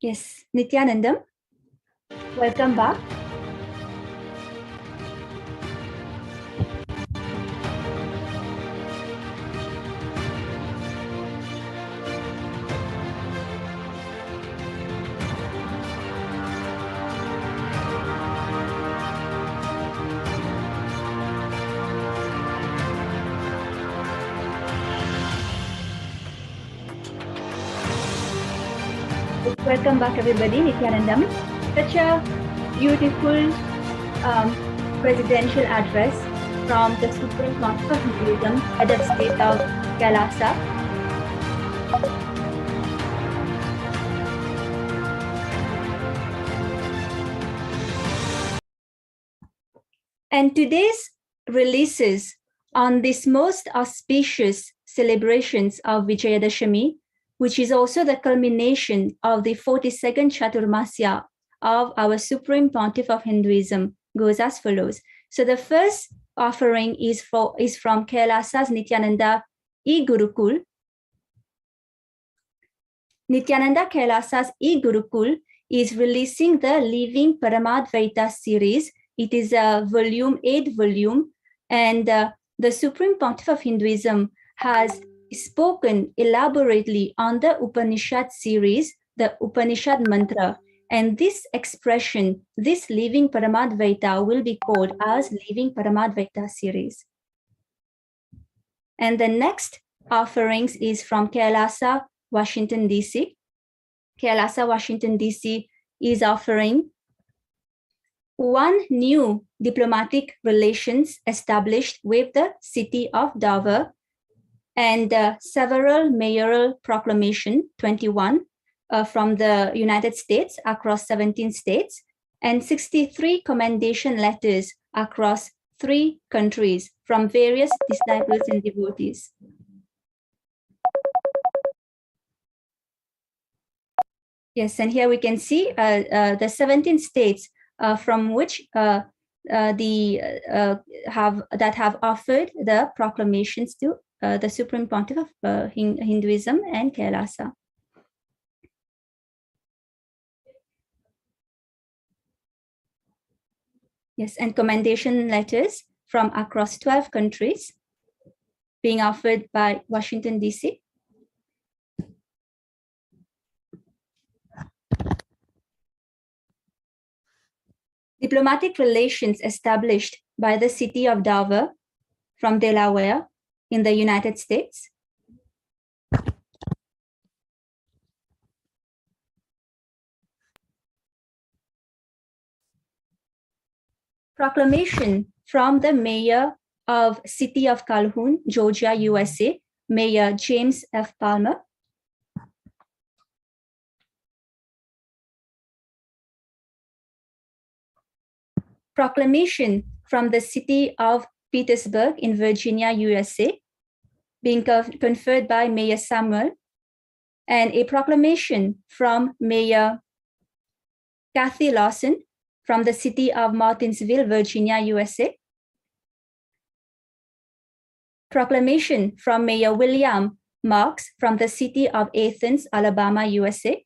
Yes, Nithyanandam, welcome back. Welcome back, everybody. Nithyanandam. Such a beautiful presidential address from the Supreme Council of Hinduism at the state of KAILASA. And today's releases on this most auspicious celebrations of Vijaya Dashami, which is also the culmination of the 42nd Chaturmasya of our Supreme Pontiff of Hinduism, goes as follows. So the first offering is from Kailasa's Nithyananda e-Gurukul. Nithyananda Kailasa's e-Gurukul is releasing the Living Paramadvaita series. It is a volume, 8 volume, and the Supreme Pontiff of Hinduism has spoken elaborately on the Upanishad series, the Upanishad mantra. And this expression, this Living Paramadvaita, will be called as Living Paramadvaita series. And the next offerings is from Kailasa, Washington, D.C. Kailasa, Washington, D.C. is offering one new diplomatic relations established with the city of Dover, and several mayoral proclamation, 21, from the United States across 17 states, and 63 commendation letters across 3 countries from various disciples and devotees. Yes, and here we can see the 17 states from which that have offered the proclamations to the Supreme Pontiff of Hinduism and Kailasa. Yes, and commendation letters from across 12 countries being offered by Washington, D.C. Diplomatic relations established by the city of Dover from Delaware in the United States. Proclamation from the mayor of city of Calhoun, Georgia, USA, Mayor James F. Palmer. Proclamation from the city of Petersburg in Virginia, USA, being conferred by Mayor Samuel, and a proclamation from Mayor Kathy Lawson from the city of Martinsville, Virginia, USA. Proclamation from Mayor William Marks from the city of Athens, Alabama, USA.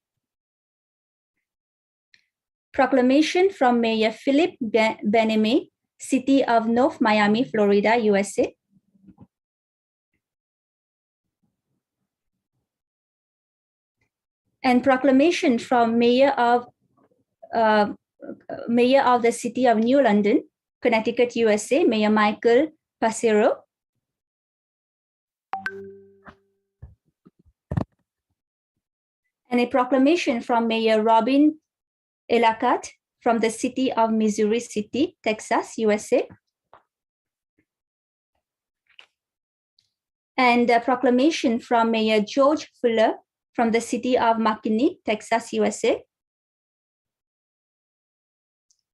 Proclamation from Mayor Philip Beneme, city of North Miami, Florida, USA. And proclamation from Mayor of the city of New London, Connecticut, USA, Mayor Michael Passero. And a proclamation from Mayor Robin Elakat from the city of Missouri City, Texas, USA. And a proclamation from Mayor George Fuller from the city of McKinney, Texas, USA.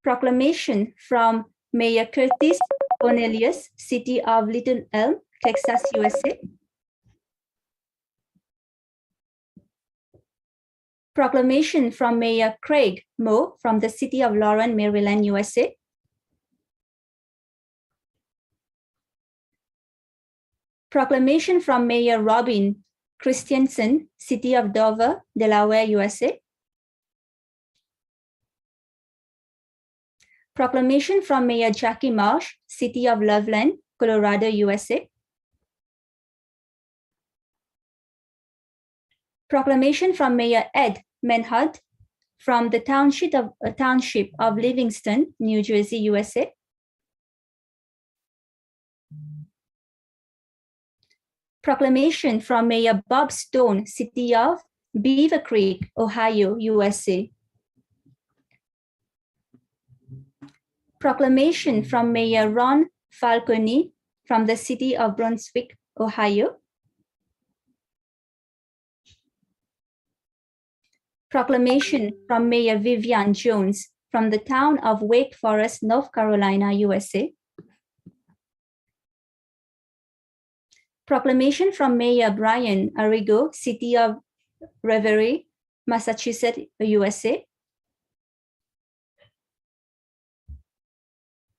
Proclamation from Mayor Curtis Cornelius, city of Little Elm, Texas, USA. Proclamation from Mayor Craig Moe from the city of Lauren, Maryland, USA. Proclamation from Mayor Robin Christensen, City of Dover, Delaware, USA. Proclamation from Mayor Jackie Marsh, City of Loveland, Colorado, USA. Proclamation from Mayor Ed Menhard from the Township of Livingston, New Jersey, USA. Proclamation from Mayor Bob Stone, City of Beaver Creek, Ohio, USA. Proclamation from Mayor Ron Falcone from the City of Brunswick, Ohio. Proclamation from Mayor Vivian Jones from the town of Wake Forest, North Carolina, USA. Proclamation from Mayor Brian Arrigo, City of Reverie, Massachusetts, USA.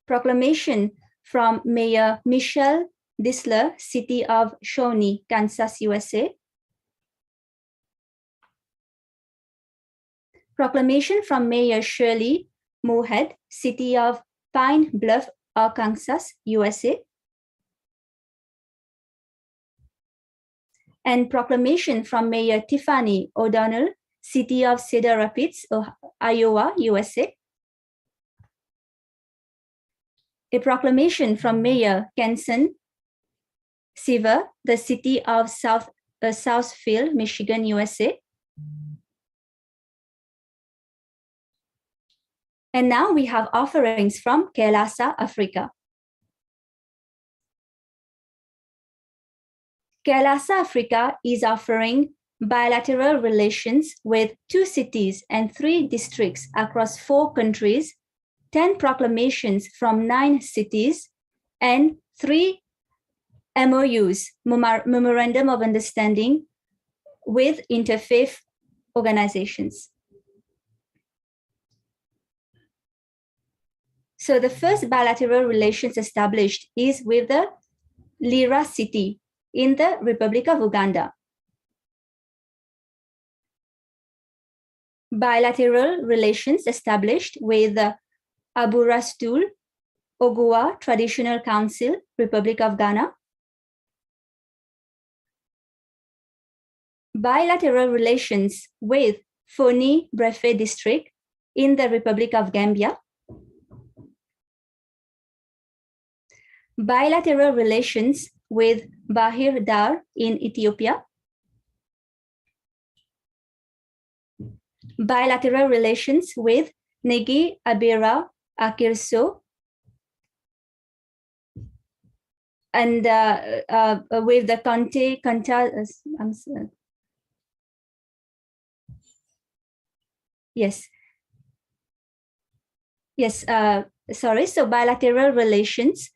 Proclamation from Mayor Michelle Disler, City of Shawnee, Kansas, USA. Proclamation from Mayor Shirley Moorhead, City of Pine Bluff, Arkansas, USA. And proclamation from Mayor Tiffany O'Donnell, City of Cedar Rapids, Iowa, USA. A proclamation from Mayor Kenson Seaver, the City of Southfield, Michigan, USA. And now we have offerings from KAILASA, Africa. KAILASA, Africa is offering bilateral relations with 2 cities and 3 districts across 4 countries, 10 proclamations from 9 cities, and 3 MOUs, Memorandum of Understanding, with interfaith organizations. So the first bilateral relations established is with the Lira city in the Republic of Uganda. Bilateral relations established with the Aburastul Ogua Traditional Council, Republic of Ghana. Bilateral relations with Foni Brefe District in the Republic of Gambia. Bilateral relations with Bahir Dar in Ethiopia. Bilateral relations with Negi Abira Akirso and with the Conte Kanta. Sorry. So bilateral relations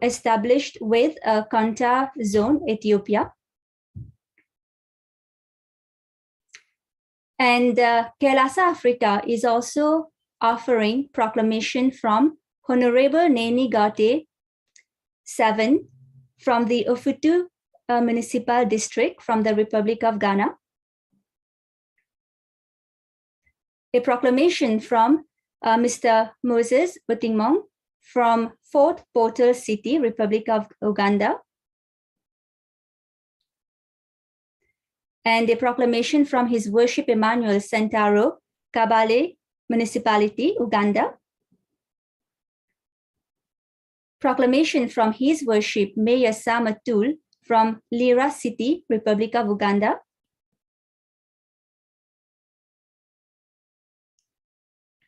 established with Kanta Zone, Ethiopia. And KAILASA Africa is also offering proclamation from Honorable Neni Gate 7 from the Ofutu Municipal District from the Republic of Ghana. A proclamation from Mr. Moses Butingmong from Fort Portal City, Republic of Uganda. And a proclamation from His Worship Emmanuel Sentaro, Kabale Municipality, Uganda. Proclamation from His Worship Mayor Samatul from Lira City, Republic of Uganda.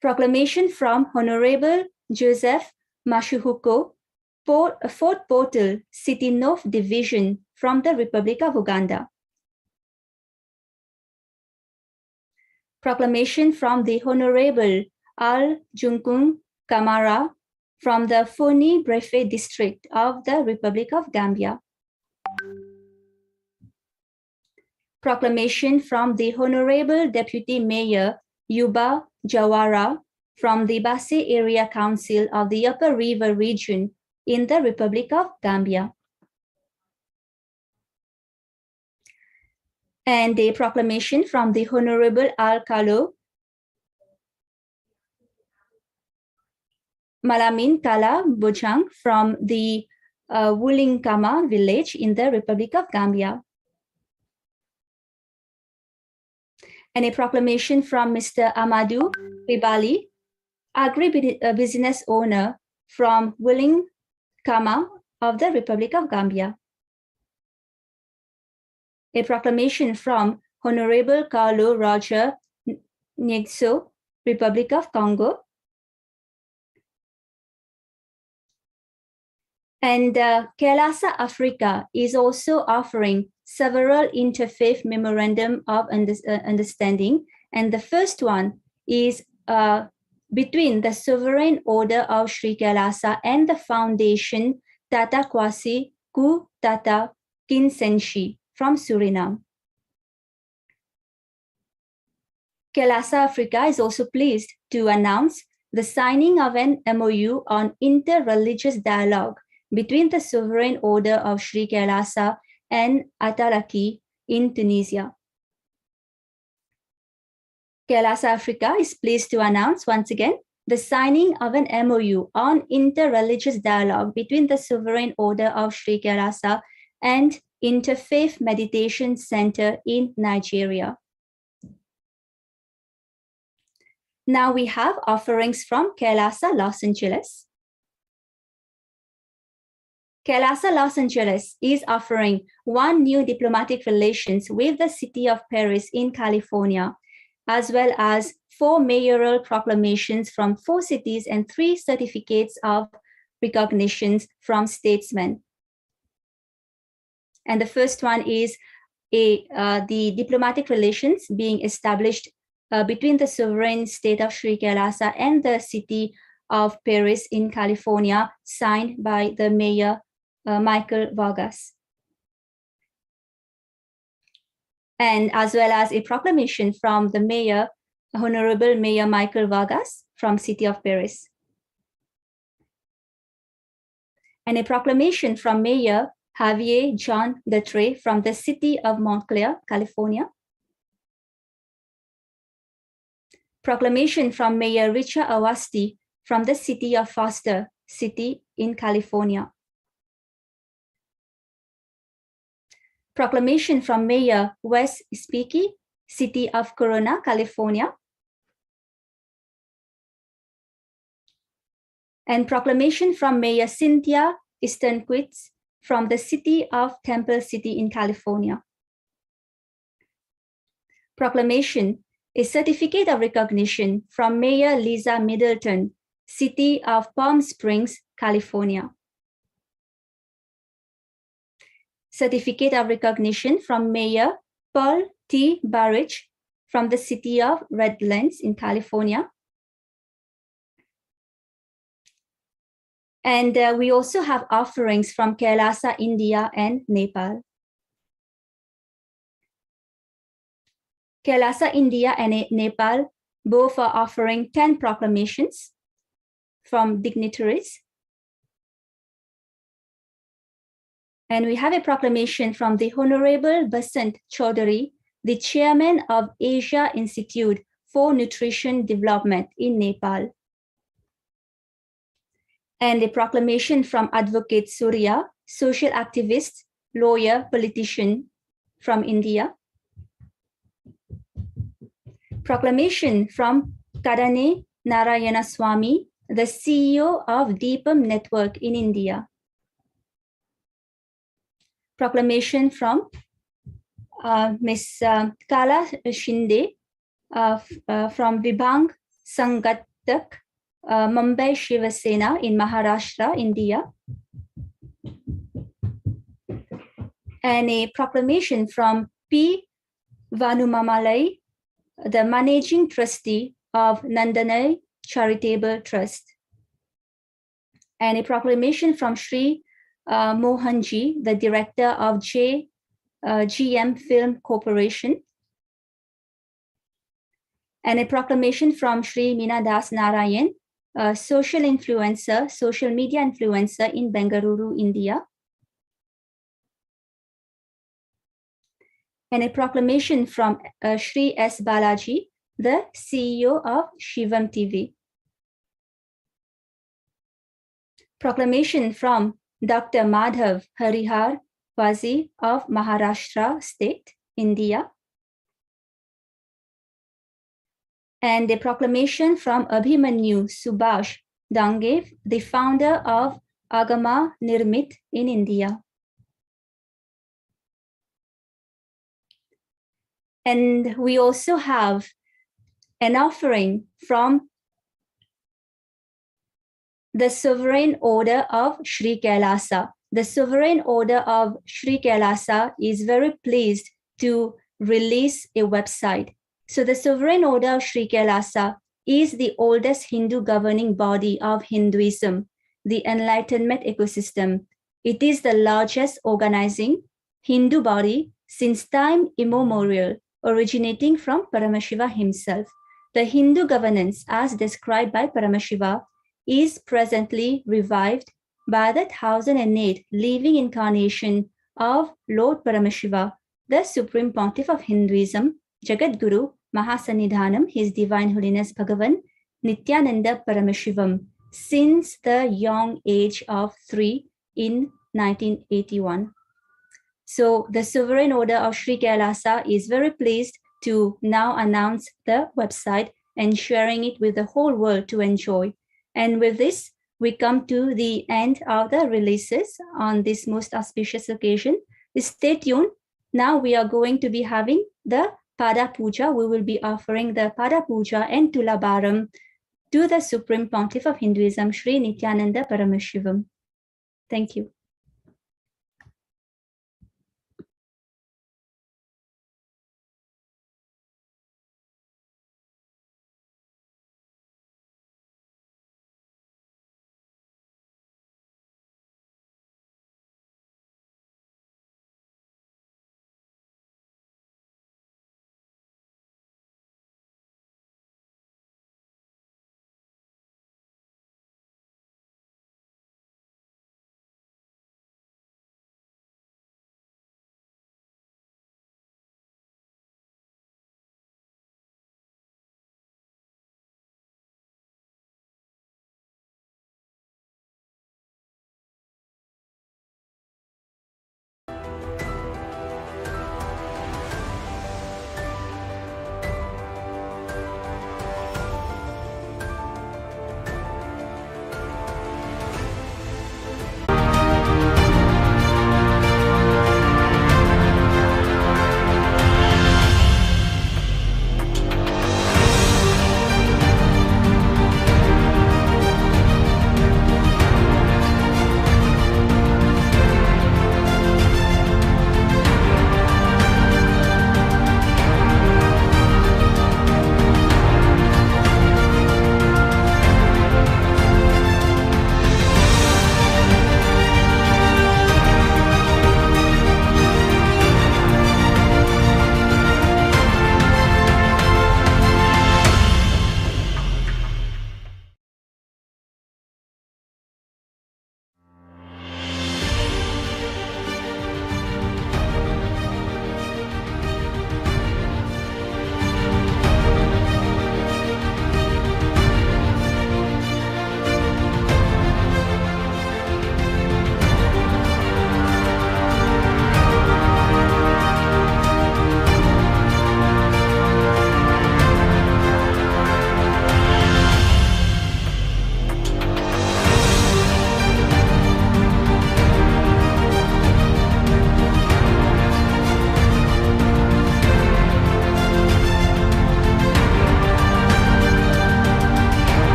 Proclamation from Honorable Joseph Mashuhuko, Fort Portal City North Division from the Republic of Uganda. Proclamation from the Honorable Al Junkung Kamara from the Foni Brefe District of the Republic of Gambia. Proclamation from the Honorable Deputy Mayor Yuba Jawara from the Basse Area Council of the Upper River Region in the Republic of Gambia. And a proclamation from the Honorable Al-Kalo Malamin Kala Bojang from the Wulingkama village in the Republic of Gambia. And a proclamation from Mr. Amadou Ribali, agri-business owner from Wulingkama of the Republic of Gambia. A proclamation from Honorable Carlo Roger Nyegso, Republic of Congo. And KAILASA Africa is also offering several interfaith memorandum of understanding. And the first one is between the Sovereign Order of Sri KAILASA and the Foundation Tata Kwasi Ku Tata Kinsenshi from Suriname. KAILASA Africa is also pleased to announce the signing of an MOU on inter-religious dialogue between the Sovereign Order of Sri KAILASA and Atalaki in Tunisia. KAILASA Africa is pleased to announce once again the signing of an MOU on inter-religious dialogue between the Sovereign Order of Sri KAILASA and Interfaith Meditation Center in Nigeria. Now we have offerings from KAILASA Los Angeles. KAILASA Los Angeles is offering 1 new diplomatic relations with the city of Paris in California, as well as 4 mayoral proclamations from 4 cities and 3 certificates of recognitions from statesmen. And the first one is the diplomatic relations being established between the sovereign state of Sri KAILASA and the city of Paris in California, signed by the mayor, Michael Vargas. And as well as a proclamation from the mayor, Honorable Mayor Michael Vargas from city of Paris. And a proclamation from Mayor Javier John Detre from the city of Montclair, California. Proclamation from Mayor Richard Awasti from the city of Foster City in California. Proclamation from Mayor Wes Speaky, city of Corona, California. And proclamation from Mayor Cynthia Eastonquist from the city of Temple City in California. Proclamation, a certificate of recognition from Mayor Lisa Middleton, city of Palm Springs, California. Certificate of recognition from Mayor Paul T. Barrich from the city of Redlands in California. And we also have offerings from KAILASA, India and Nepal. KAILASA, India and Nepal both are offering 10 proclamations from dignitaries. And we have a proclamation from the Honorable Basant Chaudhary, the chairman of Asia Institute for Nutrition Development in Nepal. And a proclamation from Advocate Surya, social activist, lawyer, politician from India. Proclamation from Kadane Narayanaswamy, the CEO of Deepam Network in India. Proclamation from Ms. Kala Shinde from Vibhang Sangatak, Mumbai Shiva Sena in Maharashtra, India. And a proclamation from P. Vanumamalai, the managing trustee of Nandanai Charitable Trust. And a proclamation from Sri Mohanji, the director of GM Film Corporation. And a proclamation from Sri Meena Das Narayan, social influencer, social media influencer in Bengaluru, India. and a proclamation from Shri S. Balaji, the CEO of Shivam TV. Proclamation from Dr. Madhav Harihar Wazi of Maharashtra State, India. And a proclamation from Abhimanyu Subhash Dangev, the founder of Agama Nirmit in India. And we also have an offering from the Sovereign Order of Sri KAILASA. The Sovereign Order of Sri KAILASA is very pleased to release a website. So the Sovereign Order of Sri KAILASA is the oldest Hindu governing body of Hinduism, the Enlightenment ecosystem. It is the largest organizing Hindu body since time immemorial, originating from Paramashiva himself. The Hindu governance, as described by Paramashiva, is presently revived by the 1008 living incarnation of Lord Paramashiva, the Supreme Pontiff of Hinduism, Jagat Guru Mahasannidhanam, His Divine Holiness Bhagavan Nithyananda Paramashivam, since the young age of 3 in 1981. So the Sovereign Order of Sri KAILASA is very pleased to now announce the website and sharing it with the whole world to enjoy. And with this, we come to the end of the releases on this most auspicious occasion. Stay tuned. Now we are going to be having the Pada Puja. We will be offering the Pada Puja and Tulabaram to the Supreme Pontiff of Hinduism, Sri Nithyananda Paramashivam. Thank you.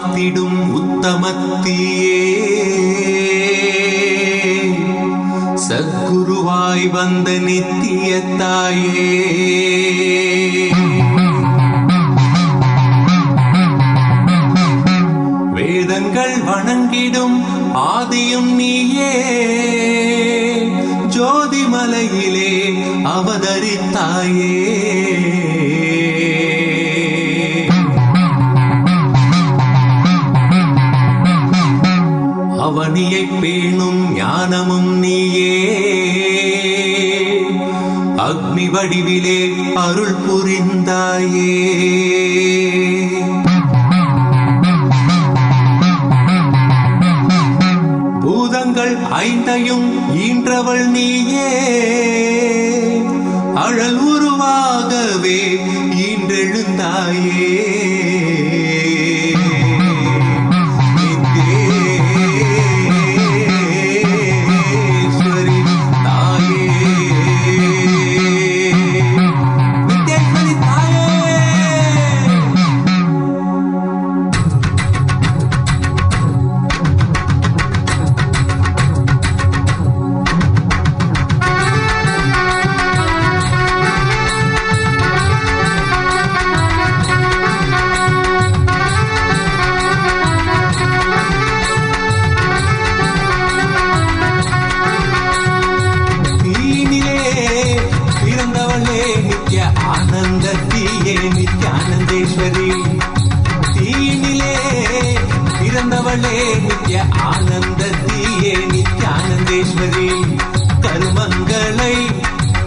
காத்திடும் உத்தமத்தியே சத்குருவாய் வந்த நித்திய தாயே வேதங்கள் வணங்கிடும் ஆதியும் நீயே ஜோதிமலையிலே அவதரித்தாயே அவனியை பேணும் ஞானமும் நீயே அக்னி வடிவிலே அருள் புரிந்தாயே பூதங்கள் ஐந்தையும் ஈன்றவள் நீயே அழல் உருவாகவே ஈன்றெழுந்தாயே கருமங்களை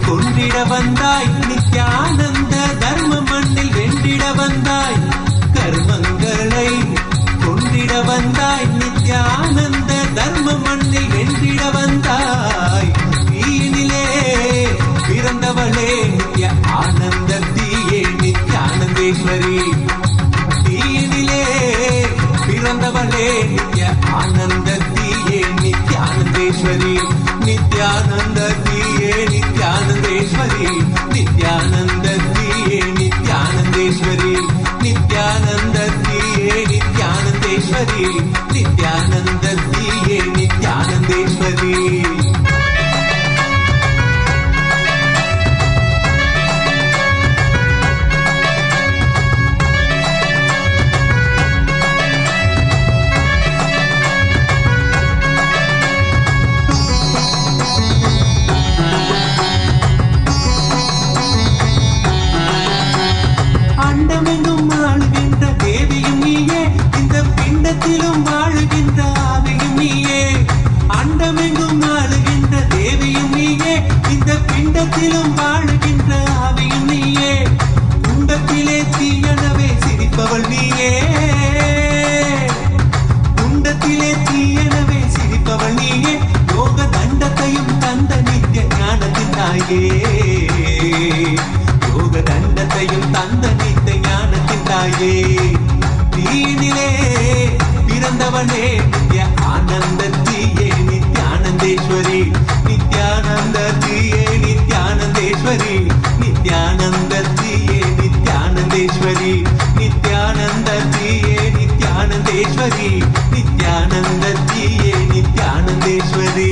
கொன்றிட வந்தாய் நித்யானந்த தர்ம மண்ணில் வென்றிட வந்தாய் கர்மங்களை கொன்றிட வந்தாய் நித்யானந்த தர்ம மண்ணில் வென்றிட வந்தாய் தீயினிலே பிறந்தவளே நித்ய ஆனந்த தீயே நித்யானந்தேஸ்வரி தீயினிலே பிறந்தவளே நித்ய ஆனந்த தீயே நித்யானந்தேஸ்வரி நித்யானந்த தீயே நித்யானந்தேஸ்வரி நித்யானந்த தீயே நித்யானந்தேஸ்வரி நித்யானந்த தீயே நித்யானந்தேஸ்வரி நித்யானந்த தீயே நித்யானந்தேஸ்வரி யோக தண்டத்தையும் தந்த நித்த ஞானத்தின் தாயே தீனிலே பிறந்தவளே நித்ய ஆனந்த தீயே நித்யானந்தேஸ்வரி நித்யானந்த தீயே நித்யானந்தேஸ்வரி நித்யானந்த தீயே நித்யானந்தேஸ்வரி நித்யானந்த தீயே நித்யானந்தேஸ்வரி நித்யானந்த தீயே நித்யானந்தேஸ்வரி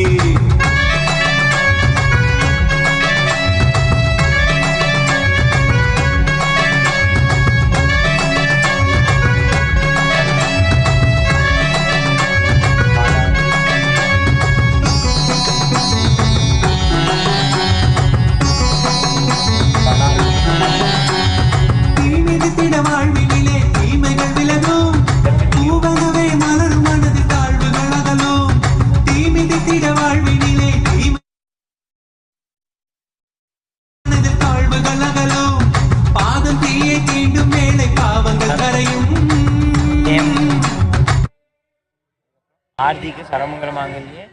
आरती सर्वमंगल मांगल्ये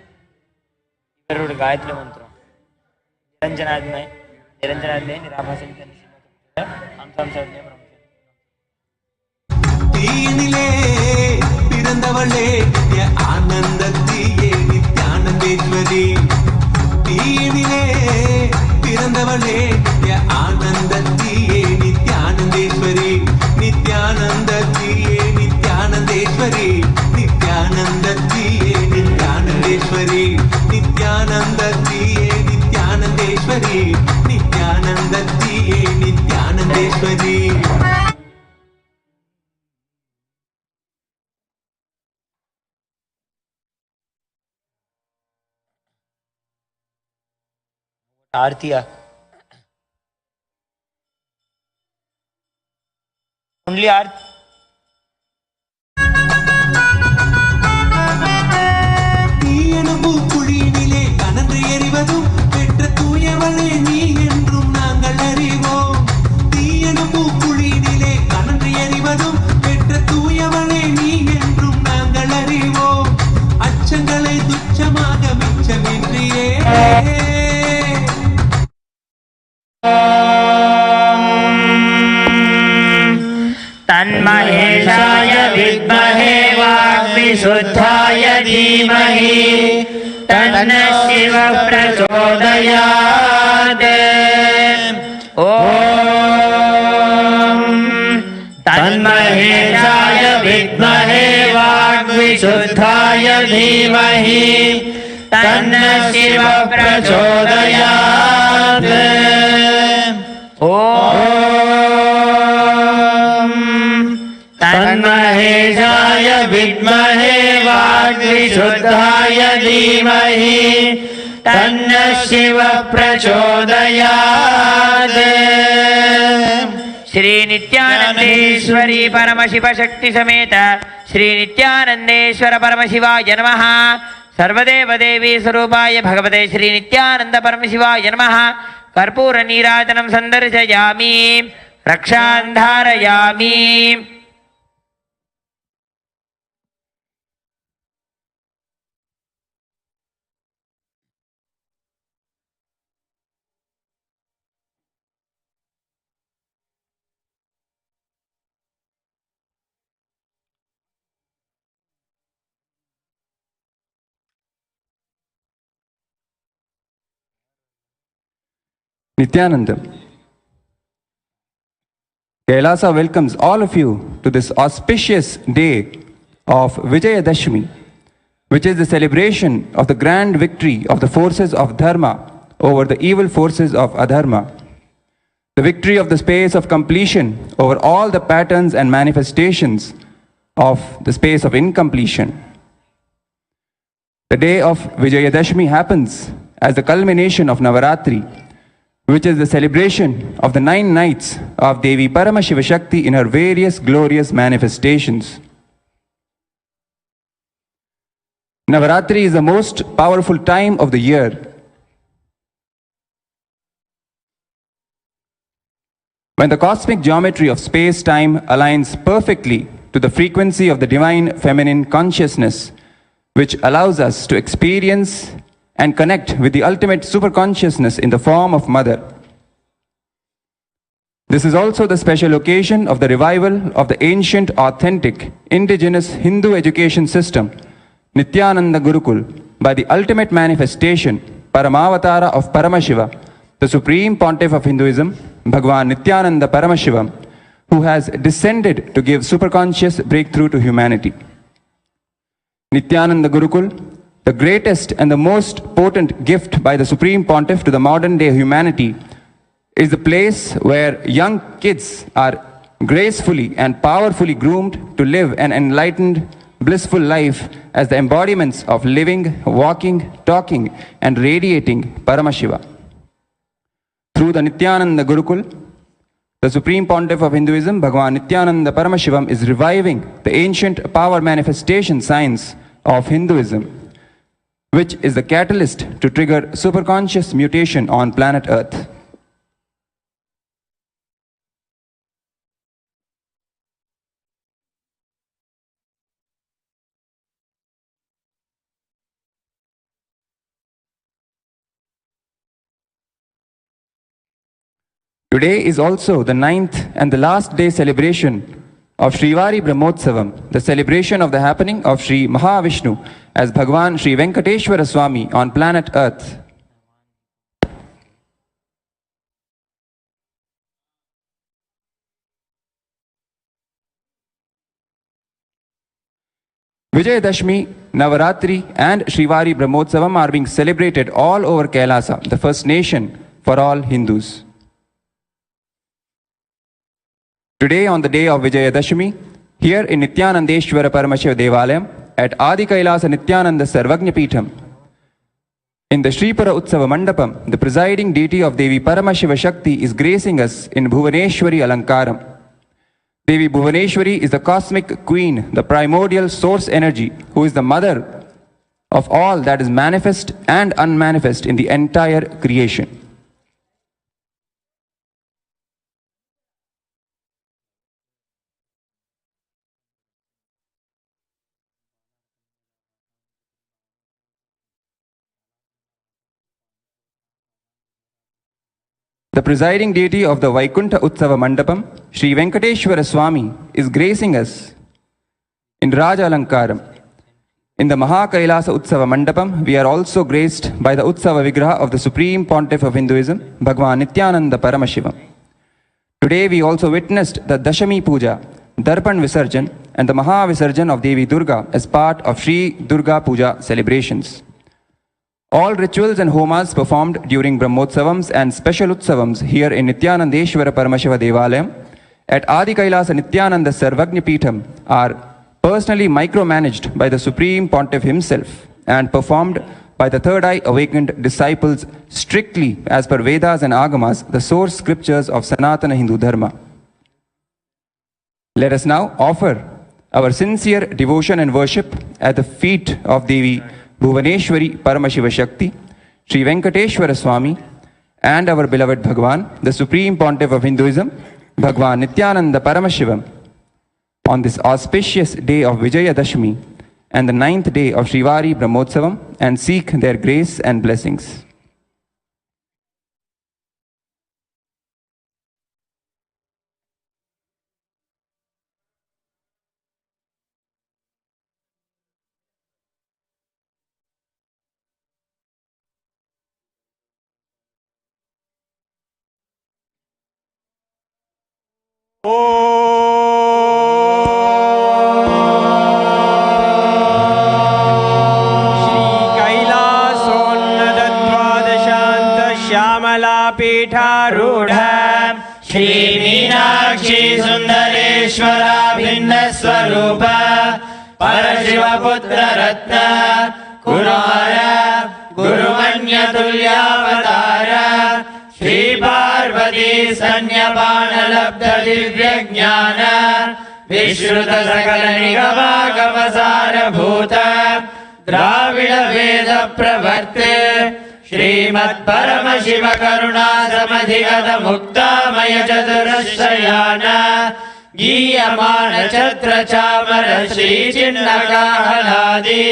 इवरुड गायत्री मंत्रम निरंजनाग्ने निरंजनाग्ने निराभासनिके अंशांशने தீயினிலே பிறந்தவளே நித்ய ஆனந்த தீயே நித்யானந்தேஸ்வரி தீயினிலே பிறந்தவளே நித்ய ஆனந்த தீயே நித்யானந்தேஸ்வரி நித்யானந்த தீயே நித்யானந்தேஸ்வரி நித்யானந்தேஸ்வரி நித்யானந்தத்தியே நித்யானந்தேஸ்வரி. Artiya. Only Arti. பூக்குழியினிலே கனன்று எறிவதும் பெற்ற தூயவளே நீ என்றும் நாங்கள் அறிவோம். தீயனும் பூக்குழியினிலே கனன்று எறிவதும் பெற்ற தூயவளே நீ என்றும் நாங்கள் அறிவோம். அச்சங்களை துச்சமாக மிச்சமின்றியே तन्महेशाय विद्महे वाग्विशुद्धाय धीमहि तन्नः शिवः प्रचोदयात्. ॐ तन्महेशाय विद्महे वाग्विशुद्धाय धीमहि तन्नः शिवः प्रचोदयात्. ॐ तन्महेशाय विद्महे वाग्विशुद्धाय धीमहि तन्नः शिवः प्रचोदयात्. श्री नित्यानंदेश्वरी परमशिव शक्ति समेत श्री नित्यानंदेश्वर परमशिवाय नमः. सर्वदेव देवी स्वरूपाय भगवते श्री नित्यानंद परमशिवाय नमः. कर्पूर नीराजनं संदर्शयामि रक्षां धारयामि. Nithyananda. KAILASA welcomes all of you to this auspicious day of Vijaya Dashami, which is the celebration of the grand victory of the forces of Dharma over the evil forces of Adharma, the victory of the space of completion over all the patterns and manifestations of the space of incompletion. The day of Vijaya Dashami happens as the culmination of Navaratri, which is the celebration of the 9 nights of Devi Paramashiva Shakti in her various glorious manifestations. Navaratri is the most powerful time of the year. When the cosmic geometry of space-time aligns perfectly to the frequency of the divine feminine consciousness, which allows us to experience and connect with the ultimate superconsciousness in the form of Mother. This is also the special occasion of the revival of the ancient, authentic, indigenous Hindu education system, Nithyananda Gurukul, by the ultimate manifestation, Paramavatara of Paramashiva, the Supreme Pontiff of Hinduism, Bhagwan Nithyananda Paramashivam, who has descended to give superconscious breakthrough to humanity. Nithyananda Gurukul, the greatest and the most potent gift by the Supreme Pontiff to the modern day humanity, is the place where young kids are gracefully and powerfully groomed to live an enlightened, blissful life as the embodiments of living, walking, talking, and radiating Paramashiva. Through the Nithyananda Gurukul, the Supreme Pontiff of Hinduism, Bhagwan Nithyananda Paramashivam, is reviving the ancient power manifestation science of Hinduism, which is the catalyst to trigger superconscious mutation on planet Earth. Today is also the 9th and the last day celebration of Srivari Brahmotsavam, the celebration of the happening of Sri Mahavishnu as Bhagwan Sri Venkateshwara Swami on planet Earth. Vijayadashmi, Navaratri and Srivari Brahmotsavam are being celebrated all over KAILASA, the First Nation, for all Hindus. Today, on the day of Vijaya Dashami, here in Nithyanandeshwara Paramashiva Devalayam at Adi KAILASA Nithyananda Sarvagnya Peetham, in the Shripara Utsava Mandapam, the presiding deity of Devi Paramashiva Shakti is gracing us in Bhuvaneshwari Alankaram. Devi Bhuvaneshwari is the cosmic queen, the primordial source energy, who is the mother of all that is manifest and unmanifest in the entire creation. The presiding deity of the Vaikuntha Utsava Mandapam, Sri Venkateshwara Swami, is gracing us in Raja Alankaram. In the Maha KAILASA Utsava Mandapam, we are also graced by the Utsava Vigraha of the Supreme Pontiff of Hinduism, Bhagwan Nithyananda Paramashivam. Today we also witnessed the Dashami Puja, Darpan Visarjan, and the Maha Visarjan of Devi Durga as part of Sri Durga Puja celebrations. All rituals and homas performed during Brahmotsavams and special Utsavams here in Nithyanandeshwara Paramashiva Devalayam at Adi KAILASA Nithyananda Sarvagnya Peetham are personally micromanaged by the Supreme Pontiff himself and performed by the third eye awakened disciples strictly as per Vedas and Agamas, the source scriptures of Sanatana Hindu Dharma. Let us now offer our sincere devotion and worship at the feet of Devi Bhuvaneshwari Paramashiva Shakti, Sri Venkateshwara Swami, and our beloved Bhagwan, the Supreme Pontiff of Hinduism, Bhagwan Nithyananda Paramashivam, on this auspicious day of Vijaya Dashami and the 9th day of Shrivari Brahmotsavam, and seek their grace and blessings. पीठारूढ़ Shri Meenakshi सुंदरेश्वरा भिन्न स्वरूप परशिव पुत्र रत्न कुमार गुरुमन्य तुल्यावतार श्री पार्वती स्तन्यपान लब्ध दिव्य ज्ञान विश्रुत सकल निगमागम सारभूत द्राविड वेद प्रवर्ते श्रीमत् परमशिव करुणा समधिगत मुक्तामय चतुरश्रयान गीयमान छत्र चामर श्री चिन्नकाहलादि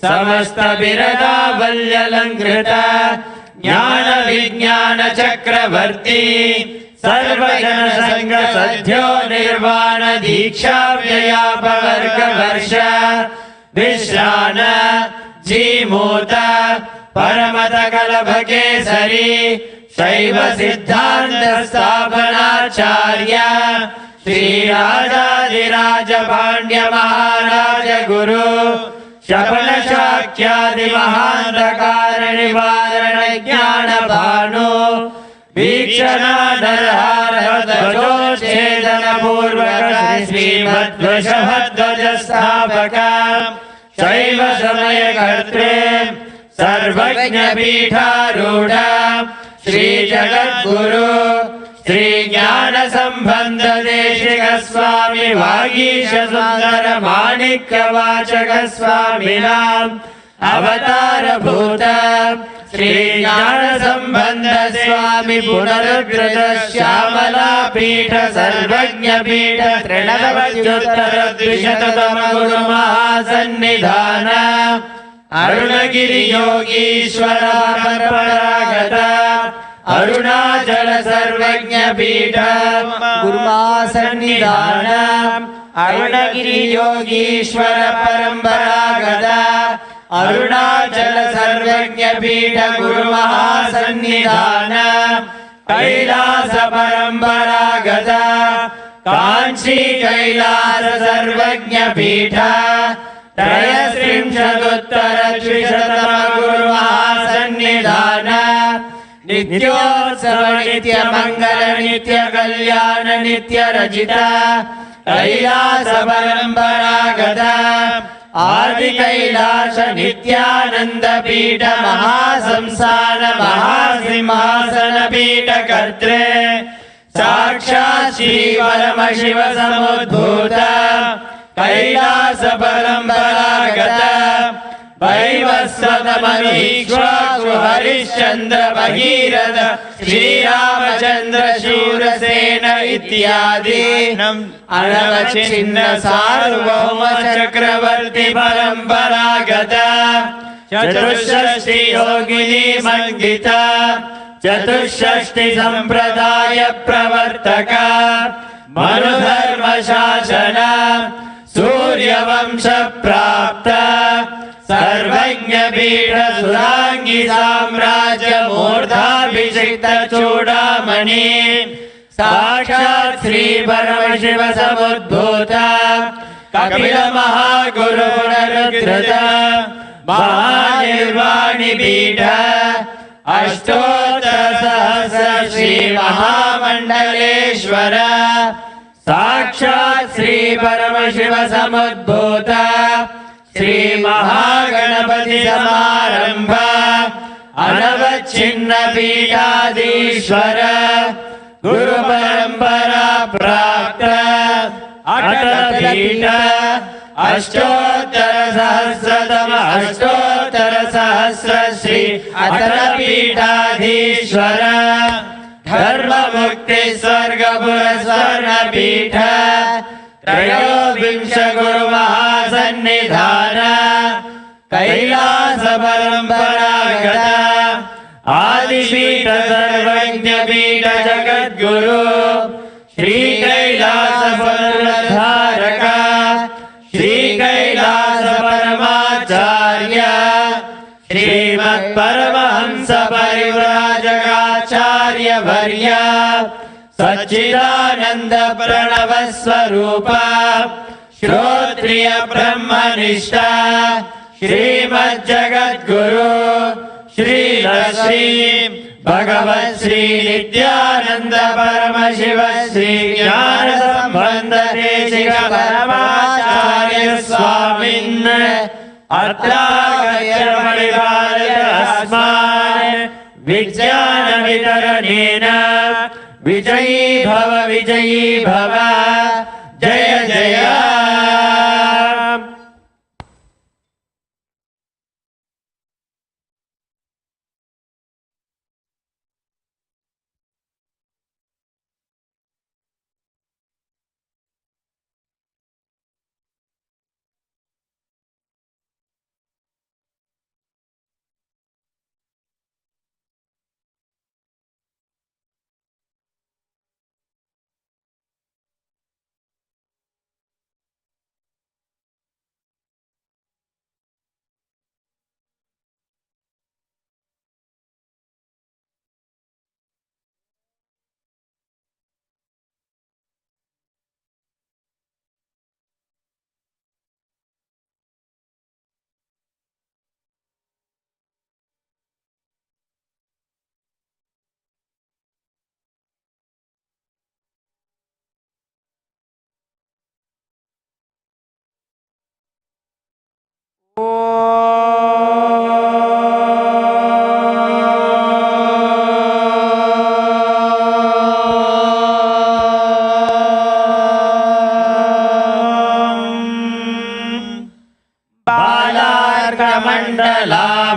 समस्त बिरदा वल्यलंकृत ज्ञान विज्ञान चक्रवर्ती सर्वजन संग सद्यो निर्वाण दीक्षा व्ययापवर्ग वर्ष विश्रान जीमूत परमत कलभ केसरी शैव सिद्धांत स्थापनाचार्य श्री राजाधिराज पांड्य महाराज गुरु शपन शाक्यादि महांधकार निवारण ज्ञान भानु वीक्षणाधरहार ध्वजोच्छेदन पूर्वक श्रीमद्वृषभध्वज स्थापक शैव समय कर्त्रे सर्वज्ञ पीठारूढ़ श्री जगद्गुरु श्री ज्ञान संबंध देशिक स्वामी वागीश सुंदर माणिक्य वाचक स्वामिनां अवतार भूत श्री ज्ञान संबंध स्वामी पुनरुद्रत श्यामला पीठ सर्वज्ञ पीठ त्रिनवत्युत्तर द्विशततम गुरु महासन्निधान अरुणगिरि योगीश्वर परपरागत अरुणाचल सर्वज्ञ पीठ गुरुमासन्निधान अरुणगिरि योगीश्वर परंपरागत अरुणाचल सर्वज्ञ पीठ गुरुमहासन्निधान कैलास परंपरागत कांची कैलास सर्वज्ञ पीठ त्रयस्त्रिंशदुत्तर द्विशतम गुरुमहासन्निधान नित्योत्सव नित्य मंगल नित्य कल्याण नित्य रचित कैलास परंपरागत आदि कैलास नित्यानंद पीठ महासंस्थान महासिंहासन पीठ कर्त्रे साक्षात् श्री परमशिव समुद्भूत कैलास परंपरागत वैवस्वत मनीश्वासु हरिश्चंद्र भगीरथ श्रीरामचंद्र शूरसेन इत्यादि अनवचिन्न सार्वभौम चक्रवर्ती परंपरागत चतुष्षष्टि योगिनी मंगिता चतुष्षष्टि संप्रदाय प्रवर्तक मनुधर्म शासन सूर्यवंश प्राप्त सर्वज्ञ पीठ सुरांगी साम्राज्य मूर्धाभिषिक्त चूड़ामणि साक्षात् श्री परमशिव समुद्भूत कपिल महागुरु पुनरुद्धृत महानिर्वाणि पीठ अष्टोत्तर सहस्र श्री महामंडलेश्वर साक्षात् श्री परमशिव समुद्भूत श्री महागणपति समारंभ अनवच्छिन्न पीठाधीश्वर गुरु परंपरा प्राप्त अटल पीठ अष्टोत्तर सहस्र श्री अटल पीठाधीश्वर धर्म मुक्ति स्वर्गपुर स्वर्ण पीठ त्रयोविंश गुरु महासन्निधान कैलास परंपरागत आदिपीठ सर्वज्ञ पीठ जगद्गुरु श्री कैलास पुनरुद्धारक श्री कैलास परमाचार्य श्रीमत् परमहंस परिव्राजकाचार्य वर्य सच्चिदानंद प्रणव स्वरूप श्रोत्रिय ब्रह्मनिष्ठ श्रीमद् जगद्गुरु श्री श्री भगवत् श्री नित्यानंद परमशिव श्री ज्ञान संबंध देशिक परमाचार्य स्वामिन् अत्रागत्य परिपालय अस्मान् विज्ञान वितरणेन विजयी भव जय जय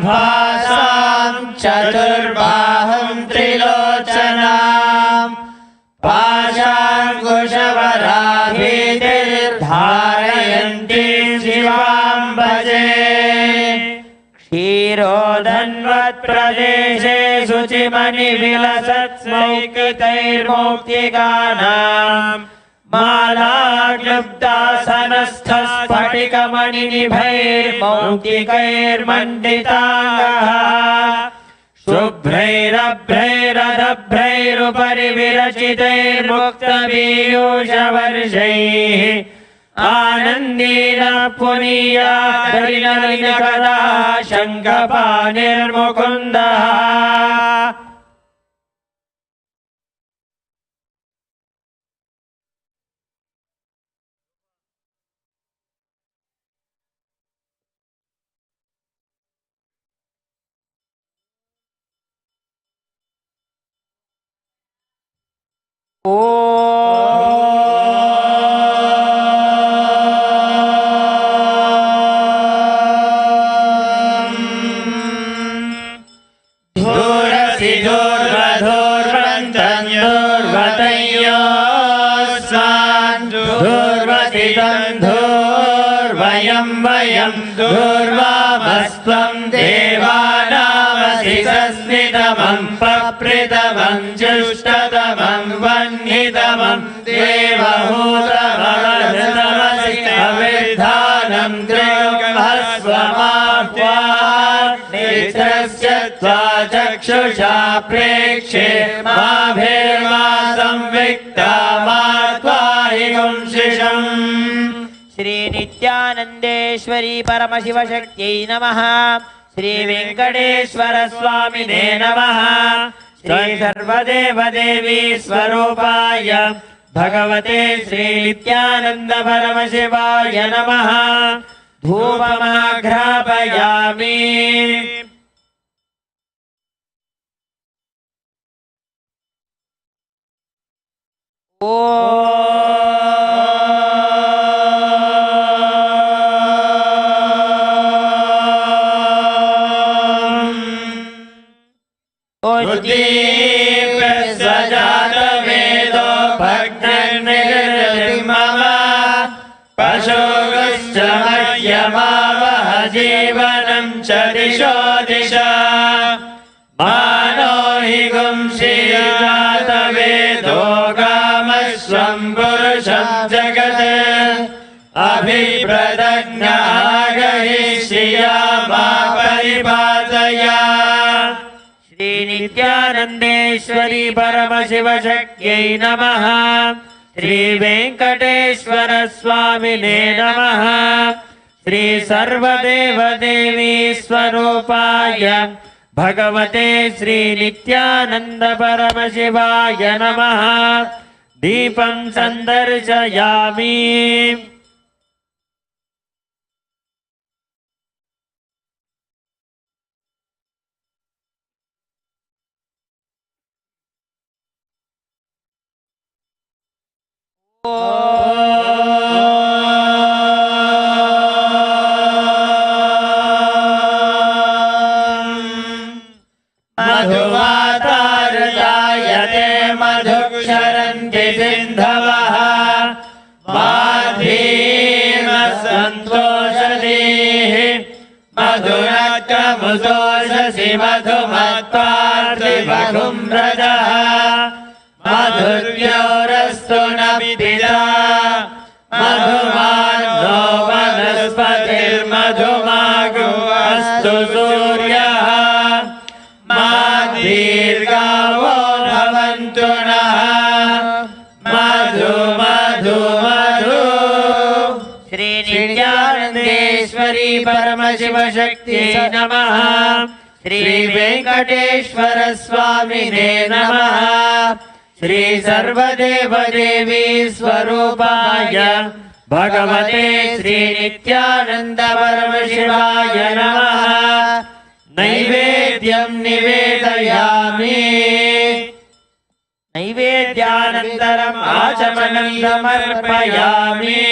बालार्कमण्डलाभासां चतुर्बाहुं त्रिलोचनां पाशाङ्कुशवराभीतिर्धारयन्तीं शिवां भजे क्षीरोदन्वत्प्रदेशे शुचिमणिविलसत्स्मैकृतैर्मौक्तिकानां मालाक्लुप्तासनस्थस्फटिकमणिनिभैर्मौक्तिकैर्मण्डिताङ्गः शुभ्रैरभ्रैरदभ्रैरुपरि विरचितैर्मुक्तपीयूषवर्षैः आनन्देन पुनीयात्परिणलिनकदा शङ्खपाणिर्मुकुन्दः वयं दुर्वामस्त्वं देवानामसि सस्मितमं पप्रितमं जुष्टतमं वह्नितमं देवहूतममृतमसि अविद्धानं द्रव्यस्वमाप्त्वा नेत्रस्य त्वा चक्षुषा प्रेक्षे माभिर्मा संविक्ता मा त्वाहिगुंशिषम्। श्री नित्यानंदेश्वरी परमशिव शक्त्यै नमः। श्री वेंकटेश्वर स्वामिने नमः। श्री सर्वदेव देवी स्वरूपाय भगवते श्री नित्यानंद परमशिवाय नमः। धूपमाघ्रापयामि। प्रसजातवेदो भक्तिर्निर्मम पशुगश्च मह्यमावह जीवनं च दिशो दिशा मानो हि गुंशीजातवेदो गामस्वं पुरुषं जगत् अभिप्रदज्ञागहिष्यया मा परिपातया। श्री नित्यानंदेश्वरी परमशिव शक्त्यै नमः। श्री वेंकटेश्वर स्वामिने नमः। श्री सर्वदेव देवी स्वरूपाय भगवते श्री नित्यानंद परमशिवाय नमः। दीपं संदर्शयामि। मधुमातार्यायते मधुक्षरन्ति सिन्धवः माधीमसन्तोषधीः मधुरक्रमुदोषसि मधुमत्पार्थिवगुम्रजः मधुर्योरस्तु न पिता मधुमानो वनस्पतिर्मधुमागो अस्तु सूर्यः मा दीर्घावो भवन्तु नः मधु मधु मधु। श्री नित्यानंदेश्वरी परमशिव शक्त्यै नमः। श्री वेंकटेश्वर स्वामिने नमः। श्री सर्वदेव देवी स्वरूपाय भगवते श्री नित्यानंद परमशिवाय नमः। नैवेद्यं निवेदयामि। नैवेद्यानन्तरम् आचमनं समर्पयामि।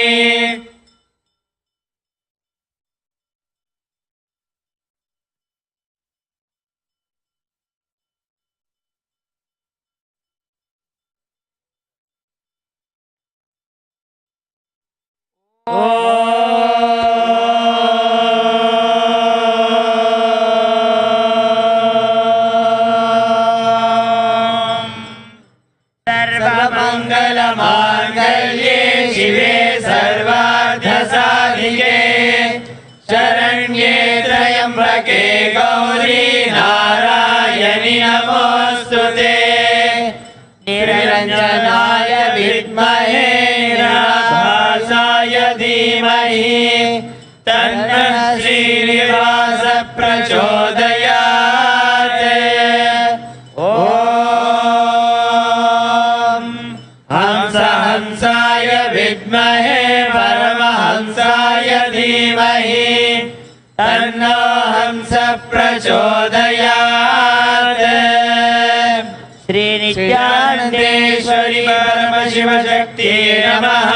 सर्वमङ्गलमाङ्गल्ये शिवे सर्वार्थसाधिके शरण्ये त्र्यम्बके गौरी नारायणि नमोऽस्तुते। निरञ्जनाय विद्महे निराभासाय धीमहि तन्नः श्रीनिवास प्रचोदयात्। हंसाय विद्महे परमहंसाय धीमहि तन्नो हंस प्रचोदयात्। श्री नित्यानंदेश्वरी श्री परमशिवशक्ति नमः।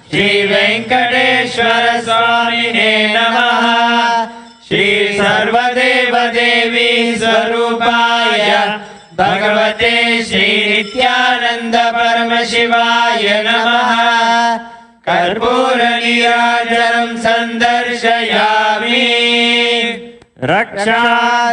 श्री वेंकटेश्वर स्वामिने नमः। श्री सर्वदेव देवी स्वरूपाय भगवते श्री नित्यानंद परमशिवाय नमः। कर्पूर नीराजनं संदर्शयामि रक्षाधारयामि।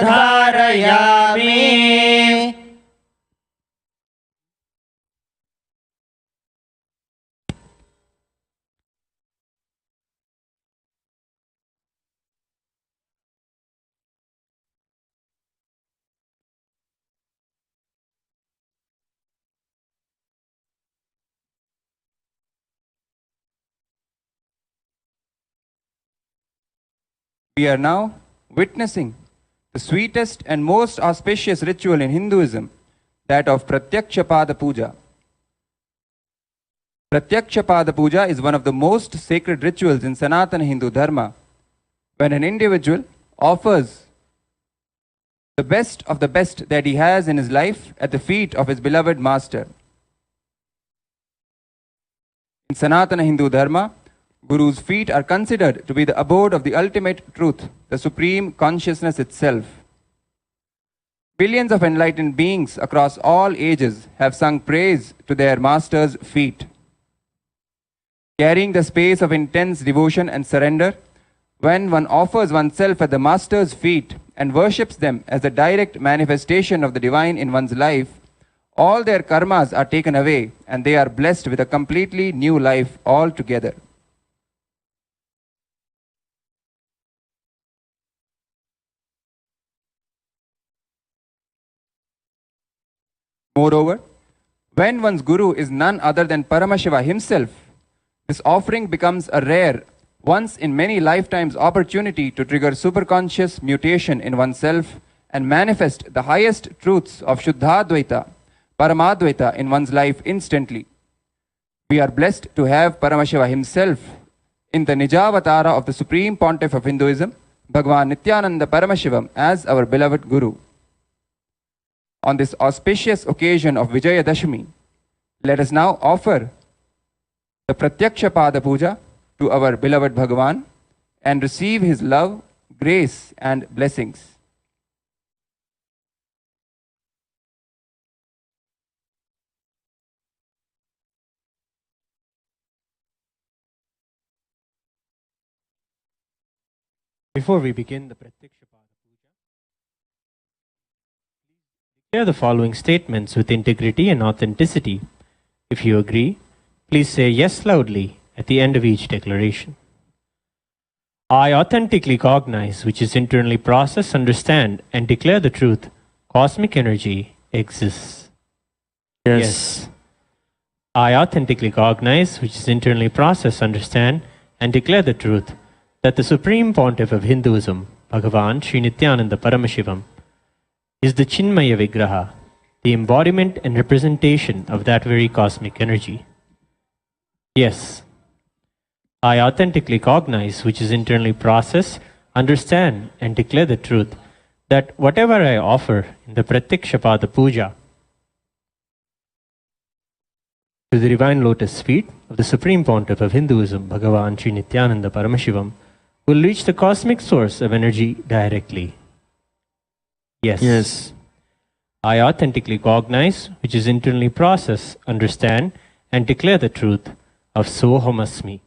We are now witnessing the sweetest and most auspicious ritual in Hinduism, that of Pratyakshapada Puja. Pratyakshapada Puja is one of the most sacred rituals in Sanatana Hindu Dharma, when an individual offers the best of the best that he has in his life at the feet of his beloved master. In Sanatana Hindu Dharma, Guru's feet are considered to be the abode of the ultimate truth, the supreme consciousness itself. Billions of enlightened beings across all ages have sung praise to their master's feet. Carrying the space of intense devotion and surrender, when one offers oneself at the master's feet and worships them as a direct manifestation of the divine in one's life, all their karmas are taken away and they are blessed with a completely new life altogether. Moreover, when one's Guru is none other than Paramashiva himself, this offering becomes a rare, once in many lifetimes opportunity to trigger superconscious mutation in oneself and manifest the highest truths of Shuddhadvaita, Paramadvaita in one's life instantly. We are blessed to have Paramashiva himself in the Nijavatara of the Supreme Pontiff of Hinduism, Bhagavan Nithyananda Paramashivam, as our beloved Guru. On this auspicious occasion of Vijaya Dashami, let us now offer the Pratyakshapada Puja to our beloved Bhagavan and receive his love, grace and blessings. Before we begin the Pratyakshapada Puja, declare the following statements with integrity and authenticity. If you agree, please say yes loudly at the end of each declaration. I authentically cognize, which is internally process, understand, and declare the truth. Cosmic energy exists. Yes. I authentically cognize, which is internally process, understand, and declare the truth, that the Supreme Pontiff of Hinduism, Bhagavan Sri Nithyananda Paramashivam, is the Chinmaya Vigraha, the embodiment and representation of that very cosmic energy. Yes. I authentically cognize, which is internally process, understand, and declare the truth, that whatever I offer in the Pratyakshapada Puja to the divine lotus feet of the Supreme Pontiff of Hinduism, Bhagavan Sri Nithyananda Paramashivam, will reach the cosmic source of energy directly. Yes. Yes. I authentically cognize, which is internally process, understand, and declare the truth of Soham Asmi,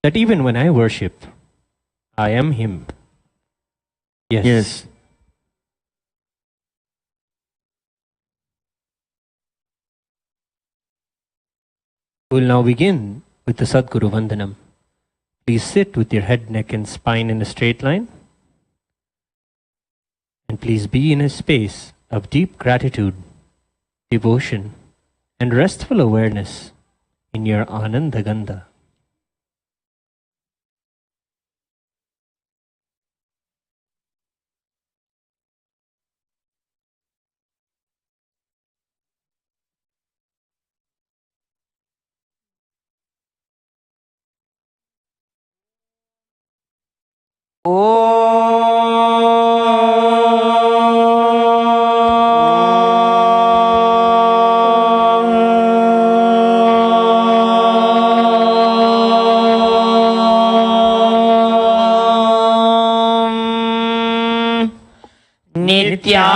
that even when I worship, I am Him. Yes. Yes. We will now begin with the Sadguru Vandanam. Please sit with your head, neck and spine in a straight line. And please be in a space of deep gratitude, devotion, and restful awareness in your Ananda Gandha.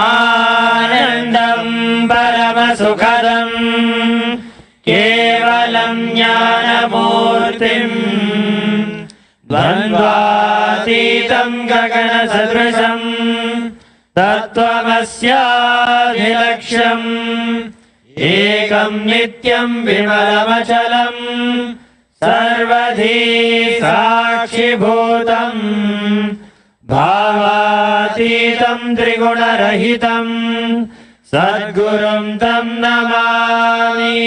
आनन्दं परमसुखदं केवलं ज्ञानमूर्तिम् द्वन्द्वातीतं गगनसदृशं तत्त्वमस्याधिलक्ष्यम् एकं नित्यं विमलमचलं सर्वधी साक्षिभूतम् भावातीतं त्रिगुणरहितं सद्गुरुं तं नमामि।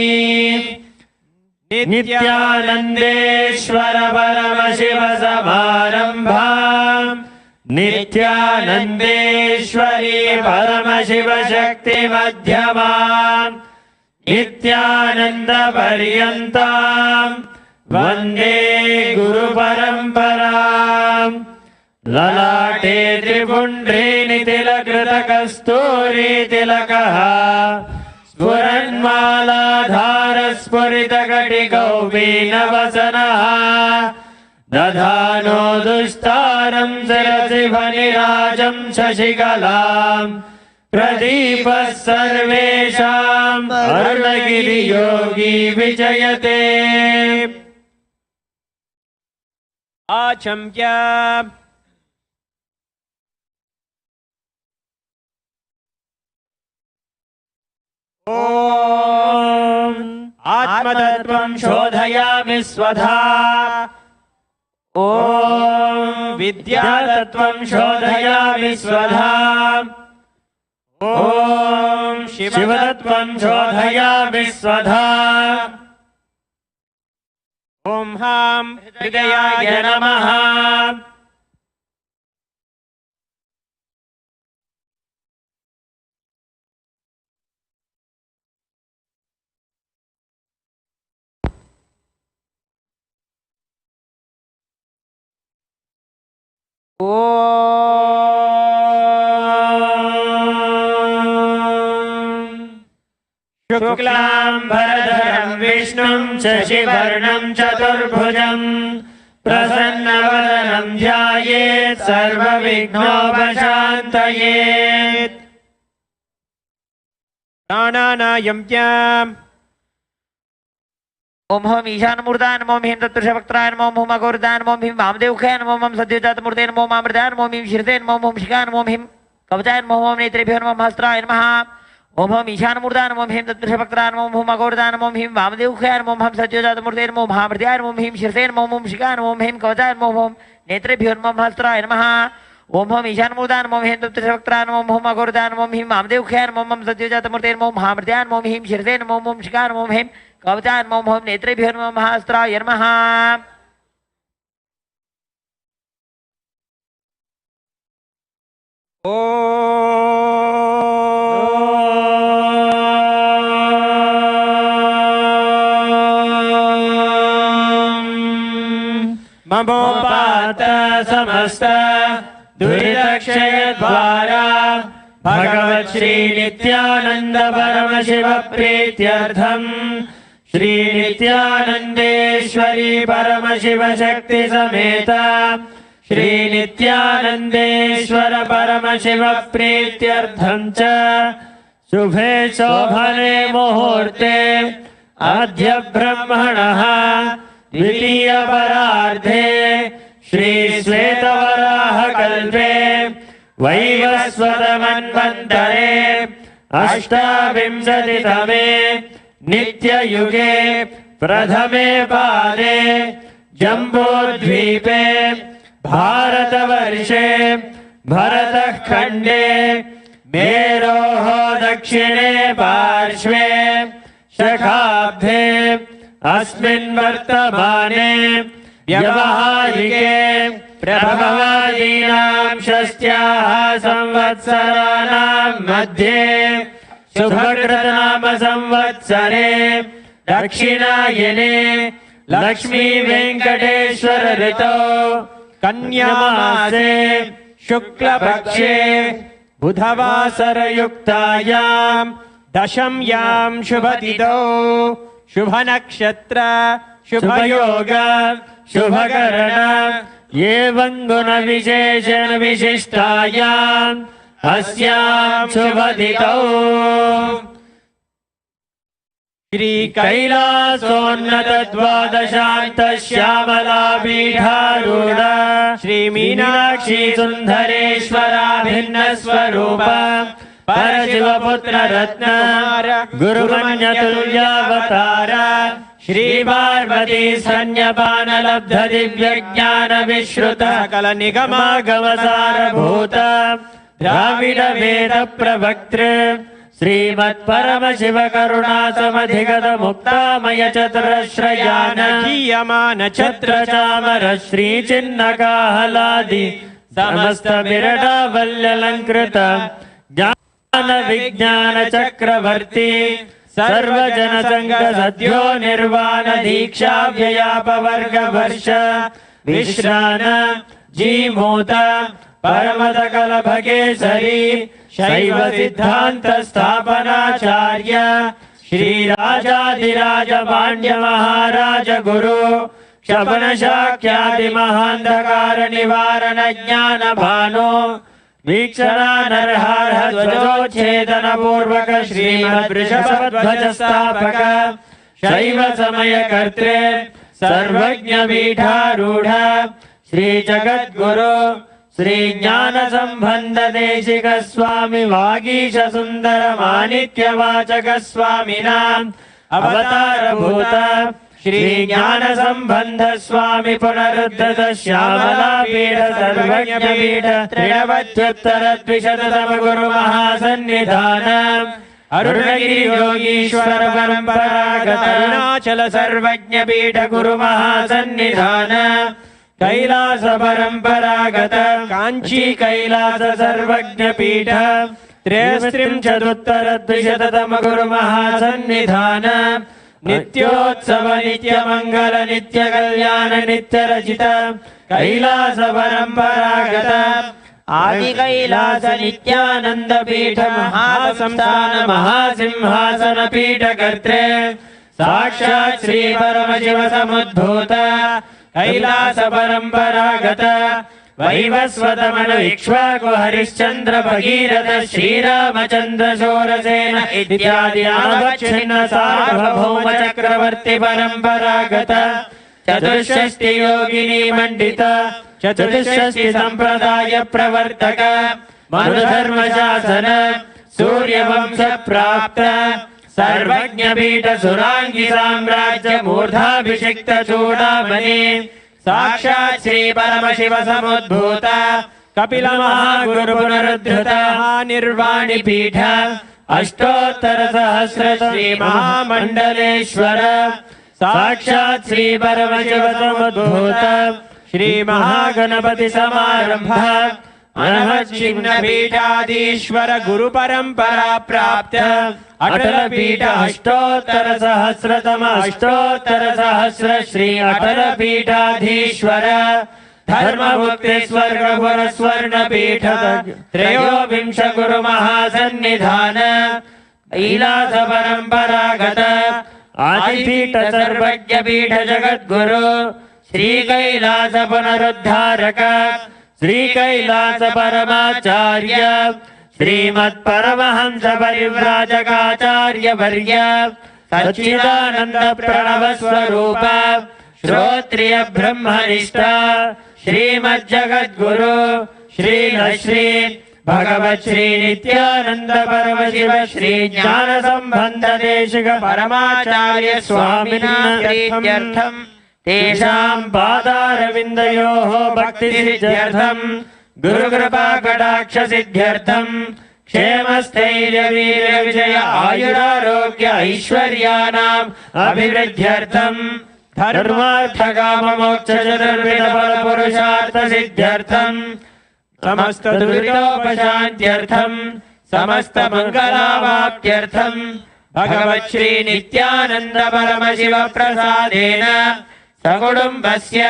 नित्यानन्देश्वर परमशिव समारम्भाम् नित्यानन्देश्वरी परमशिव शक्ति मध्यमाम् नित्यानन्दपर्यन्ताम् वन्दे गुरुपरम्पराम्। ललाटे त्रिपुण्ड्रीनितिलकृतकस्तूरीतिलकः स्फुरन्मालाधारस्फुरितकटिकौ वीनवसनः दधानो दुस्तारं शिरसि फणिराजं शशिकलाम् प्रदीपः सर्वेषाम् अरुणगिरियोगी विजयते। आचम्य ॐ आत्मतत्त्वं शोधयामि स्वधा। ॐ विद्यातत्त्वं शोधयामि स्वधा। ॐ शिवतत्त्वं शोधयामि स्वधा। ॐ हां हृदयाय नमः। शुक्लाम्बरधरं विष्णुं शशिवर्णं चतुर्भुजं प्रसन्नवदनं ध्यायेत् सर्वविघ्नोपशान्तये। प्राणानायम्य ओम हम ईशान मूर्धाय नमो ह्रीं तत्पुरुषवक्त्राय नमो ओम अघोरदाय नमो ह्रीं वामदेवखाय नमो ओम सद्योजातमूर्ते नमो ओम अमृताय नमो ह्रीं शीर्षे नमो ओम शिखाय नमो ह्रीं कवचाय नमो ओम नेत्रेभ्यो नमो हस्त्राय नमः। ओम हम ईशान मूर्धाय नमो ह्रीं तत्पुरुषवक्त्राय नमो ओम अघोरदाय नमो ह्रीं वामदेवखाय नमो ओम सद्योजातमूर्ते नमो ओम अमृताय नमो ह्रीं शीर्षे नमो ओम शिखाय नमो ह्रीं कवचाय नमो ओम नेत्रेभ्यो नमो हस्त्राय नमः। ओम हम ईशान मूर्धाय नमो ह्रीं तत्पुरुषवक्त्राय नमो ओम अघोरदाय नमो ह्रीं वामदेवखाय नमो ओम सद्योजातमूर्ते नमो ओम अमृताय नमो ह्रीं शीर्षे नमो ओम शिखाय नमो ह्रीं कवचाय नमो ओम नेत्रेभ्यो नमो हस्त्राय नमः। ममोपात समस्त दुरितक्षयद्वारा भगवत् श्री नित्यानंद परमशिव प्रीत्यर्थम श्री नित्यानंदेश्वरी परमशिव शक्ति समेत श्री नित्यानंदेश्वर परमशिव प्रीत्यर्थम च शुभे शोभने मुहूर्ते अद्य ब्रह्मणः द्वितीय परार्धे श्री श्वेतवराह कल्पे वैवस्वत मन्वन्तरे अष्टाविंशतितमे नित्ययुगे प्रथमे पादे जम्बूद्वीपे भारतवर्षे भरतः खण्डे मेरोः दक्षिणे पार्श्वे शखाब्धे अस्मिन् वर्तमाने व्यवहारिके प्रभवादीनां षष्ट्याः संवत्सराणां मध्ये शुभकृतनाम संवत्सरे दक्षिणायने लक्ष्मी वेंकटेश्वर ऋतौ कन्यामासे शुक्लपक्षे बुधवासरयुक्तायां दशम्यां शुभतिथौ शुभनक्षत्र शुभयोग शुभकरण एवं गुणविशेषण विशिष्टायां अस्यां शुभदितौ श्री कैलासोन्नत द्वादशान्त श्यामला पीठारूढ श्री मीनाक्षी सुंदरेश्वरा भिन्न स्वरूप परशिवपुत्र रत्न गुरुमन्य तुल्यावतार श्री पार्वती स्तन्यपान लब्ध दिव्य ज्ञान विश्रुत सकल निगमागम सारभूत द्राविड वेद प्रवक्तृ श्रीमत् परमशिव करुणा समधिगत मुक्तामय चतुरश्रयान कीयमान छत्र चामर श्री चिन्ह काहलादि समस्त विरटावल्यलंकृत ज्ञान विज्ञान चक्रवर्ती सर्वजन संग सद्यो निर्वाण दीक्षा व्ययापवर्ग वर्ष विश्रान जीमूत परमत कलभगेशरी शैव सिद्धांत स्थापनाचार्य श्री राजाधिराज पांड्य महाराज गुरु क्षपन शाक्यादि महांधकार निवारण ज्ञान भानो वीक्षणा नरहार ध्वजोच्छेदन पूर्वक श्रीमद् वृषभध्वज स्थापक शैव समय कर्त्रे सर्वज्ञ पीठारूढ़ श्री जगद्गुरु श्री ज्ञान संबंध देशिक स्वामी वागीश सुंदर माणिक्य वाचक स्वामिनां अवतार भूत श्री ज्ञान संबंध स्वामी पुनरुद्धत श्यामला पीठ सर्वज्ञ पीठ त्रिनवत्युत्तर द्विशततम गुरु महासन्निधान अरुणगिरि योगीश्वर परंपरागत अरुणाचल सर्वज्ञ पीठ गुरु महासन्निधान कैलास परंपरागत कांची कैलास सर्वज्ञ पीठ त्रयस्त्रिंशदुत्तर द्विशततम गुरु महासन्निधान नित्योत्सव नित्य मंगल नित्य कल्याण नित्य रचित कैलास परंपरागत आदि कैलास नित्यानंद पीठ महासंस्थान महासिंहासन पीठ कर्त्रे साक्षात् श्री परमशिव समुद्भूत कैलास परंपरागत वैवस्वतमनु इक्ष्वाकु हरिश्चंद्र भगीरथ श्रीरामचंद्र शूरसेन इत्यादि नामच्छिन्न सार्वभौम चक्रवर्ती परंपरागत चतुष्षष्टि योगिनी मंडित चतुष्षष्टि संप्रदाय प्रवर्तक मनुधर्म शासन सूर्यवंश प्राप्त सर्वज्ञ पीठ सुरांगी साम्राज्य मूर्धाभिषिक्त चूड़ामणि साक्षात् श्री परमशिव समुद्भूत कपिल महागुरु पुनरुद्धृत निर्वाणि पीठ अष्टोत्तर सहस्र श्री महामंडलेश्वर साक्षात् श्री परमशिव समुद्भूत श्री महागणपति समारंभ अनहच्छिन्न पीठाधीश्वर गुरु परंपरा प्राप्त अटल पीठ अष्टोत्तर सहस्र श्री अटल पीठाधीश्वर धर्म मुक्ति स्वर्ग पुर स्वर्ण पीठ त्रयोविंश गुरु महासन्निधान कैलास परंपरागत आदिपीठ सर्वज्ञ पीठ जगद्गुरु श्री कैलास पुनरुद्धारक श्री कैलास परमाचार्य श्रीमत् परमहंस परिव्राजकाचार्य वर्य सच्चिदानंद प्रणव स्वरूप श्रोत्रिय ब्रह्मनिष्ठ श्रीमद् जगद्गुरु श्री भगवत श्री नित्यानंद परमशिव श्री ज्ञान संबंध देशिक परमाचार्य स्वामिना प्रीत्यर्थम तेषां पादारविन्दयोः भक्ति सिद्ध्यर्थम गुरु कृपा कटाक्ष सिद्ध्यर्थम क्षेमस्थैर्य वीर्य विजय आयुरारोग्य ऐश्वर्याणाम् अभिवृद्ध्यर्थम धर्मार्थ काम मोक्ष चतुर्विध फल पुरुषार्थ सिद्ध्यर्थम समस्त दुरितोपशान्त्यर्थम समस्त मंगलावाप्त्यर्थम भगवत् श्री नित्यानंद परमशिव प्रसादेन सकुटुम्बस्य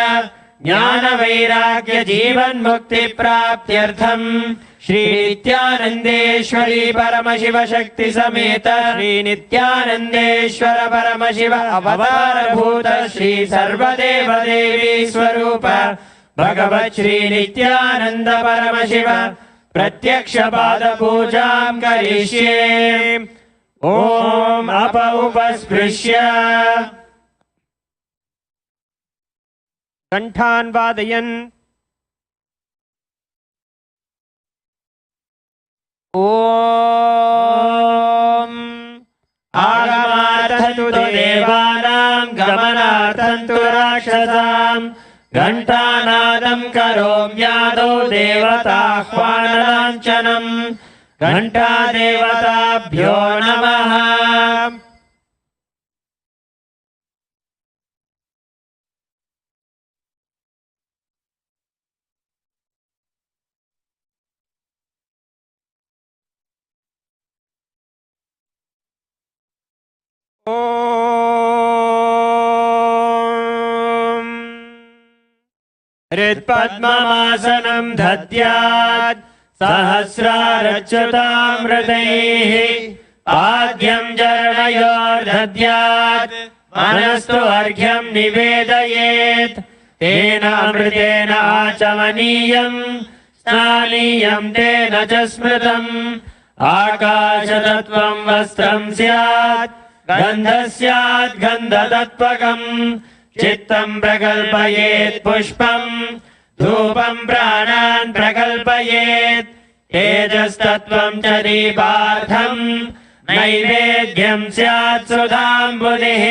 ज्ञान वैराग्य जीवन मुक्ति प्राप्त्यर्थम श्री नित्यानंदेश्वरी परमशिव शक्ति समेत श्री नित्यानंदेश्वर परमशिव अवतार भूत श्री सर्वदेव देवी स्वरूप भगवत् श्री नित्यानंद परमशिव प्रत्यक्ष पाद पूजां करिष्ये ॐ अप उपस्पृश्य कण्ठान् वादयन् ॐ आगमार्थन्तु देवानां गमनार्थन्तु राक्षसां घण्टानादं करोम्यादौ देवताह्वानलाञ्छनम् घण्टादेवताभ्यो नमः हृत्पद्ममासनं दद्यात् सहस्रारच्युतामृतैः पाद्यं चरणयोर्दद्यात् मनस्तु अर्घ्यं निवेदयेत् तेन अमृतेन आचमनीयं स्नानीयं तेन च स्मृतम् आकाशतत्त्वं वस्त्रं स्यात् गन्धः स्यात् गन्धतत्त्वकम् चित्तं प्रकल्पयेत् पुष्पं धूपं प्राणान् प्रकल्पयेत् तेजस्तत्त्वं च दीपार्थं नैवेद्यं स्यात् सुधाम्बुधिः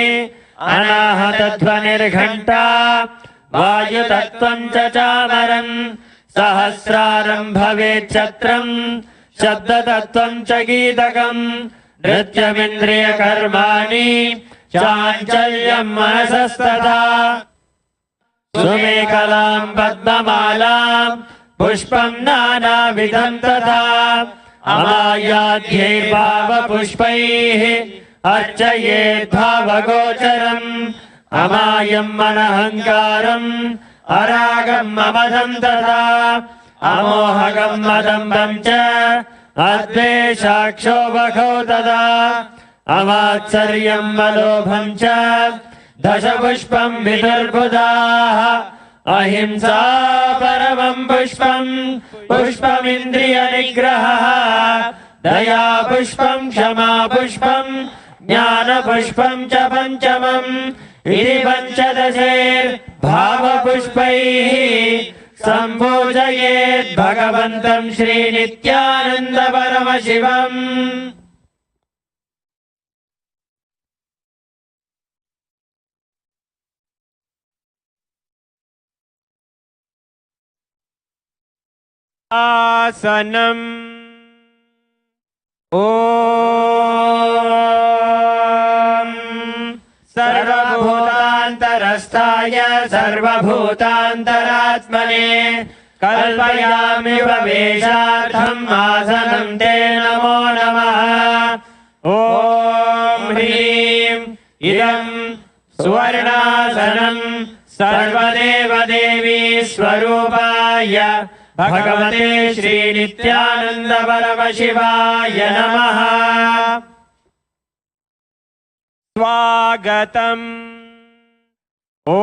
अनाहतध्वनिर्घण्टा वायुतत्त्वं च चामरम् सहस्रारं भवेत् छत्रं शब्दतत्त्वं च गीतकम् नृत्यमिन्द्रियकर्माणि चाञ्चल्यं मनसस्तथा सुमेखलां पद्ममालां पुष्पं नानाविधं तथा अमायाद्यैर्भावपुष्पैः अर्चयेत् भावगोचरम् अमायं मनहङ्कारम् अरागं ममदं तथा अमोहगं मदम्बं च अद्वेषाक्षोभखौ तथा अमात्सर्यं मलोभं च दशपुष्पं विदुर्बुधाः अहिंसा परमं पुष्पं पुष्पमिन्द्रियनिग्रहः दया पुष्पं क्षमा पुष्पं ज्ञानपुष्पं च पञ्चमम् इति पञ्चदशैर्भावपुष्पैः सम्पूजयेत् भगवन्तं श्रीनित्यानन्द परमशिवम् आसनम् ॐ सर्वभूतान्तरस्थाय सर्वभूतान्तरात्मने कल्पयामि प्रवेशार्थम् आसनं ते नमो नमः ॐ ह्रीं इदं सुवर्णासनं सर्वदेवदेवी स्वरूपाय भगवते श्रीनित्यानन्द परमशिवाय नमः स्वागतम् ॐ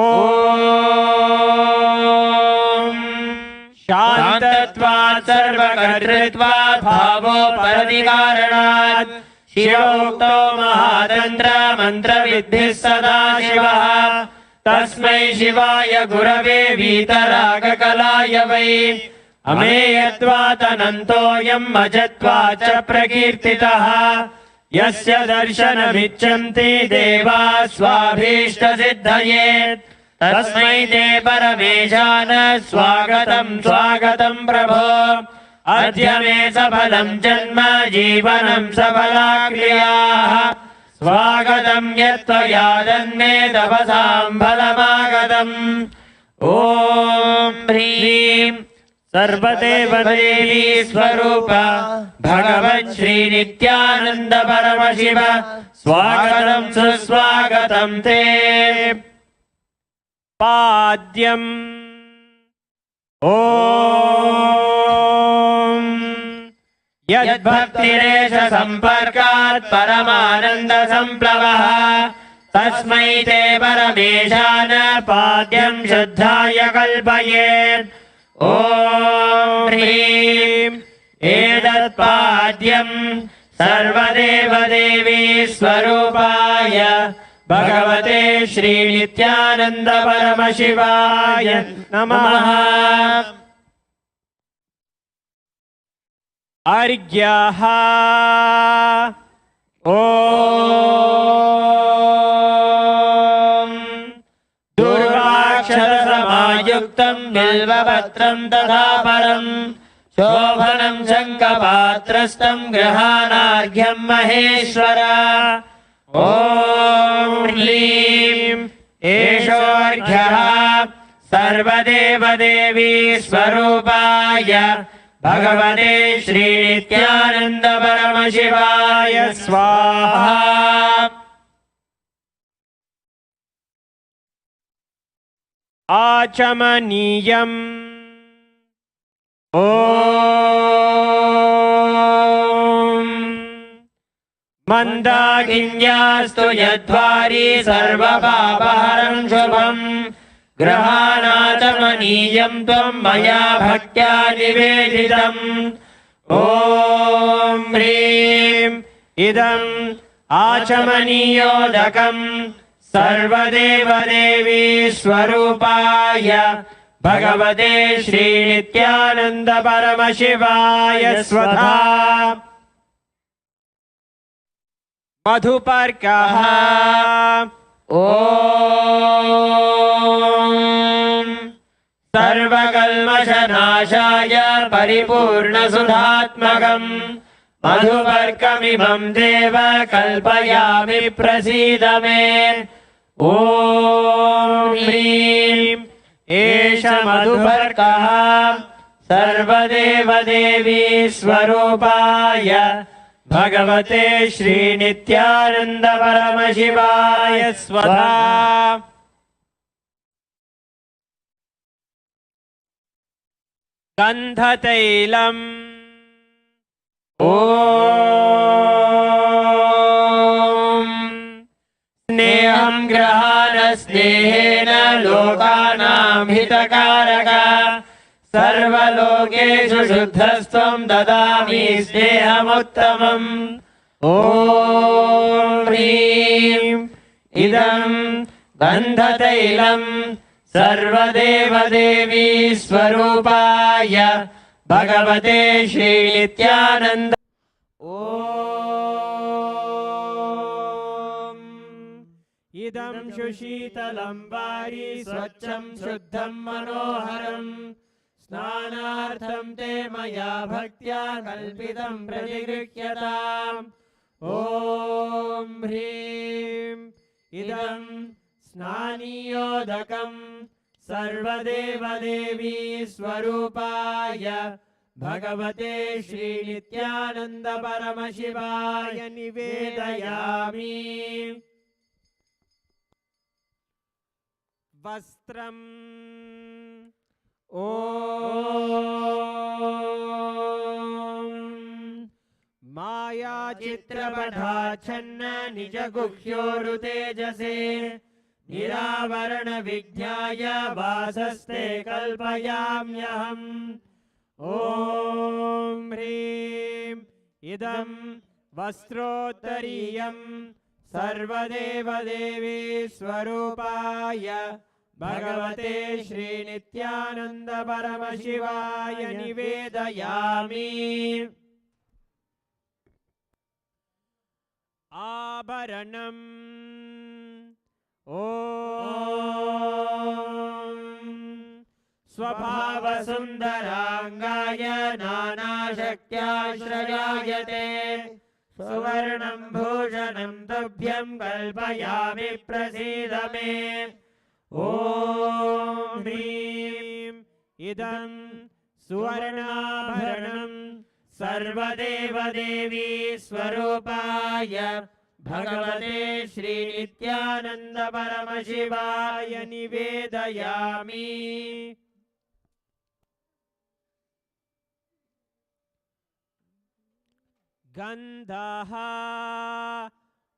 शान्तत्वात् सर्वकर्तृत्वात् भावोपरतिकारणात् शिवोक्तो महातन्त्र मन्त्रविद्भिः सदा शिवः तस्मै शिवाय गुरवे वीतरागकलाय वै अमेयत्वात् अनन्तोऽयम् अजत्वात् च प्रकीर्तितः यस्य दर्शनमिच्छन्ति देवाः स्वाभीष्टसिद्धये तस्मै ते परमेशान स्वागतं स्वागतं प्रभो अद्य मे सफलं जन्म जीवनं सफला क्रियाः स्वागतं यत्त्वया दन्मे तपसां फलमागतम् ॐ ह्रीं सर्वदेवदेवी स्वरूप भगवन् श्रीनित्यानन्द परमशिव स्वागतं सुस्वागतं ते पाद्यम् ॐ यद्भक्तिरेष सम्पर्कात् परमानन्द सम्प्लवः तस्मै ते परमेशान पाद्यं श्रद्धाय कल्पयेत् ॐ ह्रीं एतत्पाद्यं सर्वदेवदेवी स्वरूपाय भगवते श्रीनित्यानन्द परमशिवाय नमः। अर्घ्यः ॐ दुर्वाक्षरसमायुक्तं बिल्वपत्रं तथा परं शोभनं शङ्खपात्रस्थं गृहाणार्घ्यं महेश्वर। ॐ ह्रीं एषोऽर्घ्यः सर्वदेवदेवी स्वरूपाय भगवते श्रीनित्यानन्द परमशिवाय स्वाहा। आचमनीयम् ॐ मन्दाकिन्यास्तु यद्वारी सर्वपापहरं शुभम् ग्रहाणाचमनीयं त्वं मया भक्त्या निवेदितम्। ॐ ह्रीं इदम् आचमनीयोदकम् सर्वदेवदेवी स्वरूपाय भगवते श्रीनित्यानन्द परमशिवाय स्वधा। मधुपर्कः ॐ सर्वकल्मषनाशाय परिपूर्णसुधात्मकम् मधुपर्कमिमं देव कल्पयामि प्रसीद मे। ॐ ह्रीं एष मधुपर्कः सर्वदेवदेवी स्वरूपाय भगवते श्रीनित्यानन्द परमशिवाय स्वधा। गन्धतैलम् ॐ स्नेहं ग्रहाण स्नेहेन लोकानां हितकारक सर्वलोकेषु शुद्धस्त्वं ददामि स्नेहमुत्तमम्। ॐ ह्रीं इदं गन्धतैलं सर्वदेवदेवी स्वरूपाय भगवते श्रीनित्यानन्द। ॐ इदं सुशीतलं वारि स्वच्छं शुद्धं मनोहरं स्नानार्थं ते मया भक्त्या कल्पितं प्रतिगृह्यताम्। ॐ ह्रीं इदं स्नानीयोदकं सर्वदेवदेवी स्वरूपाय भगवते श्रीनित्यानन्द परमशिवाय निवेदयामि। वस्त्रम् ॐ मायाचित्रपटाच्छन्न निजगुह्योरुतेजसे निरावरण विज्ञाय वासस्ते कल्पयाम्यहम्। ॐ ह्रीं इदं वस्त्रोत्तरीयं सर्वदेवदेवी स्वरूपाय भगवते श्रीनित्यानन्द परमशिवाय निवेदयामि। आभरणम् ॐ स्वभावसुन्दराङ्गाय नानाशक्त्याश्रयायते सुवर्णं भूषणं तुभ्यं कल्पयामि प्रसीद मे। ॐ ह्रीं इदं सुवर्णाभरणं सर्वदेवदेवी स्वरूपाय भगवते श्रीनित्यानन्द परमशिवाय निवेदयामि। गन्धः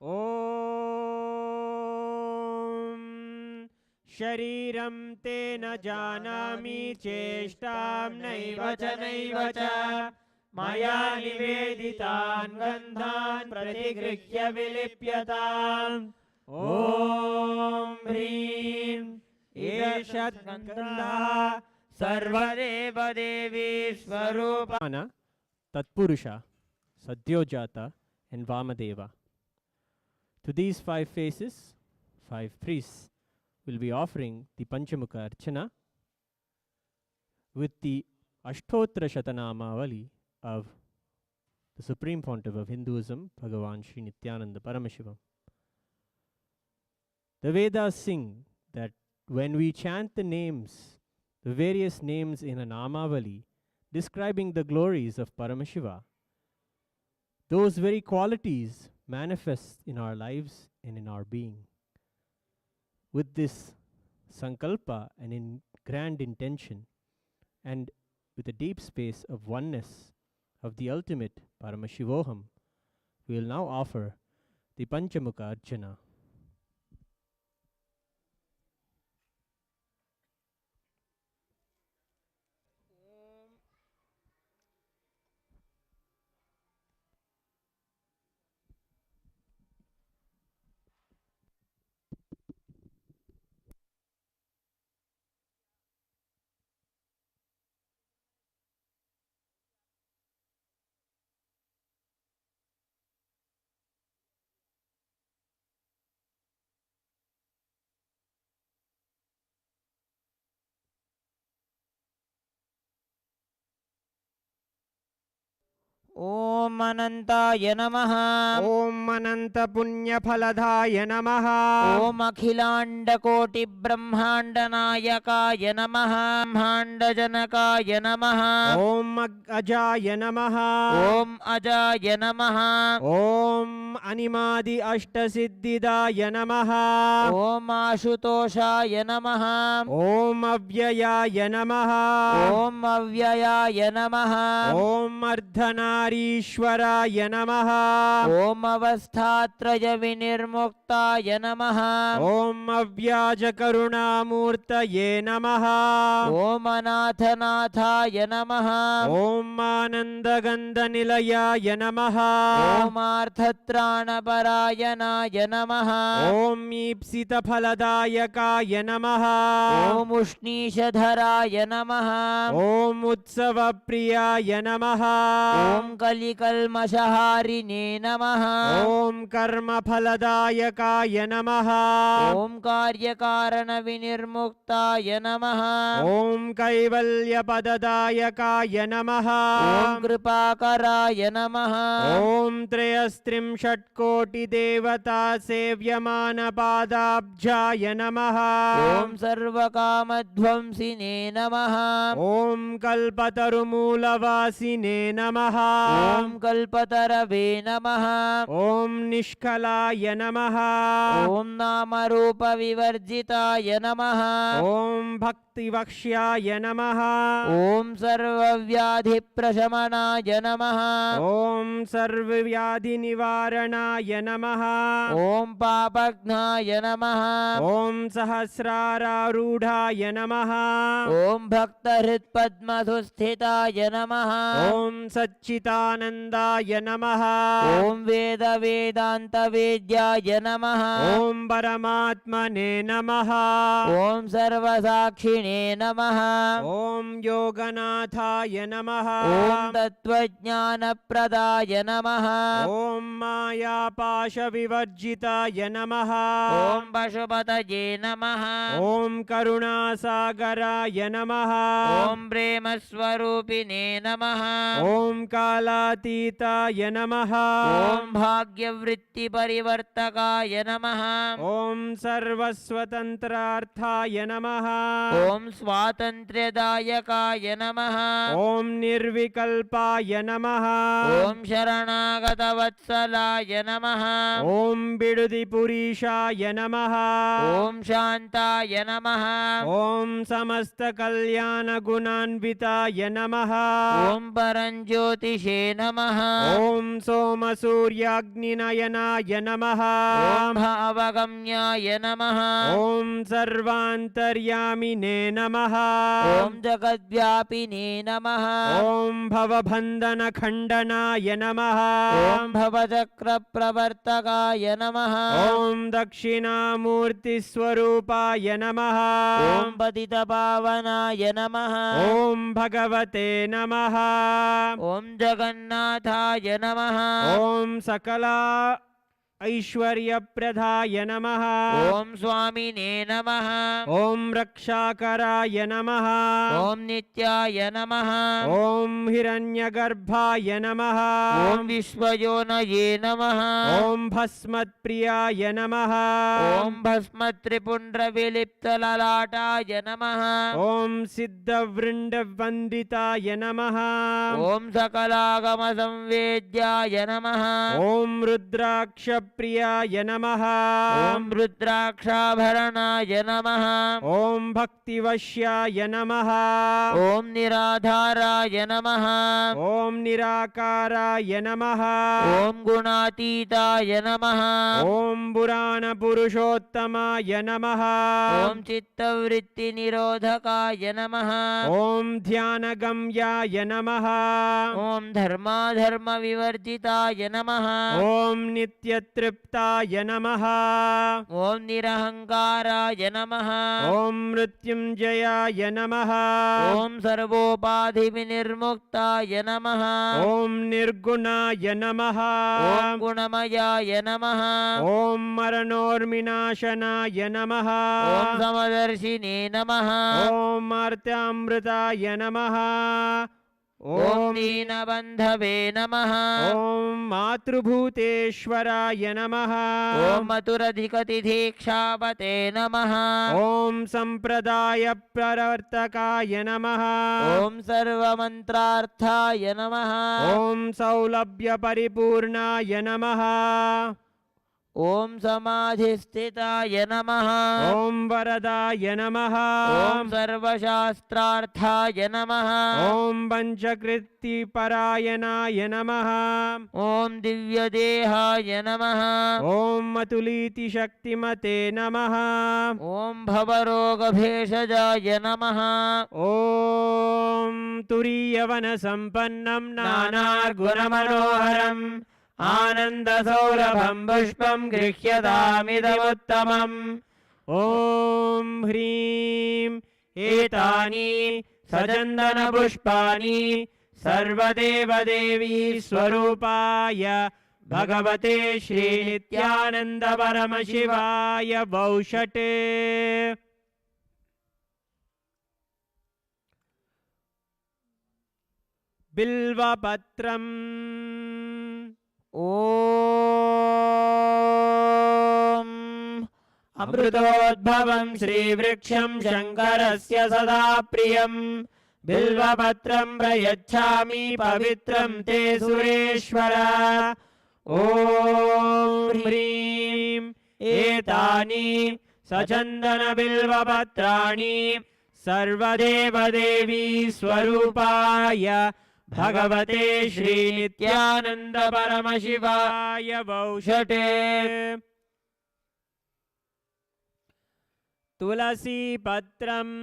ॐ शरीरं ते न जानामि चेष्टां नैव च मया निवेदितान् गन्धान् प्रतिगृह्य विलिप्यताम् ॐ ह्रीं ईषद्गन्धः सर्वदेव देवी स्वरूप Tatpurusha, Sadyojata, and Vamadeva. To these 5 faces, 5 priests will be offering the Panchamukha Archana with the Ashtotra Shatanamavali of the Supreme Pontiff of Hinduism, Bhagavan Sri Nithyananda Paramashivam. The Vedas sing that when we chant the names, the various names in an Namavali describing the glories of Paramashiva, those very qualities manifest in our lives and in our being. With this sankalpa and in grand intention, and with a deep space of oneness of the ultimate Paramashivoham, we will now offer the Panchamukha Archana. ॐ अनन्ताय नमः ॐ अनंत पुण्य फलदाय नमः ॐ अखिलाण्डकोटिब्रह्माण्डनायकाय नमः ब्रह्माण्डजनकाय नमः ॐ अजाय नमः ॐ अजाय नमः ॐ अनिमादि अष्टसिद्धिदाय नमः ॐ आशुतोषाय नमः ॐ अव्ययाय नमः ॐ अव्ययाय नमः ॐ अर्धनारीश्वराय नमः ॐ अवस्थात्रयविनिर्मुक्ताय नमः ॐ अव्याजकरुणामूर्तये नमः ॐ अनाथनाथाय नमः ॐ आनन्दगन्धनिलयाय नमः ॐ अर्थत्राणपरायणाय नमः ॐ ईप्सितफलदायकाय नमः ॐ उष्णीषधराय नमः ॐ उत्सवप्रियाय नमः ॐ कलिकल्मषहारिणे नमः ॐ कर्मफलदायकाय नमः ॐ कार्यकारणविनिर्मुक्ताय नमः ॐ कैवल्यपददायकाय नमः ॐ कृपाकराय नमः ॐ त्रयस्त्रिंशत्कोटिदेवता सेव्यमानपादाब्जाय नमः ॐ सर्वकामध्वंसिने नमः ॐ कल्पतरुमूलवासिने नमः ॐ कल्पतरवे नमः ॐ निष्कलाय नमः ॐ नामरूपविवर्जिताय नमः ॐ भक्तिवक्ष्याय नमः ॐ सर्वव्याधिप्रशमनाय नमः ॐ सर्वव्याधिनिवारणाय नमः ॐ पापघ्नाय नमः ॐ सहस्रारूढाय नमः ॐ भक्तहृत्पद्मसुस्थिताय नमः ॐ सच्चिदानन्दाय नमः ॐ वेदवेदान्तवेद्याय नमः ॐ परमात्मने नमः ॐ सर्वसाक्षिणे नमः ॐ योगनाथाय नमः ॐ तत्त्वज्ञानप्रदाय नमः ॐ मायापाशविवर्जिताय नमः ॐ पशुपतये नमः ॐ करुणासागराय नमः ॐ प्रेमस्वरूपिणे नमः ॐ कालातीताय नमः ॐ भाग्यवृत्तिपरिवर्तकाय नमः ॐ सर्वस्वतन्त्रार्थाय नमः ॐ स्वातन्त्र्यदायकाय नमः ॐ निर्विकल्पाय नमः ॐ शरणागतवत्सलाय नमः ॐ बिडुदिपुरीशाय नमः ॐ शान्ताय नमः ॐ समस्तकल्याणगुणान्विताय नमः ॐ परञ्ज्योतिषे नमः ॐ सोमसूर्याग्निनयनाय नमः ॐ भावगम्याय नमः ॐ सर्वान्तर्यामिने नमः ॐ जगद्व्यापिने नमः ॐ भवबन्धनखण्डनाय नमः ॐ भवचक्रप्रवर्तकाय नमः ॐ दक्षिणामूर्तिस्वरूपाय नमः ॐ पतितपावनाय नमः ॐ भगवते नमः ॐ जगन्नाथाय नमः ॐ सकला ऐश्वर्यप्रदाय नमः ॐ स्वामिने नमः ॐ रक्षाकराय नमः ॐ नित्याय नमः ॐ हिरण्यगर्भाय नमः ॐ विश्वयोनये नमः ॐ भस्मत्प्रियाय नमः ॐ भस्मत्रिपुण्ड्रविलिप्तललाटाय नमः ॐ सिद्धवृन्दवन्दिताय नमः ॐ सकलागमसंवेद्याय नमः ॐ रुद्राक्षप्रियाय नमः ॐ रुद्राक्षाभरणाय नमः ॐ भक्तिवश्याय नमः ॐ निराधाराय नमः ॐ निराकाराय नमः ॐ गुणातीताय नमः ॐ पुराणपुरुषोत्तमाय नमः ॐ चित्तवृत्तिनिरोधकाय नमः ॐ ध्यानगम्याय नमः ॐ धर्माधर्मविवर्जिताय नमः ॐ नित्यतृप्ताय नमः ॐ निरहङ्काराय नमः ॐ मृत्युञ्जयाय नमः ॐ सर्वोपाधिविनिर्मुक्ताय नमः ॐ निर्गुणाय नमः ॐ गुणमयाय नमः ॐ मरणोर्विनाशनाय नमः ॐ समदर्शिने नमः ॐ मार्त्यामृताय नमः ॐ दीनबन्धवे नमः ॐ मातृभूतेश्वराय नमः ॐ मथुरधिकतिधीक्षापते नमः ॐ सम्प्रदायप्रवर्तकाय नमः ॐ सर्वमन्त्रार्थाय नमः ॐ सौलभ्यपरिपूर्णाय नमः ॐ समाधिस्थिताय नमः ॐ वरदाय नमः ॐ सर्वशास्त्रार्थाय नमः ॐ पञ्चकृत्तिपरायणाय नमः ॐ दिव्यदेहाय नमः ॐ अतुलितिशक्तिमते नमः ॐ भवरोगभेषजाय नमः ॐ तुरीयवनसम्पन्नं नानार्गुणमनोहरम् आनन्दसौरभं पुष्पं गृह्यतामिदमुत्तमम् ॐ ह्रीं एतानि सचन्दनपुष्पाणि सर्वदेवदेवी स्वरूपाय भगवते श्रीनित्यानन्दपरमशिवाय वौषटे बिल्वपत्रम् ॐ अमृतोद्भवं श्रीवृक्षं शङ्करस्य सदा प्रियं बिल्वपत्रं प्रयच्छामि पवित्रं ते सुरेश्वर ॐ ह्रीं एतानि सचन्दनबिल्वपत्राणि सर्वदेवदेवी स्वरूपाय भगवते श्रीनित्यानन्दपरमशिवाय वौषटे तुलसीपत्रम्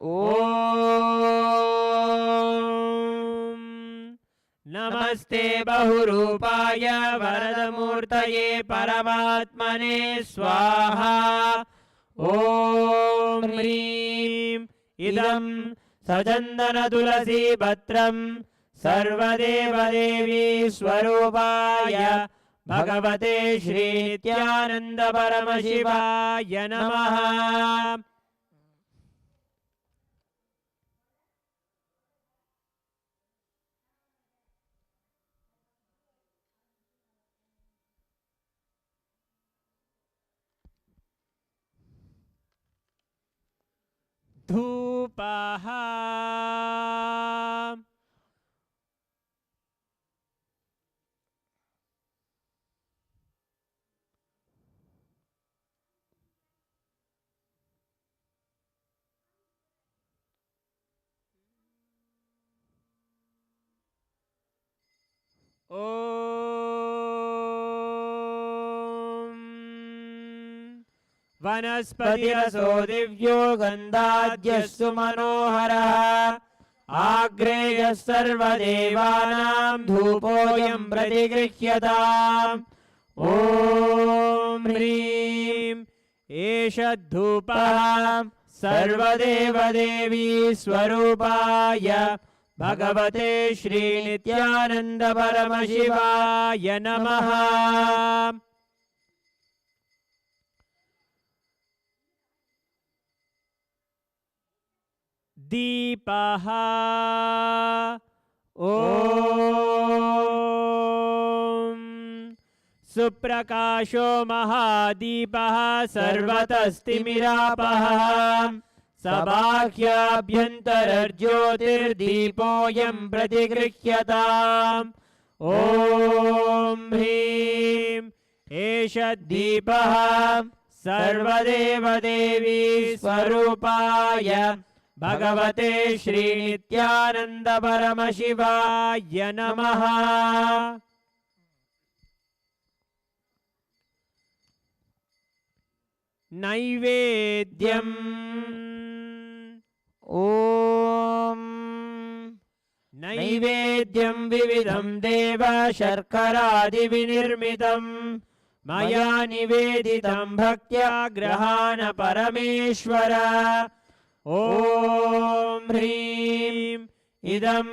ॐ नमस्ते बहुरूपाय वरदमूर्तये परमात्मने स्वाहा ॐ ह्रीं इदं सचन्दनतुलसीपत्रं सर्वदेवदेवी स्वरूपाय भगवते श्रीनित्यानन्दपरमशिवाय नमः धूपः ॐ वनस्पतिरसो दिव्यो गन्धाद्यस्सु मनोहरः आग्रेयः सर्वदेवानां धूपोऽयं प्रतिगृह्यताम् ॐ ह्रीं एष धूपः सर्वदेवदेवी स्वरूपाय भगवते श्रीनित्यानन्द परमशिवाय नमः। दीपः ॐ सुप्रकाशो महादीपः सर्वतस्तिमिरापः सबाह्याभ्यन्तरज्योतिर्दीपोऽयं प्रतिगृह्यताम् ॐ ह्रीं एष दीपः सर्वदेवदेवी स्वरूपाय भगवते श्रीनित्यानन्द परमशिवाय नमः। नैवेद्यम् ॐ नैवेद्यं विविधं देव शर्करादिविनिर्मितं मया निवेदितं भक्त्या गृहाण परमेश्वर ॐ ह्रीं इदं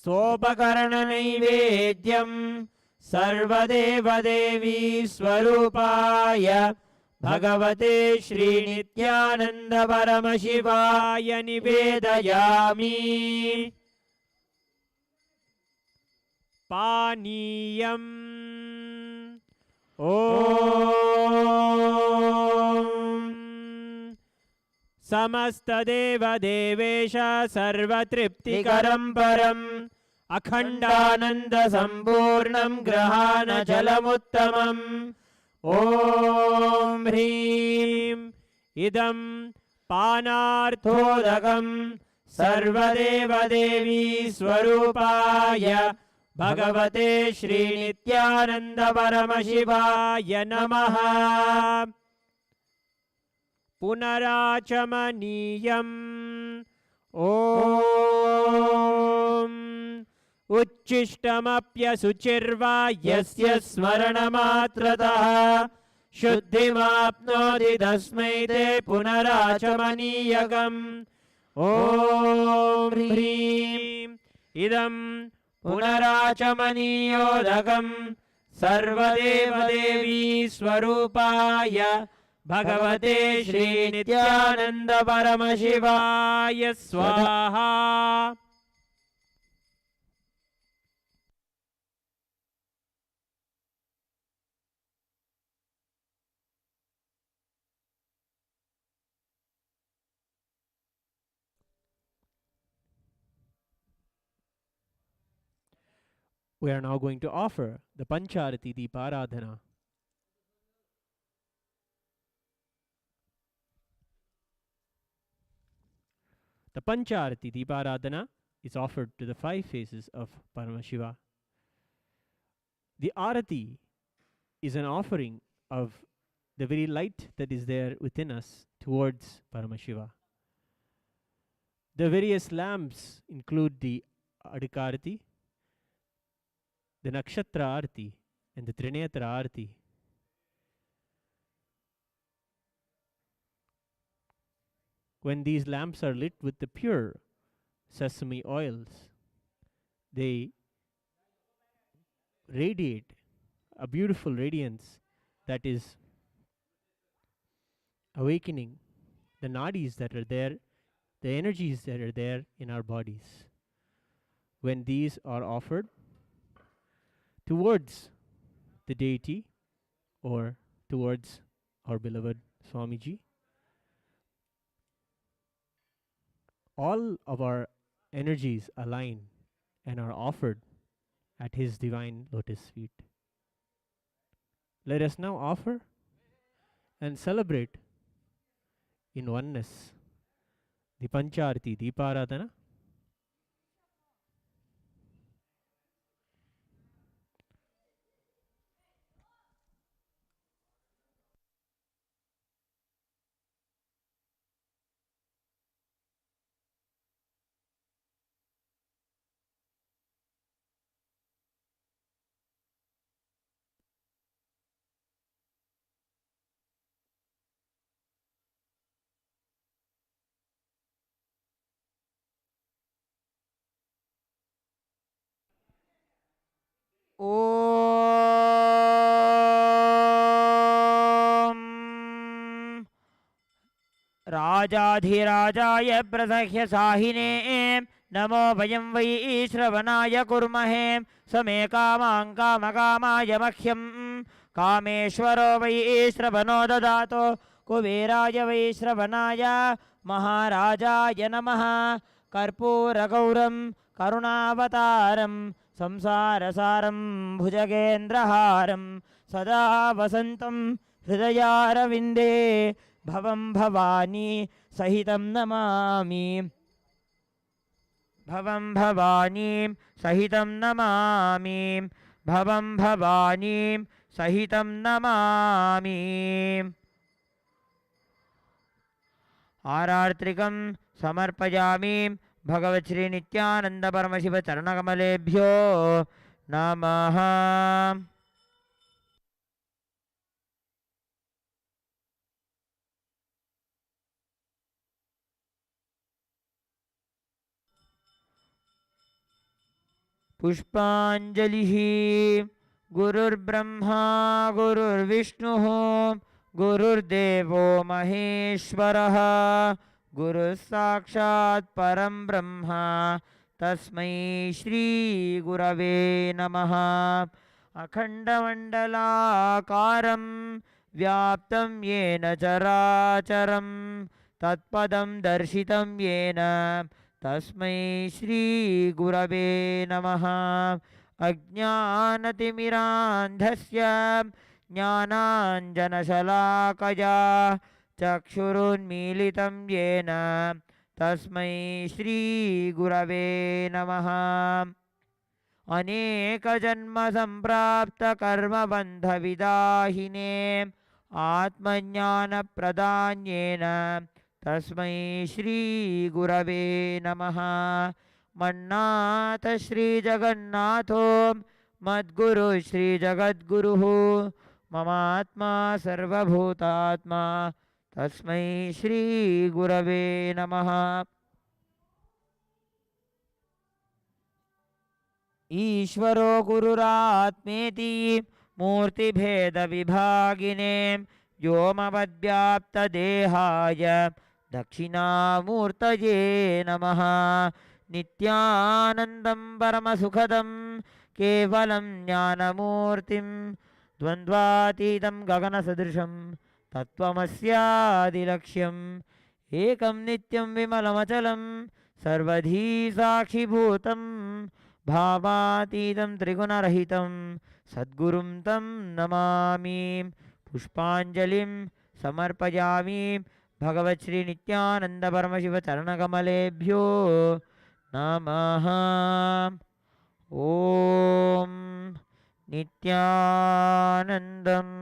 सोपकरणनैवेद्यं सर्वदेवदेवी स्वरूपाय भगवते श्रीनित्यानन्द परमशिवाय निवेदयामि। पानीयम् ॐ समस्तदेवदेवेश सर्वतृप्तिकरं परम् अखण्डानन्दसम्पूर्णं ग्रहाणजलमुत्तमम् ॐ ह्रीं इदं पानार्थोदकं सर्वदेवदेवी स्वरूपाय भगवते श्रीनित्यानन्द परमशिवाय नमः। पुनराचमनीयम् ॐ उच्छिष्टमप्यशुचिर्वा यस्य स्मरणमात्रतः शुद्धिमाप्नोति तस्मै ते पुनराचमनीयकम् ॐ ह्रीं इदं पुनराचमनीयोदकं सर्वदेवदेवी स्वरूपाय भगवते श्रीनित्यानन्द परमशिवाय स्वाहा। We are now going to offer the Pancharati Deeparadhana. The Pancharati Deeparadhana is offered to the 5 faces of Paramashiva. The Arati is an offering of the very light that is there within us towards Paramashiva. The various lamps include the Adikarati, the Nakshatra Arati, and the Trinetra Arati. When these lamps are lit with the pure sesame oils, they radiate a beautiful radiance that is awakening the nadis that are there, the energies that are there in our bodies. When these are offered towards the deity or towards our beloved Swamiji, all of our energies align and are offered at his divine lotus feet. Let us now offer and celebrate in oneness the Pancharati Deeparadhana. राजाधिराजाय प्रसह्य साहिने नमो वयं वै श्रवणाय कुर्महे समे कामां कामकामाय मह्यं कामेश्वरो वै श्रवणो ददातु कुबेराय वै श्रवणाय महाराजाय नमः कर्पूरगौरं करुणावतारं संसारसारं भुजगेन्द्रहारं सदा वसन्तं हृदयारविन्दे भवं भवानी सहितं नमामि भवं भवानीं सहितं नमामि भवं भवानीं सहितं नमामि आरार्त्रिकं समर्पयामि भगवत् श्री नित्यानंद परमशिव चरणकमलेभ्यो नमः। पुष्पाञ्जलिः। गुरुर्ब्रह्मा गुरुर्विष्णुः गुरुर्देवो महेश्वरः गुरुः साक्षात् परं ब्रह्म तस्मै श्री गुरवे नमः। अखण्डमण्डलाकारं व्याप्तं येन चराचरं तत्पदं दर्शितं येन तस्मै श्री गुरवे नमः। अज्ञानतिमिरान्धस्य ज्ञानाञ्जनशलाकया चक्षुरुन्मीलितं येन तस्मै श्री गुरवे नमः। अनेकजन्मसम्प्राप्तकर्मबन्धविदाहिने आत्मज्ञानप्रदान्येन तस्मै श्री गुरवे नमः। मन्नाथ श्रीजगन्नाथो मद्गुरु श्रीजगद्गुरुः ममात्मा सर्वभूतात्मा तस्मै श्री गुरवे नमः। ईश्वरो गुरुरात्मेति मूर्तिभेदविभागिने व्योमवद्व्याप्तदेहाय दक्षिणामूर्तये नमः। नित्यानन्दं परमसुखदं केवलं ज्ञानमूर्तिं द्वन्द्वातीतं गगनसदृशं तत्त्वमस्यादिलक्ष्यम् एकं नित्यं विमलमचलं सर्वधी साक्षिभूतं भावातीतं त्रिगुणरहितं सद्गुरुं तं नमामि। पुष्पाञ्जलिं समर्पयामि भगवत् श्री नित्यानंद परमशिव चरणकमलेभ्यो नमः। ओम नित्यानन्दम्।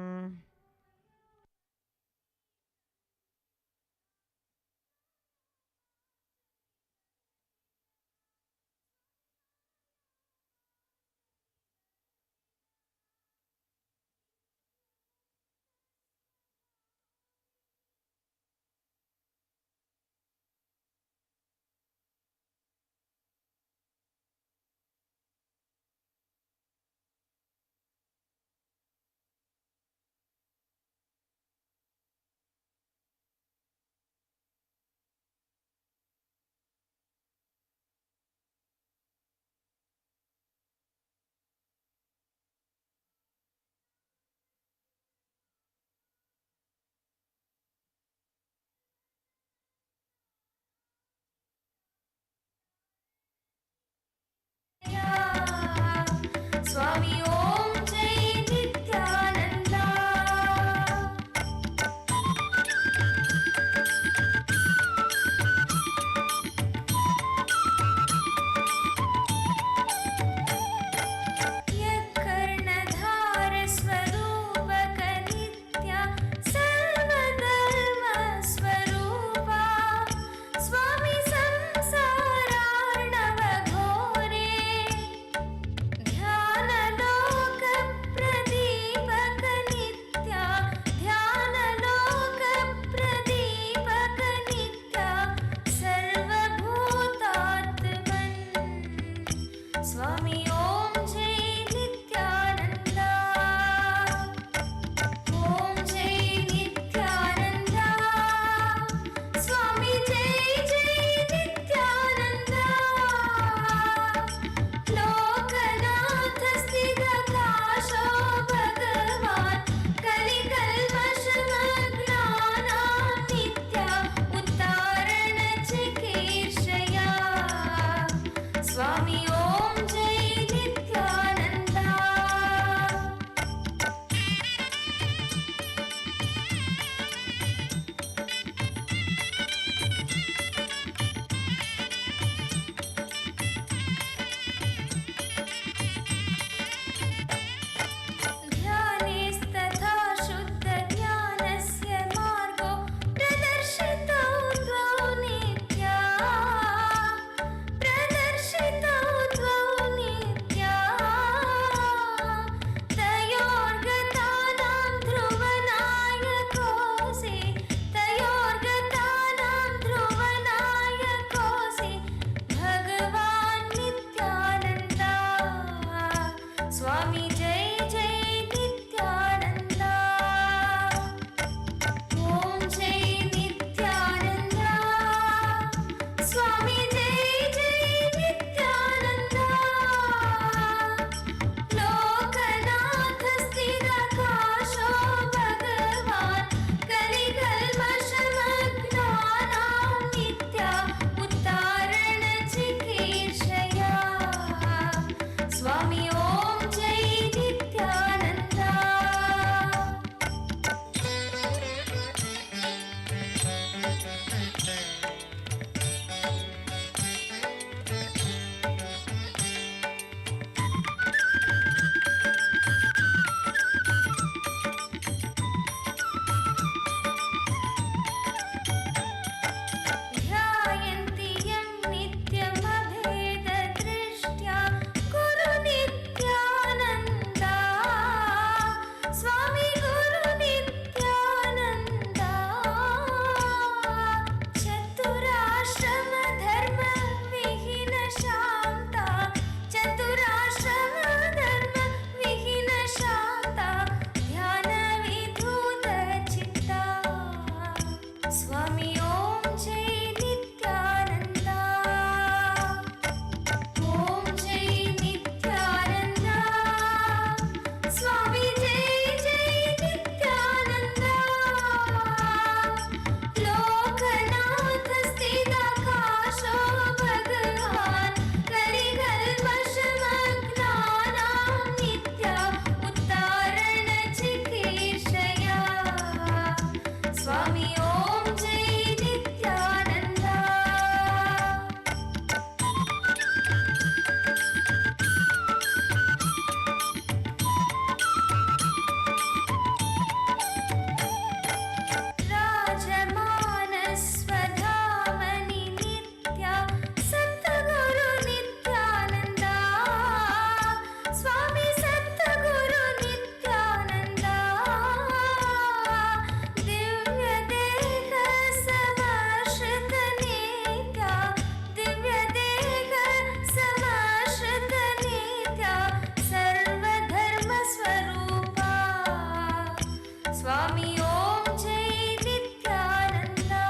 Swami Om Jai Nithyananda.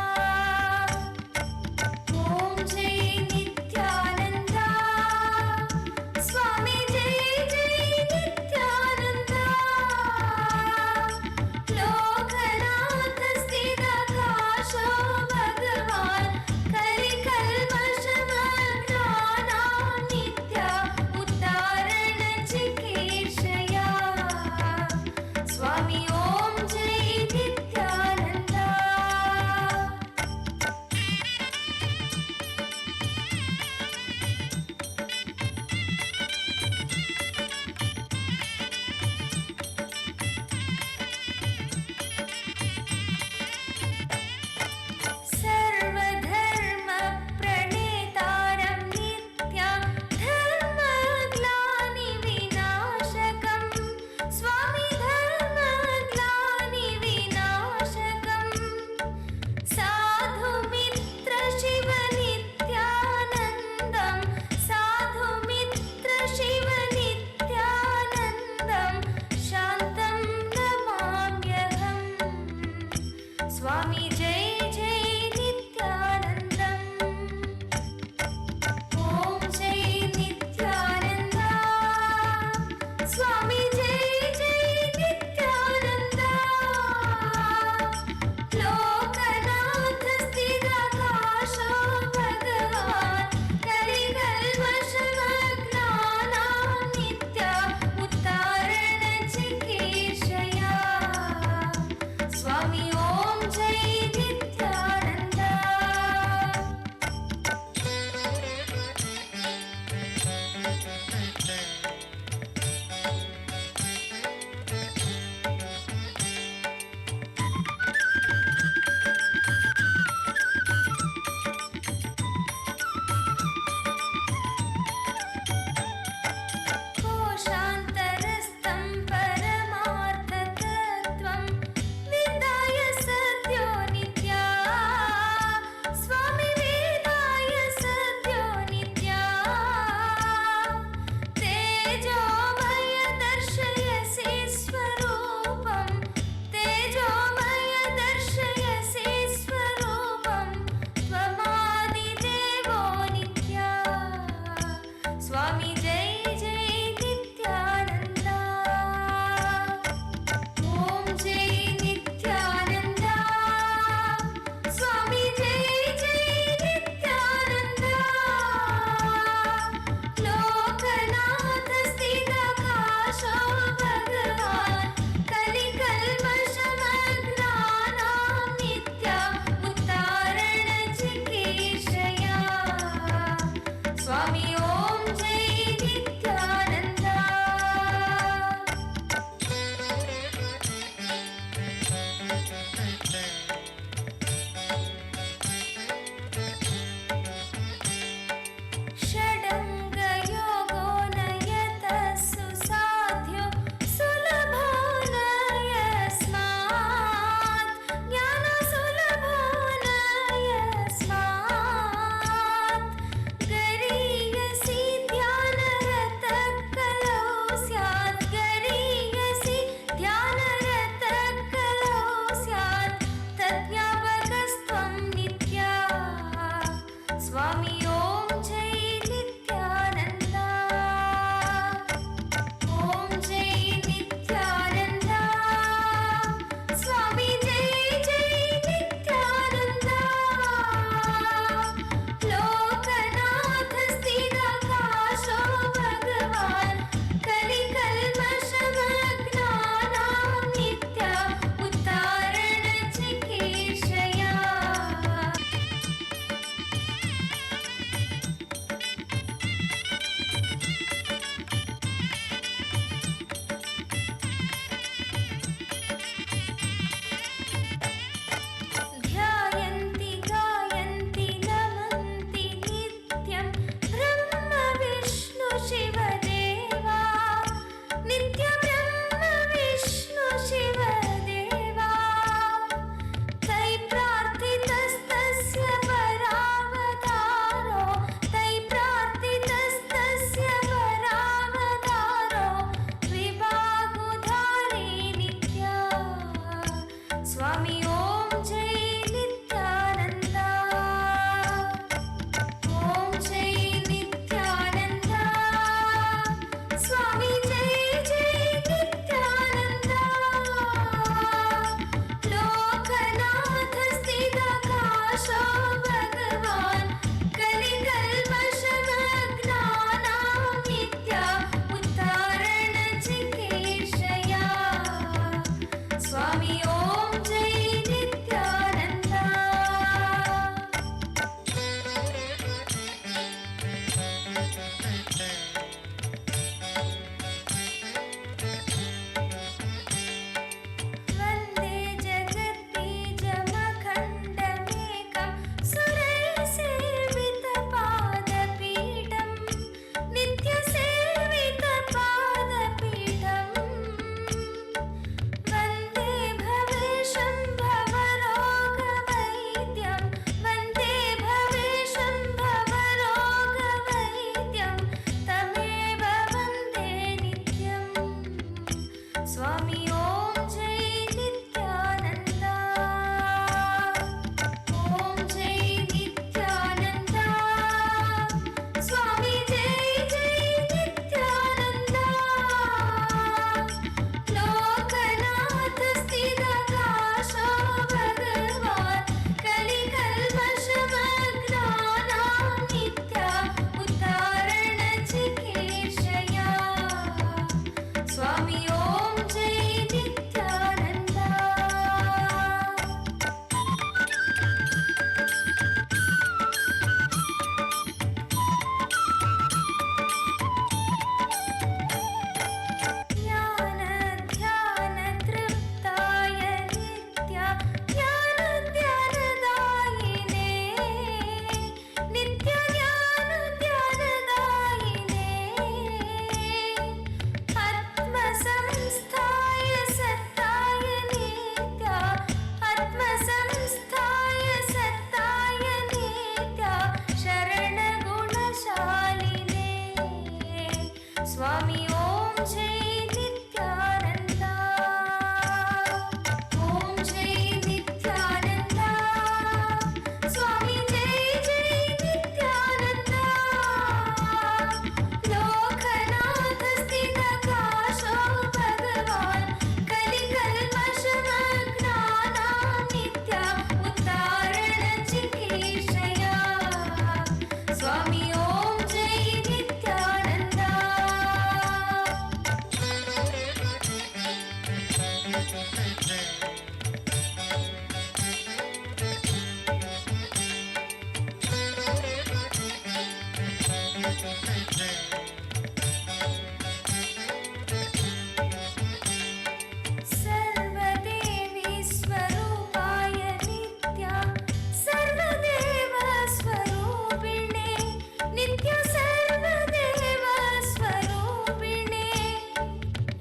Om Jai Nithyananda. Swami Jai Jai Nithyananda. Lokanath Sthita Kasha Bhagavan Kali Kalmashamakana Nitya Uttarana Chikeshaya. Swami Om Jai सर्वदेवी स्वरूपाय नित्या सर्वदेव स्वरूपिणे नित्य सर्वदेव स्वरूपिणे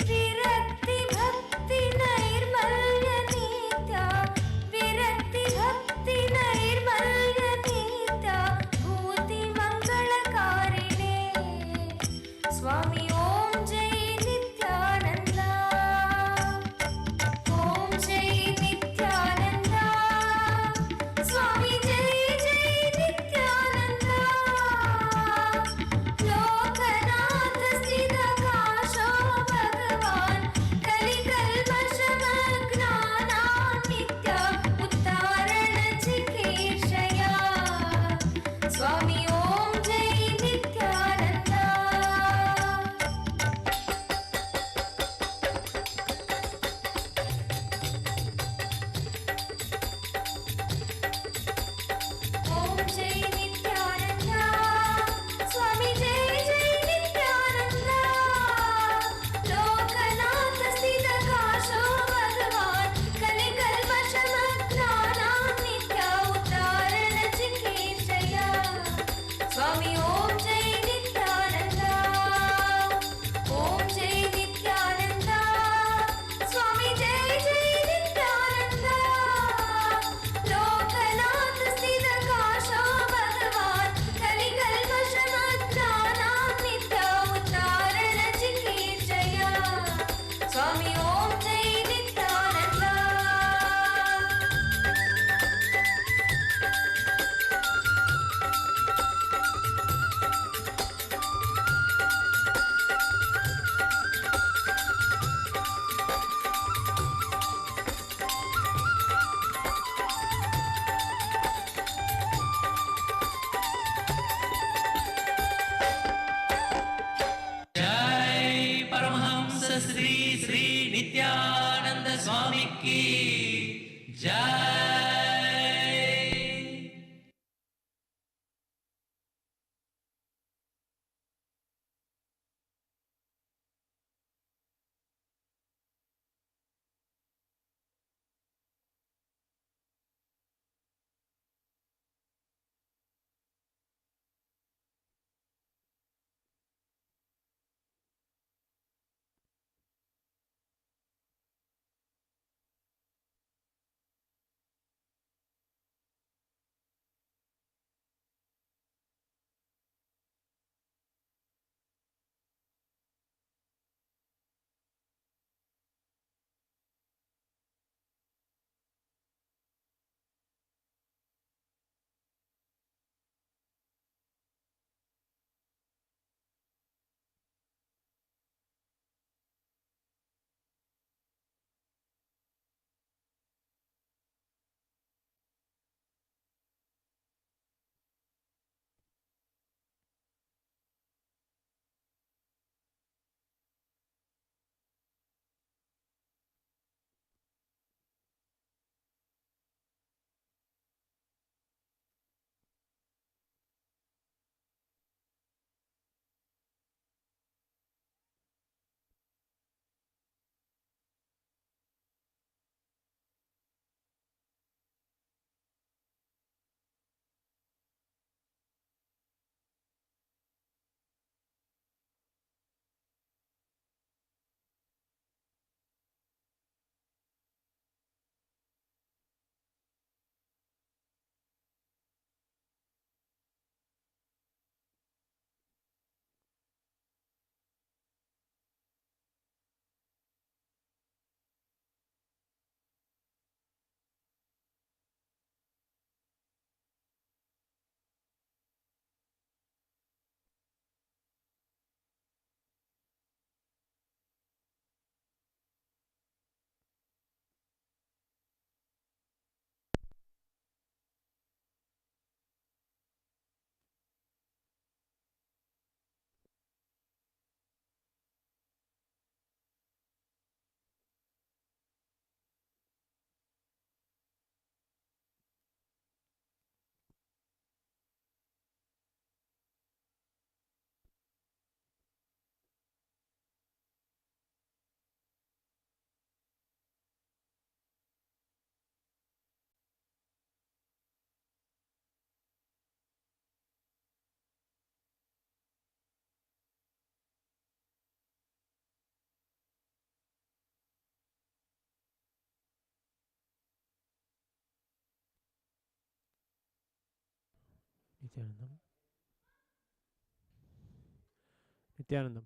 विरक्ति भक्ति नैर्मल्य नित्या विरक्ति भक्ति नैर्मल्य नित्या भूति मंगलकारिणे स्वामी ओम जय नित्यानंदा ओम जय नित्यानंदा स्वामी जय जय नित्यानंदा लोकनाथ स्थितकाशो भगवान कलिकल्मषमग्नानान्नित्य उत्तारणचिकीर्षया स्वामी ओम जय नित्यानंदा ओम जय नित्यानंदा स्वामी जय जय नित्यानंदा लोकनाथ स्थितकाशो भगवान कलिकल्मषमग्नानान्नित्य उत्तारणचिकीर्षया स्वामी ओम जय नित्यानंदा ओम जय नित्यानंदा स्वामी जय जय नित्यानंदा लोकनाथ स्थितकाशो भगवान कलिकल्मषमग्नानान्नित्य उत्तारणचिकीर्षया स्वामी ओम जय नित्यानंदा जय परमहंस श्री श्री नित्यानंद स्वामी की जय। Nithyanandam. Nithyanandam.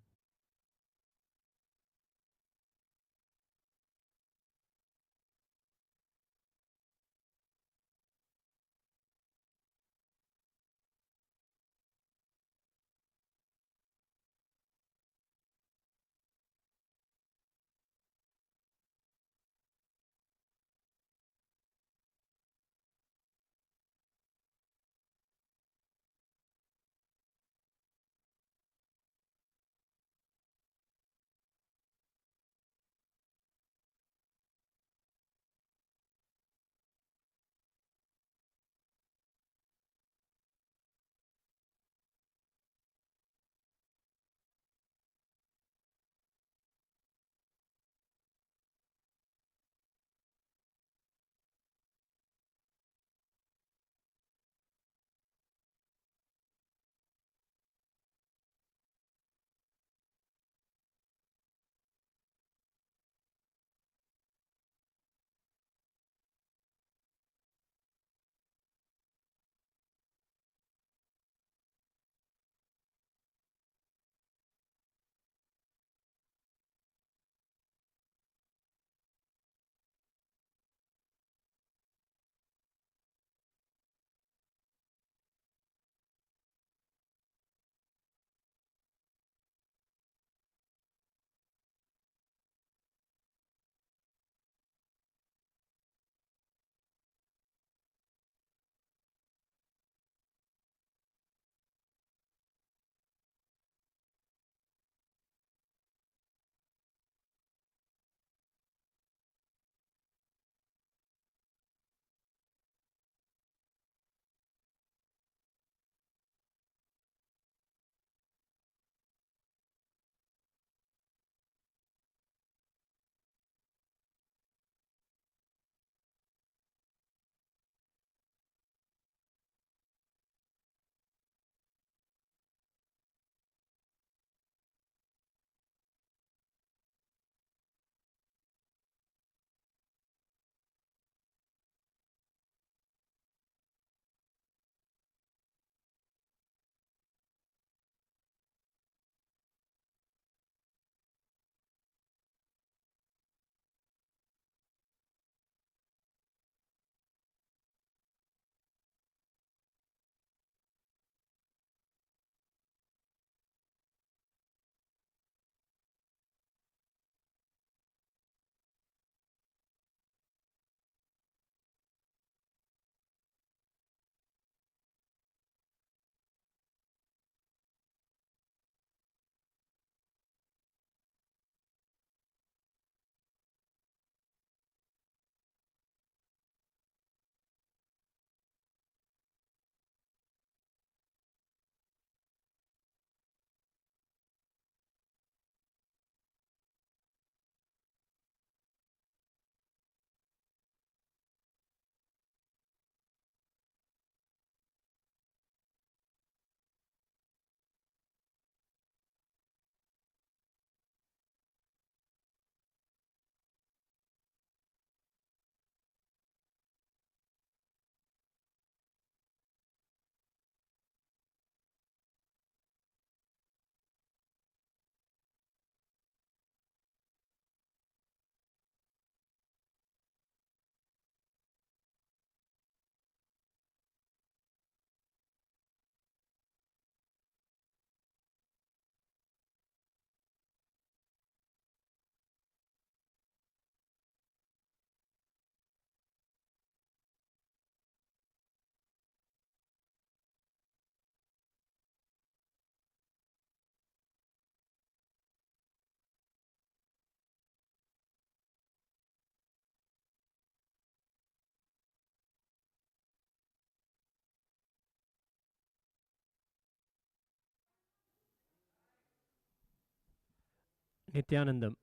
Nithyanandam.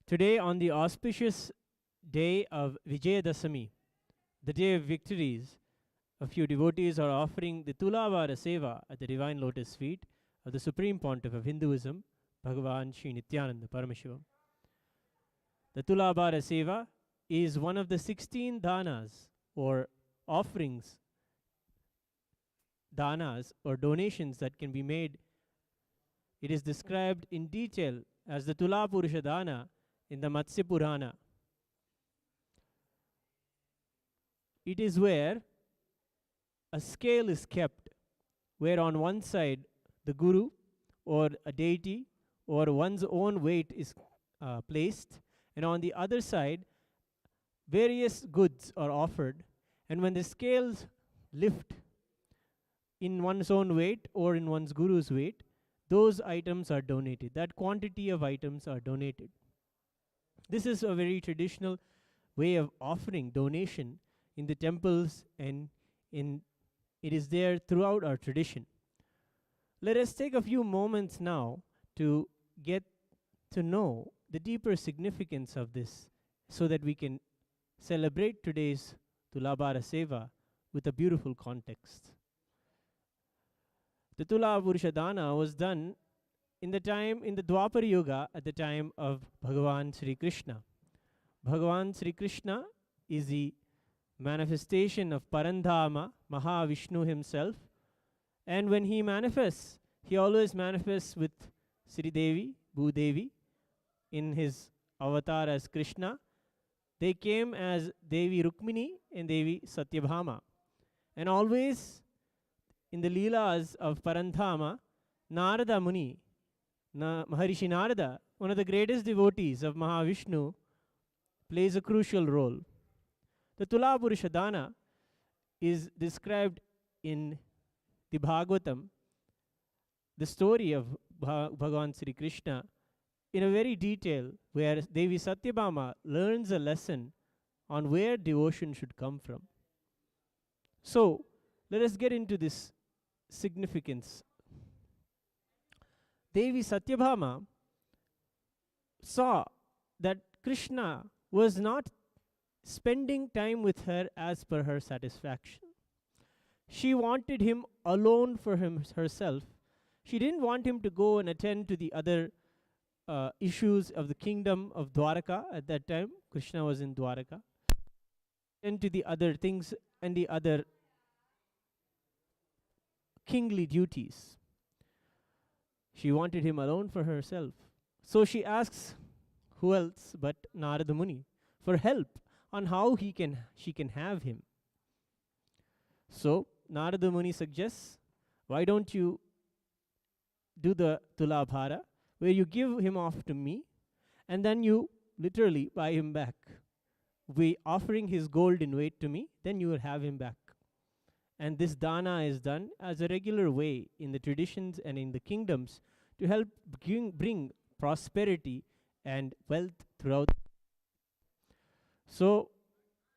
Today, on the auspicious day of Vijaya Dashami, the day of victories, a few devotees are offering the Tulavara Seva at the Divine Lotus feet of the Supreme Pontiff of Hinduism, Bhagavan Sri Nithyananda Paramashivam. The Tulabhara Seva is one of the 16 danas or offerings danas or donations that can be made. It is described in detail as the Tula Purusha Dana in the Matsya Purana. It is where a scale is kept, where on one side the guru or a deity or one's own weight is placed, and on the other side various goods are offered, and when the scales lift in one's own weight or in one's guru's weight, those items are donated. That quantity of items are donated. This is a very traditional way of offering donation in the temples, and it is there throughout our tradition. Let us take a few moments now to get to know the deeper significance of this so that we can celebrate today's Tulabhara Seva with a beautiful context. The Tula Purusha Dana was done in the Dwapara Yuga, at the time of Bhagavan Sri Krishna. Bhagavan Sri Krishna is the manifestation of Parandhama, Mahavishnu himself, and when he manifests, he always manifests with Sri Devi, Bhudevi, in his avatar as Krishna. They came as Devi Rukmini and Devi Satyabhama. And always in the Leelas of Parandhama, Narada Muni, Maharishi Narada, one of the greatest devotees of Mahavishnu, plays a crucial role. The Tula Purusha Dana is described in the Bhagavatam, the story of Bhagavan Sri Krishna, in a very detail, where Devi Satyabhama learns a lesson on where devotion should come from. So, let us get into this significance. Devi Satyabhama saw that Krishna was not spending time with her as per her satisfaction. She wanted him alone for herself. She didn't want him to go and attend to the other issues of the kingdom of Dwaraka at that time. Krishna was in Dwaraka. And to the other things and the other kingly duties. She wanted him alone for herself. So she asks, who else but Narada Muni, for help on how she can have him. So Narada Muni suggests, why don't you do the Tulabhara, where you give him off to me, and then you literally buy him back. Offering his gold in weight to me, then you will have him back. And this dana is done as a regular way in the traditions and in the kingdoms to help bring prosperity and wealth throughout. So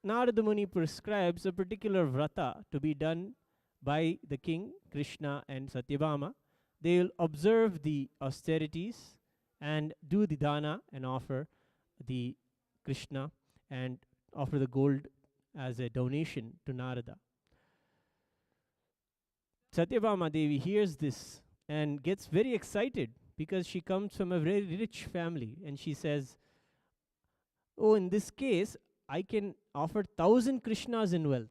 Narada Muni prescribes a particular vrata to be done by the king, Krishna and Satyabhama. They will observe the austerities and do the dana and offer the Krishna and offer the gold as a donation to Narada. Satyabhama Devi hears this and gets very excited because she comes from a very rich family, and she says, oh, in this case, I can offer 1,000 Krishnas in wealth.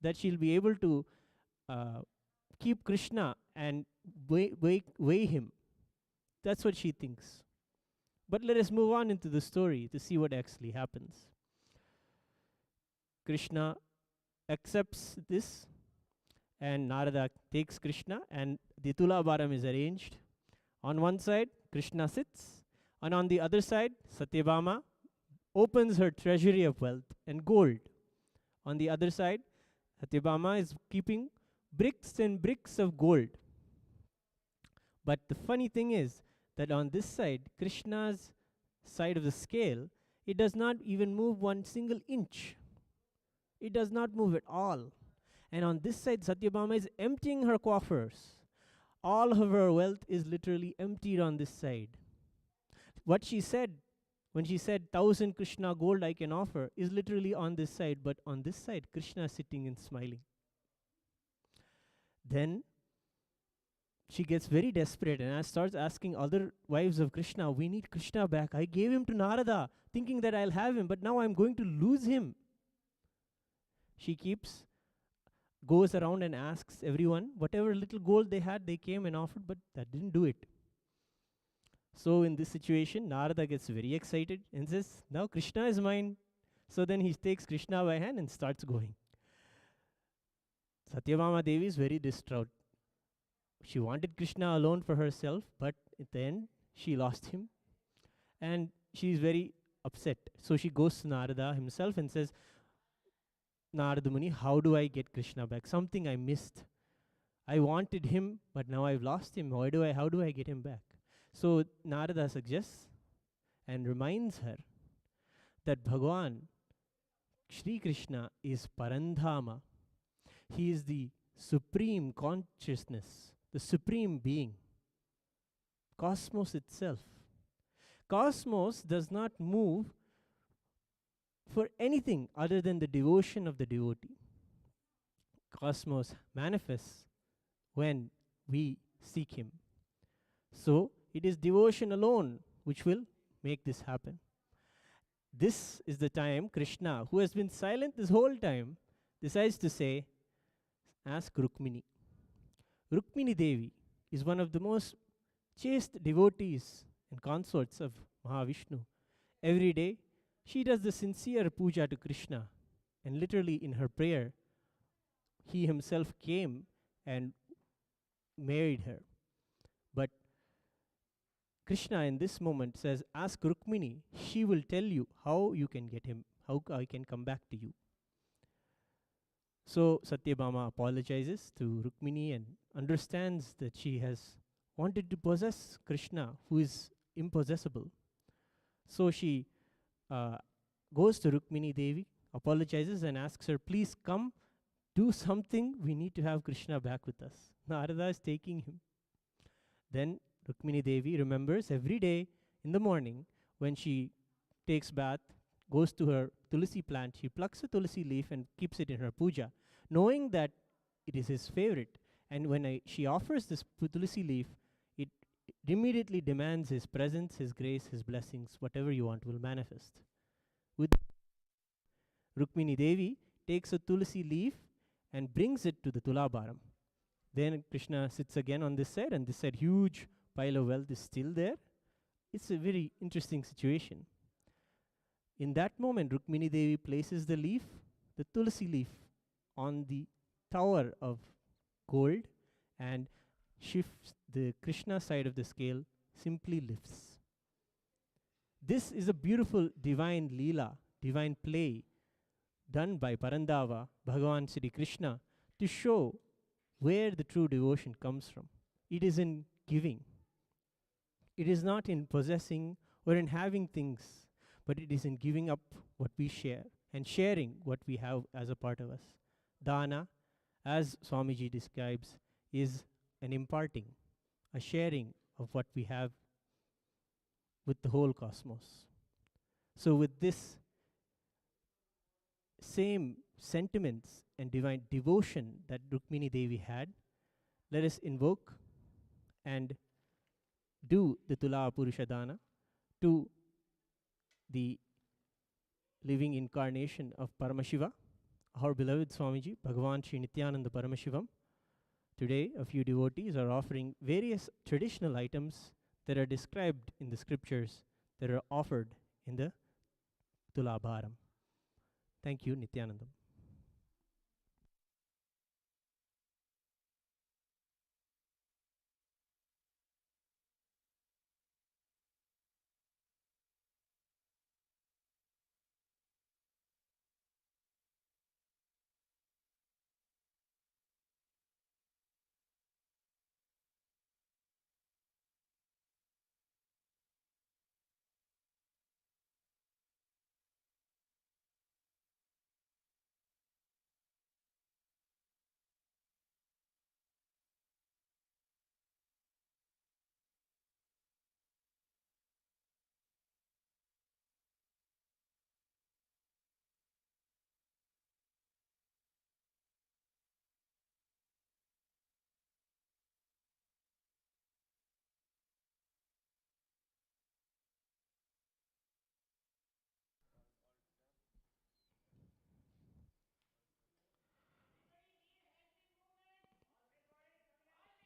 That she'll be able to keep Krishna and weigh him. That's what she thinks. But let us move on into the story to see what actually happens. Krishna accepts this, and Narada takes Krishna, and the Tulabharam is arranged. On one side, Krishna sits, and on the other side, Satyabhama opens her treasury of wealth and gold. On the other side, Satyabhama is keeping bricks and bricks of gold. But the funny thing is that on this side, Krishna's side of the scale, it does not even move one single inch. It does not move at all. And on this side, Satyabhama is emptying her coffers. All of her wealth is literally emptied on this side. What she said when she said 1,000 Krishna gold I can offer is literally on this side, but on this side, Krishna is sitting and smiling. Then she gets very desperate and starts asking other wives of Krishna, we need Krishna back. I gave him to Narada, thinking that I'll have him, but now I'm going to lose him. She keeps goes around and asks everyone, whatever little gold they had, they came and offered, but that didn't do it. So in this situation, Narada gets very excited and says, now Krishna is mine. So then he takes Krishna by hand and starts going. Satyabhama Devi is very distraught. She wanted Krishna alone for herself, but at the end, she lost him. And she is very upset. So she goes to Narada himself and says, Narada Muni, how do I get Krishna back? Something I missed. I wanted him, but now I've lost him. How do I get him back? So Narada suggests and reminds her that Bhagwan, Shri Krishna, is Parandhama. He is the supreme consciousness, the supreme being, cosmos itself. Cosmos does not move for anything other than the devotion of the devotee. Cosmos manifests when we seek him. So it is devotion alone which will make this happen. This is the time Krishna, who has been silent this whole time, decides to say, ask Rukmini. Rukmini Devi is one of the most chaste devotees and consorts of Mahavishnu. Every day, she does the sincere puja to Krishna, and literally in her prayer, he himself came and married her. But Krishna in this moment says, ask Rukmini, she will tell you how you can get him, how I can come back to you. So Satyabhama apologizes to Rukmini and understands that she has wanted to possess Krishna, who is impossessible. So she goes to Rukmini Devi, apologizes and asks her, please come, do something, we need to have Krishna back with us. Narada is taking him. Then Rukmini Devi remembers every day in the morning when she takes bath, goes to her tulsi plant, she plucks a tulsi leaf and keeps it in her puja, knowing that it is his favorite. And when she offers this tulsi leaf, it immediately demands his presence, his grace, his blessings, whatever you want will manifest. With Rukmini Devi takes a tulsi leaf and brings it to the Tulabharam. Then Krishna sits again on this side, and this side huge pile of wealth is still there. It's a very interesting situation. In that moment, Rukmini Devi places the leaf, the tulsi leaf, on the tower of gold and shifts the Krishna side of the scale, simply lifts. This is a beautiful divine leela, divine play done by Parandava, Bhagavan Sri Krishna, to show where the true devotion comes from. It is in giving. It is not in possessing or in having things, but it is in giving up what we share and sharing what we have as a part of us. Dana, as Swamiji describes, is an imparting, a sharing of what we have with the whole cosmos. So with this same sentiments and divine devotion that Rukmini Devi had, let us invoke and do the Tula Purusha Dana to the living incarnation of Paramashiva, our beloved Swamiji, Bhagavan Sri Nithyananda Paramashivam. Today, a few devotees are offering various traditional items that are described in the scriptures that are offered in the Tulabharam. Thank you, Nithyanandam.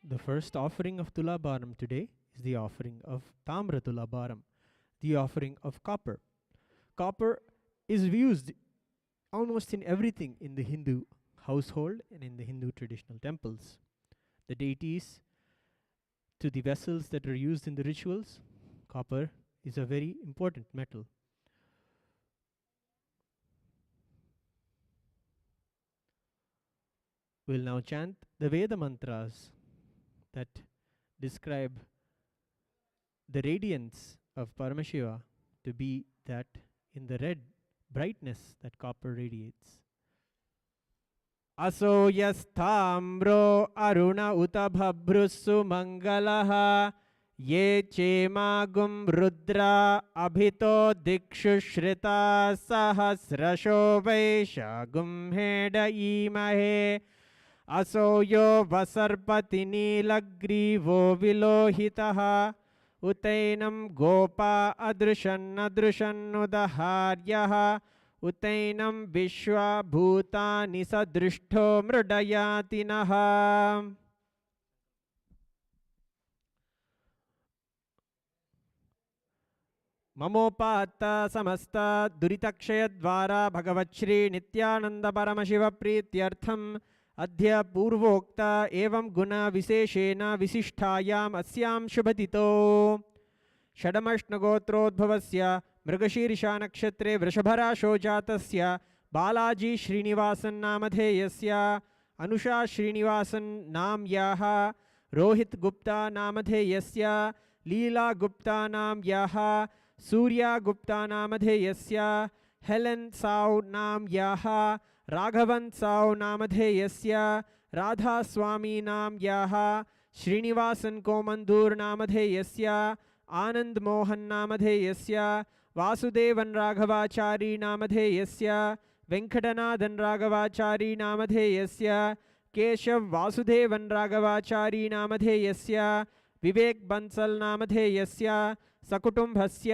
The first offering of Tulabharam today is the offering of Tamra Tulabharam, the offering of copper. Copper is used almost in everything in the Hindu household and in the Hindu traditional temples. The deities, to the vessels that are used in the rituals, copper is a very important metal. We'll now chant the Veda mantras that describe the radiance of Paramashiva to be that in the red brightness that copper radiates. Aso yasthamro aruna uta bhabrusu mangalaha ye chemagum rudra abhito dikshu shrita sahasrasho vaishagum heda imahe असो यो वसर्पति नीलग्रीवो विलोहितः उतैनं गोपा अदृशन्नदृशन्नुदहार्यः उतैनं विश्वा भूतानि सदृष्टो मृडयाति नः. ममोपात्त समस्त दुरितक्षयद्वारा भगवच्छ्री नित्यानंद परमशिव प्रीत्यर्थम अद्य पूर्वोक्त एवं गुण विशेषेण विशिष्टायाम् अस्यां शुभतितो षडमष्णगोत्रोद्भवस्य मृगशीर्षा नक्षत्रे वृषभराशो जातस्य बालाजी श्रीनिवासन् नामधेयस्य अनुषा श्रीनिवासन् नाम्याः रोहित गुप्ता नामधेयस्य लीला गुप्ता नाम्याः सूर्या गुप्ता नामधेयस्य हेलेन साउ नाम्याः राघवन साउ नामधेयस्य राधा स्वामी नाम्याः श्रीनिवासन कोमंदूर नामधेयस्य आनंद मोहन नामधेयस्य वासुदेवन राघवाचारी नामधेयस्य वेंकटनाथन राघवाचारी नामधेयस्य केशव वासुदेवन राघवाचारी नामधेयस्य विवेक बंसल नामधेयस्य सकुटुंबस्य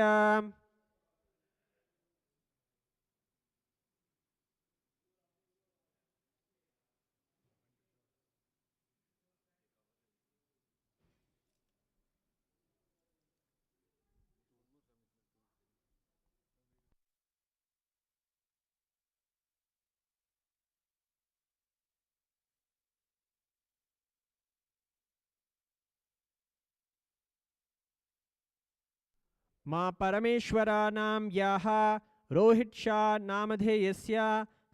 माँ परमेश्वरा नाम याः रोहित शाह नामधेयस्य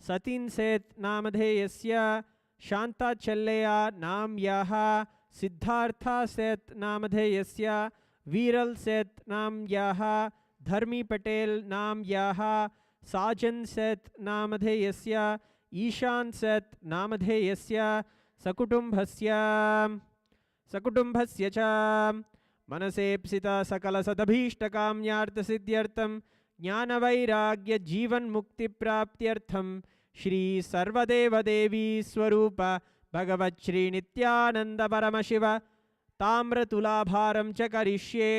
सतीन सेत नामधेयस्य शांता चल्लया नाम याः सिद्धार्था सेत नामधेयस्य वीरल सेत नाम याः धर्मी पटेल नाम याः साजन सेत नामधेयस्य ईशान सेत नामधेयस्य सकुटुंबस्य च मनसेप्सिता सकल सदभीष्टकाम्यार्थ सिद्ध्यर्थम ज्ञान वैराग्य जीवन मुक्ति प्राप्त्यर्थम श्री सर्वदेव देवी स्वरूप भगवत श्री नित्यानंद परमशिव ताम्रतुलाभारं च करिष्ये.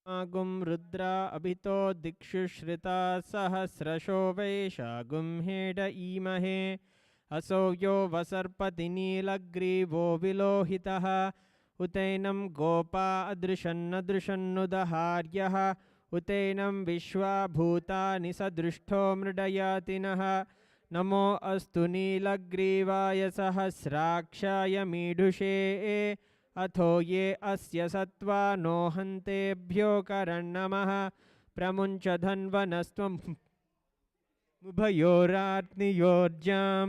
गुं रुद्रा अभितो दिक्षु श्रिता सहस्रशो वैशागुं हेड ईमहे असो यो वसर्पति नीलग्रीवो विलोहितः उतैनं गोपा अदृशन्नदृशन्नुदहार्यः उतैनं विश्वा भूतानि सदृष्टो मृडयातिनः नमो अस्तु नीलग्रीवाय सहस्राक्षाय मीढुषे अथो ये अस्य सत्त्वा नो हन्तेभ्यो करन्नमः प्रमुञ्च धन्वनस्त्वम् उभयोराग्नियोर्जां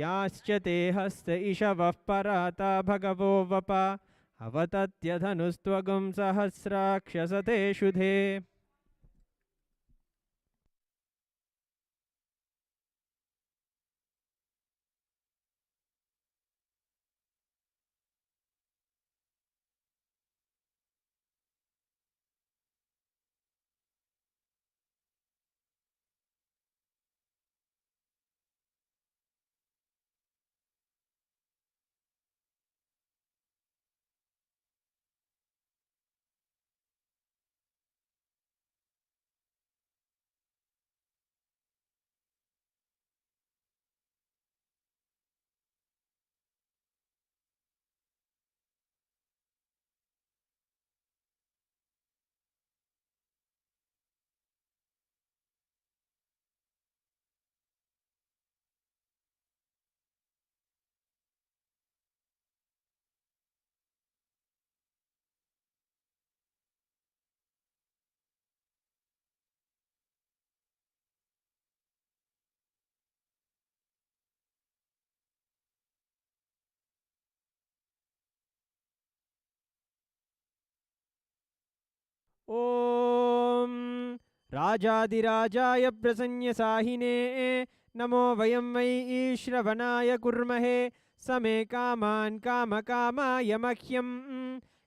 याश्च ते हस्त इषवः पराता भगवो वप अवतत्यधनुस्त्वगुं सहस्राक्षसते शुधे ॐ राजाधिराजाय प्रसन्यसाहिने नमो वयं वै ईश्रवणाय कुर्महे समे कामान् कामकामाय मह्यं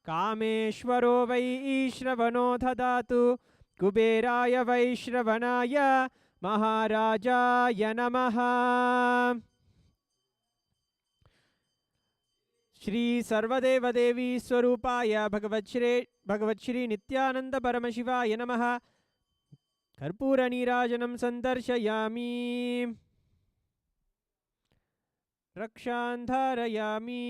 कामेश्वरो वै ईश्रवणो ददातु कुबेराय वैश्रवणाय महाराजाय नमः। श्री सर्वदेवदेवी स्वरूपाय भगवच्छ्री नित्यानंद परमशिवाय नमः। कर्पूरनीराजनं सन्दर्शयामि, रक्षां धारयामि।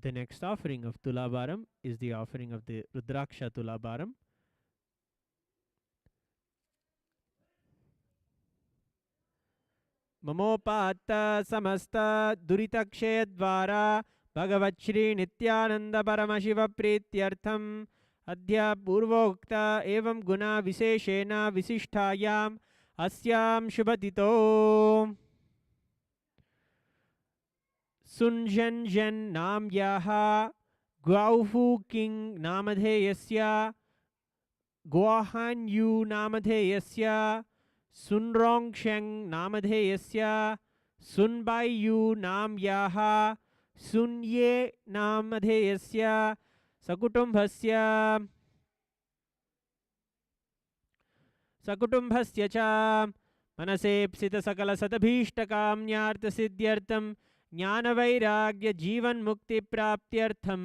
The next offering of Tulabharam is the offering of the Rudraksha Tulabharam. Mamopatta samasta duritакshaya dvara Bhagavachri Nithyananda Paramashiva Prityartham Adhya Purvokta Evam Guna Viseshena Visishtayam Asyam Shubhatito Sunjan Jen Nam Yaha Guauhu King Namadheyasya Guahan Yu Namadheyasya Sunrong Sheng Namadheyasya Sunbai Yu Nam Yaha Sunye Namadheyasya Sakutumbhasya cha Manasepsita Sakala Satabhishtakamnyartha Siddhyartham ज्ञानवैराग्य जीवन मुक्ति प्राप्त्यर्थम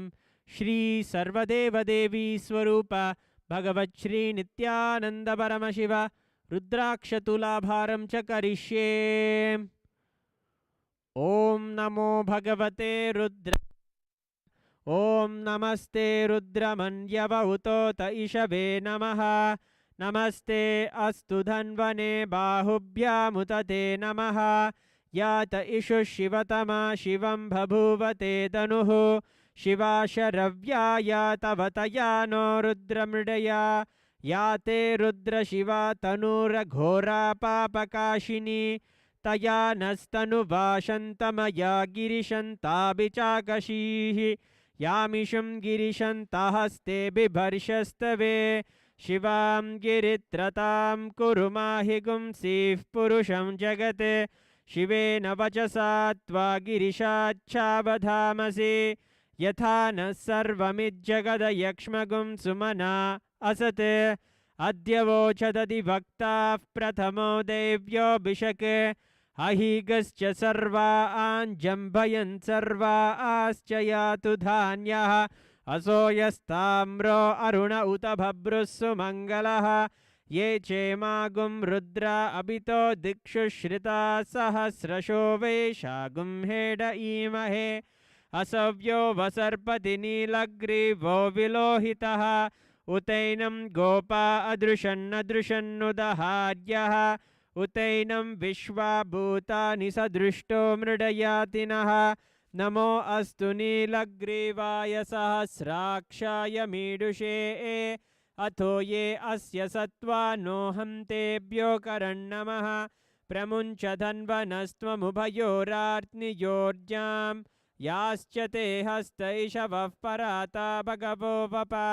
श्री सर्वदेव देवी स्वरूप भगवत् श्री नित्यानंद परमशिव रुद्राक्ष तुलाभारं च करिष्ये। ओम नमो भगवते रुद्र ओम नमस्ते रुद्रमन्यवहुतोत इषवे नमः। नमस्ते अस्तु धन्वने बाहुभ्यामुतते नमः। यात इषु शिवतमा शिवं बभूवते तनुः शिवा शरव्या या तवतया नो रुद्रमृडया या ते रुद्रशिवा तनुरघोरा पापकाशिनी तया नस्तनुवाशन्तमया गिरिशन्ताभिचाकशीः यामिषुं गिरिशन्तहस्ते बिभर्षस्तवे शिवां गिरित्रतां कुरु माहि गुंसीः पुरुषं जगते शिवेन वचसा त्वा गिरिशाच्छावधामसि यथा नः सर्वमिज्जगदयक्ष्मगुं सुमना असत् अद्य वोचदति वक्ताः प्रथमो देव्योऽभिषक् अहीगश्च सर्वा आञ्जम्भयन् सर्वा आश्च यातु धान्यः असोयस्ताम्रो अरुण उत भभ्रुः सुमङ्गलः ये चेमागुं रुद्रा अभितो दिक्षु श्रिता सहस्रशो वेशागुं हेड ईमहे असव्यो वसर्पति नीलग्रीवो विलोहितः उतैनं गोपा अदृशन्नदृशन्नुदहार्यः उतैनं विश्वा भूतानि सदृष्टो मृडयातिनः नमो अस्तु नीलग्रीवाय सहस्राक्षाय मीडुषे अथो ये अस्य सत्त्वानोऽहं तेभ्यो करन्नमः प्रमुञ्च धन्वनस्त्वमुभयोरार्त्नियोर्जां याश्च ते हस्तैषवः पराता भगवो वपा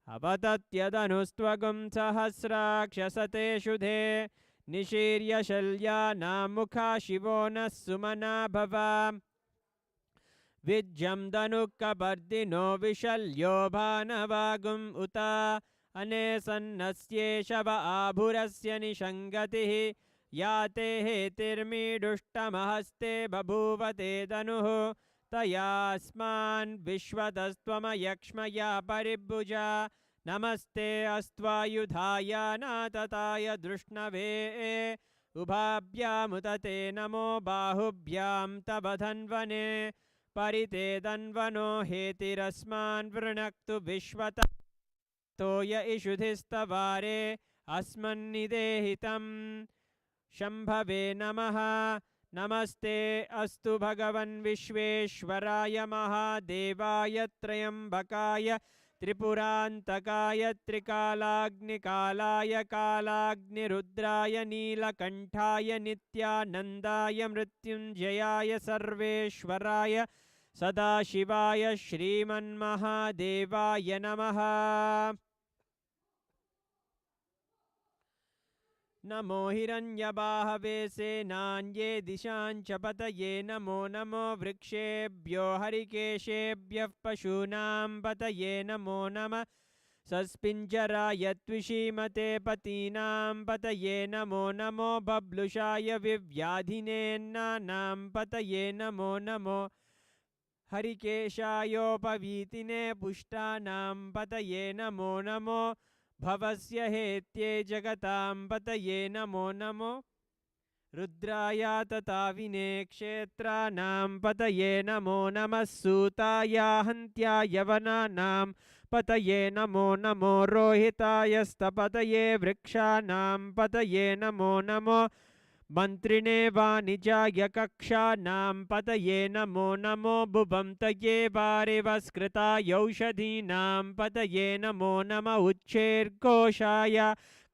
अवतत्यदनुस्त्वगुं सहस्राक्षसते शुधे निशीर्य शल्यानां मुखा शिवो नः सुमना भवा विज्जं धनुःकपर्दिनो विशल्यो भानवागुम् उत अनेसन्नस्येषव आभुरस्य निषङ्गतिः या ते हेतिर्मीडुष्टमहस्ते बभूवते तनुः तयास्मान् विश्वतस्त्वमयक्ष्मया परिभुजा नमस्ते अस्त्वायुधाय नातताय दृष्णवे उभाभ्यामुत ते नमो बाहुभ्यां तव धन्वने परिते धन्वनो हेतिरस्मान् वृणक्तु विश्वतः तोय इषुधिस्तवारे अस्मन्निदेहितं शम्भवे नमः नमस्ते अस्तु भगवन् विश्वेश्वराय महादेवाय त्र्यम्बकाय त्रिपुरान्तकाय त्रिकालाग्निकालाय कालाग्निरुद्राय नीलकण्ठाय नित्यानन्दाय मृत्युञ्जयाय सर्वेश्वराय सदाशिवाय श्रीमन्महादेवाय नमः नमो हिरण्यबाहवे सेनान्ये दिशाञ्च पतये नमो नमो वृक्षेभ्यो हरिकेशेभ्यः पशूनां पतये नमो नमः सस्पिञ्जराय त्विषीमते पतीनां पतये नमो नमो बब्लुषाय विव्याधिनेन्नानां पतये नमो नमो हरिकेशायोपवीतिने पुष्टानां पतये नमो नमो भवस्य हेत्ये जगतां पतये नमो नमो रुद्राय तताविने क्षेत्राणां पतये नमो नमः सूताय हन्त्याय वनानां पतये नमो नमो रोहितायस्तपतये वृक्षाणां पतये नमो नमो मन्त्रिणे वाणिजाय कक्षानां पतये नमो नमो भुवंतये वारिवस्कृतायौषधीनां पतये नमो नम उच्चैर्घोषाय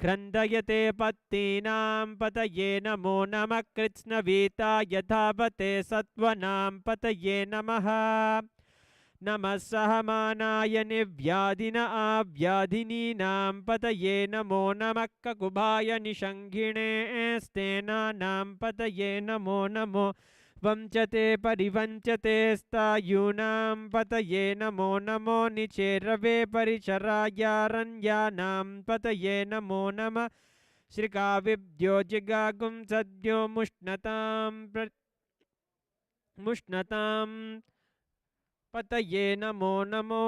क्रन्दयते पत्तीनां पतये नमो नमः कृत्स्नवीताय धावते सत्त्वनां पतये नमः नमः सहमानाय निव्याधिन आव्याधिनीनां पतये नमो नमः ककुभाय निषङ्गिणे स्तेनानां पतये नमो नमो वञ्चते परिवञ्चते स्तायूनां पतये नमो नमो निचेरवे परिचरायारण्यानां पतये नमो नमः श्रिकाविद्यो जिगागुं सद्यो मुष्णतां पतये नमो नमो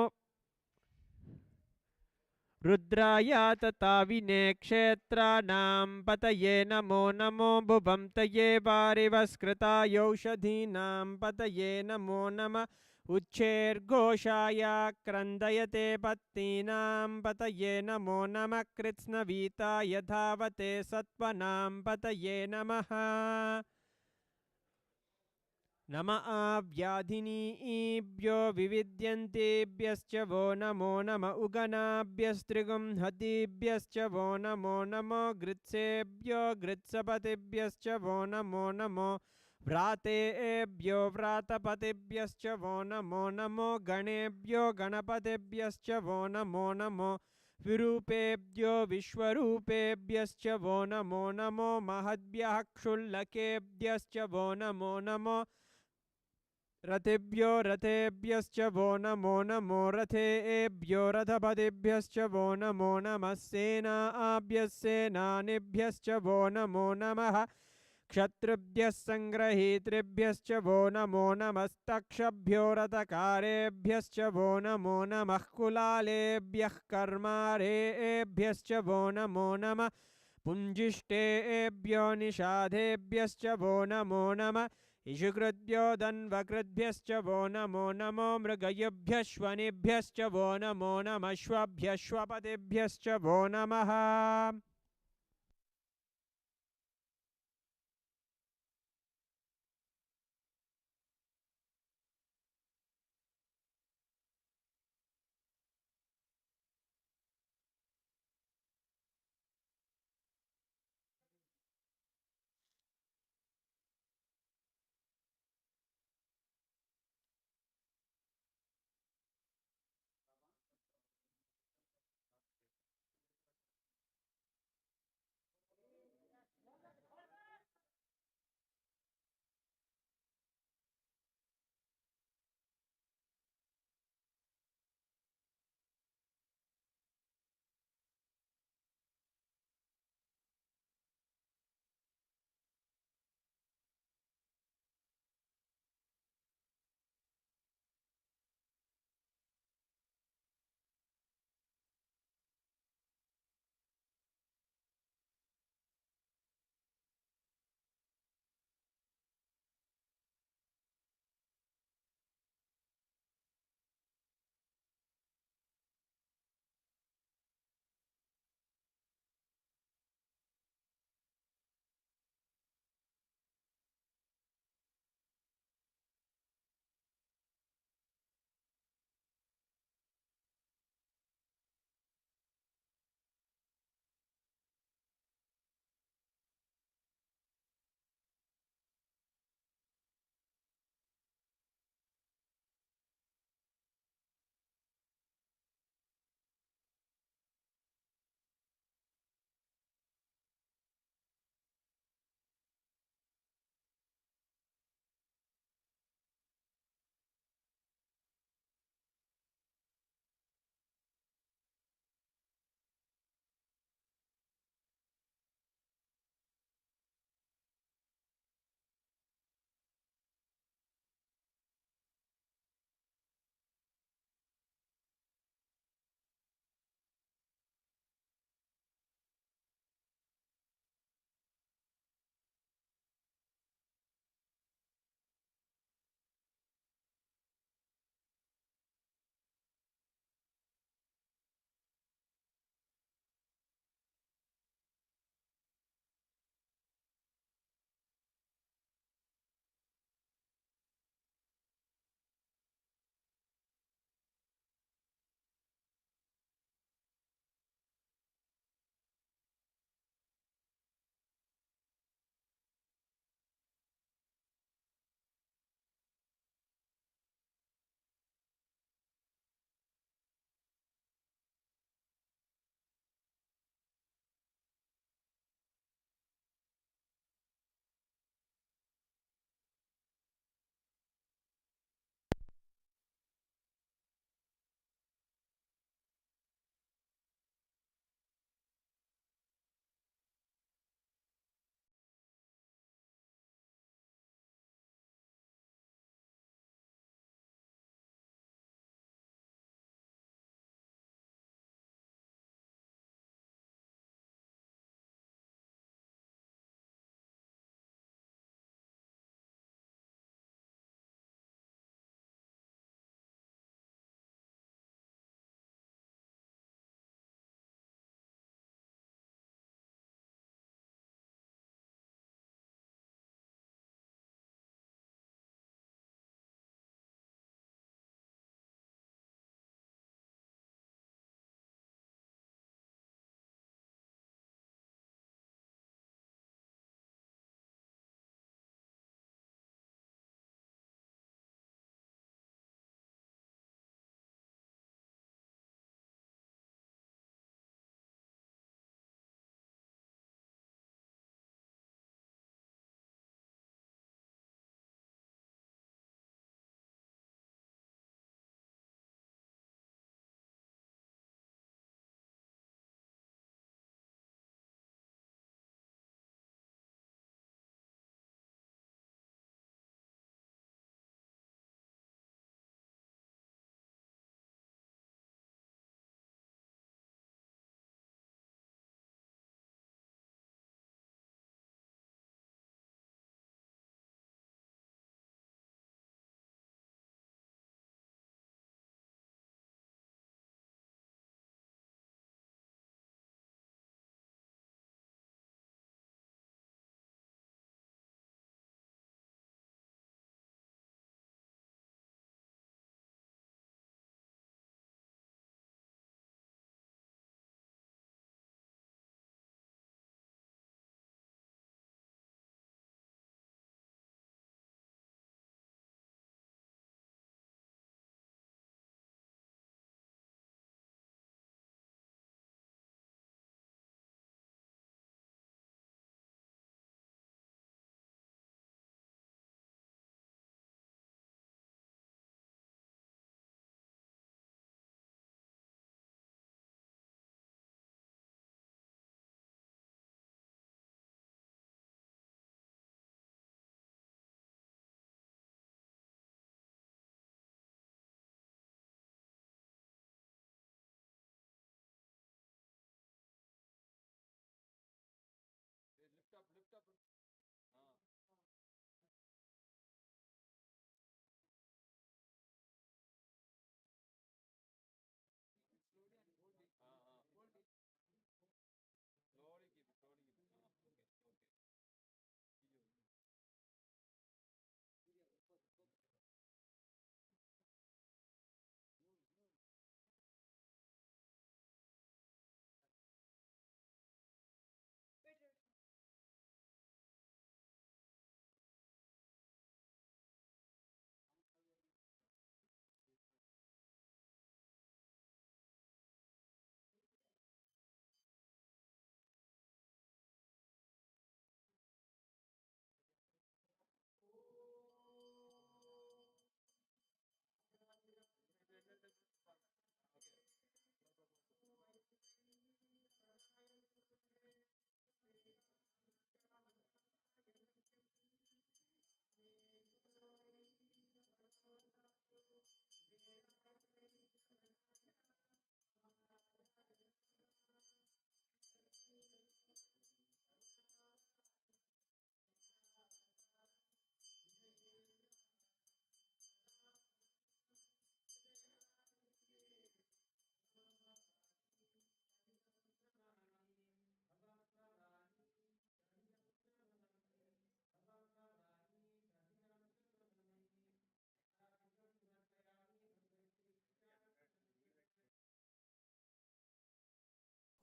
रुद्राय तताविने क्षेत्राणां पतये नमो नमो भुवंतये वारिवस्कृतायौषधीनां पतये नमो नमः उच्चैर्घोषाय क्रन्दयते पत्तीनां पतये नमो नमः कृत्स्नवीताय धावते सत्त्वनां पतये नमः नम आव्याधिनीभ्यो विविद्यन्तेभ्यश्च वो नमो नम उगनाभ्यस्त्रिगुं हतीभ्यश्च वो नमो नमो गृत्सेभ्यो गृत्सपतिभ्यश्च वो नमो नमो व्रातेभ्यो व्रातपतिभ्यश्च वो नमो नमो गणेभ्यो गणपतिभ्यश्च वो नमो नमो विरूपेभ्यो विश्वरूपेभ्यश्च वो नमो नमो महद्भ्यः क्षुल्लकेभ्यश्च वो नमो नमो रथेभ्यो रथेभ्यश्च वो नमो नमो रथेभ्यो रथपतिभ्यश्च वो नमो नमः सेनाभ्यः सेनानिभ्यश्च वो नमो नमः क्षत्रिभ्यः सङ्ग्रहीतृभ्यश्च वो नमो नमस्तक्षभ्यो रथकारेभ्यश्च वो नमो नमः कुलालेभ्यः कर्मारेभ्यश्च वो नमो नमः पुञ्जिष्टेभ्यो निषादेभ्यश्च वो नमो नमः इषुकृद्भ्यो दन्वकृद्भ्यश्च वो नमो नमो मृगयेभ्यः श्वनेभ्यश्च वो नमो नमः श्वभ्यः श्वपतिभ्यश्च वो नमः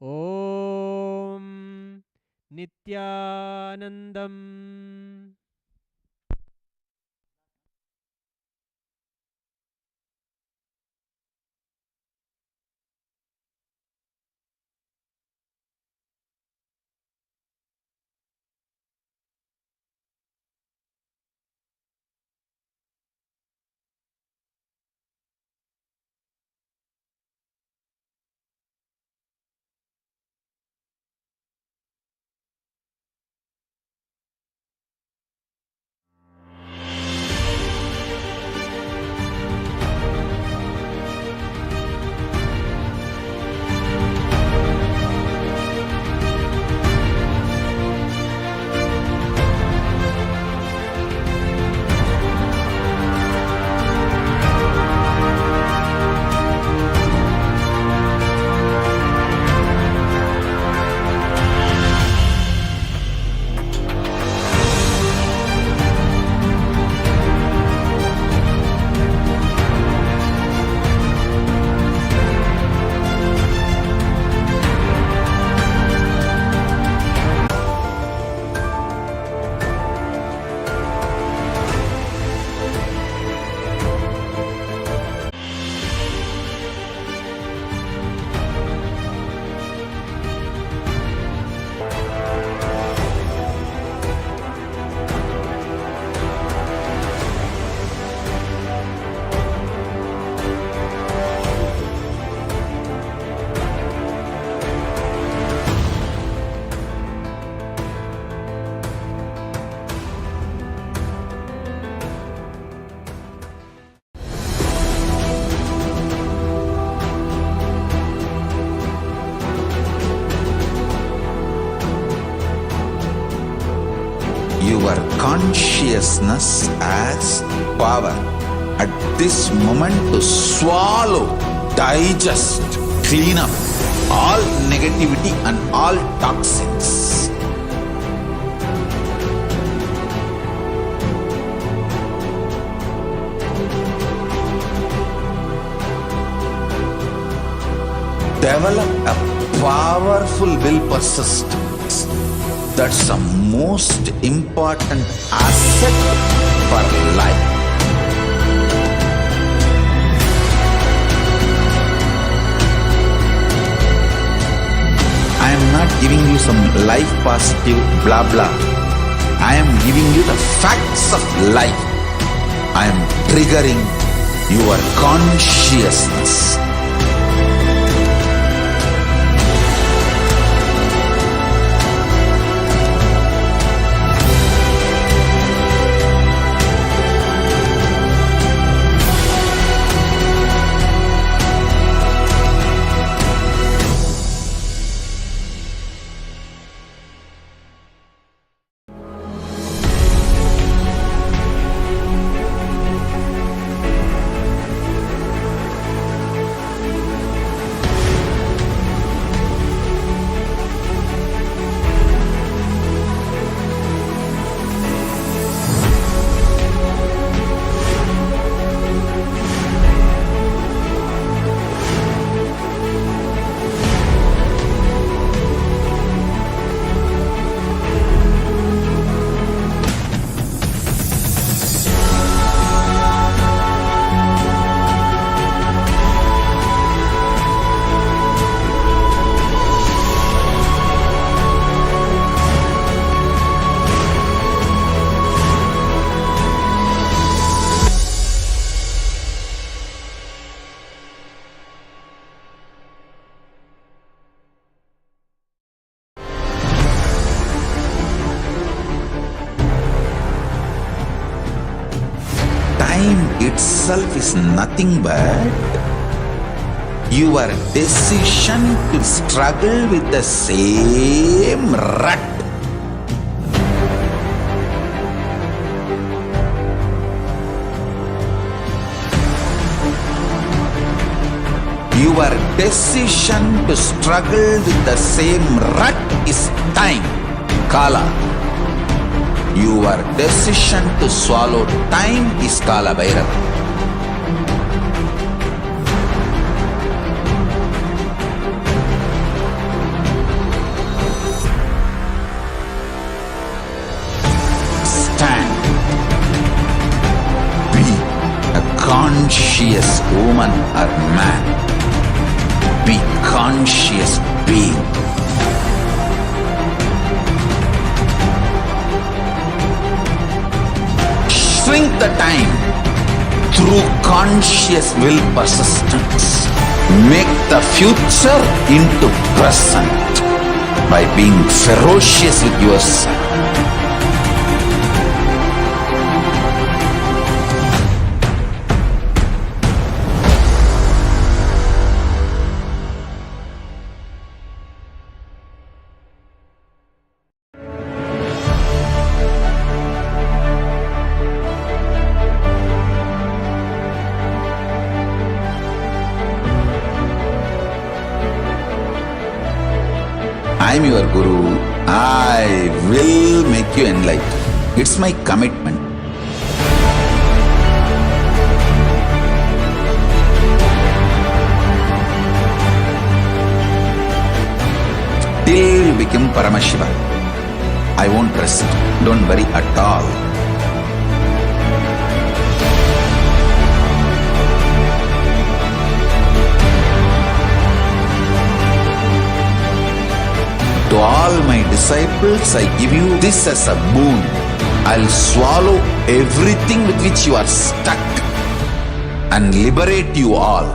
Om Nithyanandam. your consciousness as power at this moment to swallow, digest, clean up all negativity and all toxins. Develop a powerful will persistence. That's the most important asset for life. I am not giving you some life positive blah blah. I am giving you the facts of life. I am triggering your consciousness. time itself is nothing but your decision to struggle with the same rut. Your decision to struggle with the same rut is time, Kala. Your decision to swallow time is Kala Bhairava. Stand. Be a conscious woman or man. Be conscious being. Shrink the time through conscious will persistence. Make the future into present by being ferocious with yourself. I am your Guru. I will make you enlightened. It's my commitment. Till you become Paramashiva, I won't rest. Don't worry at all. To all my disciples, I give you this as a boon. I'll swallow everything with which you are stuck and liberate you all.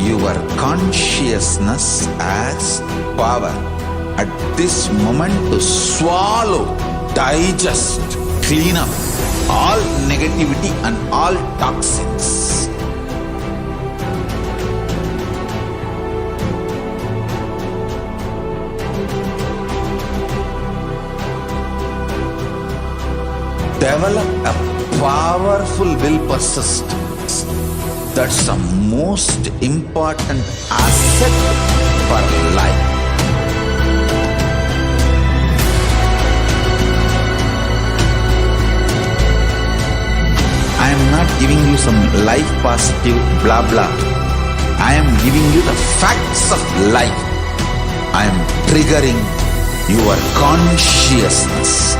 Your consciousness has power at this moment to swallow, digest, clean up all negativity and all toxins. Develop a powerful will persistence. That's the most important asset for life. I am not giving you some life positive blah blah. I am giving you the facts of life. I am triggering your consciousness.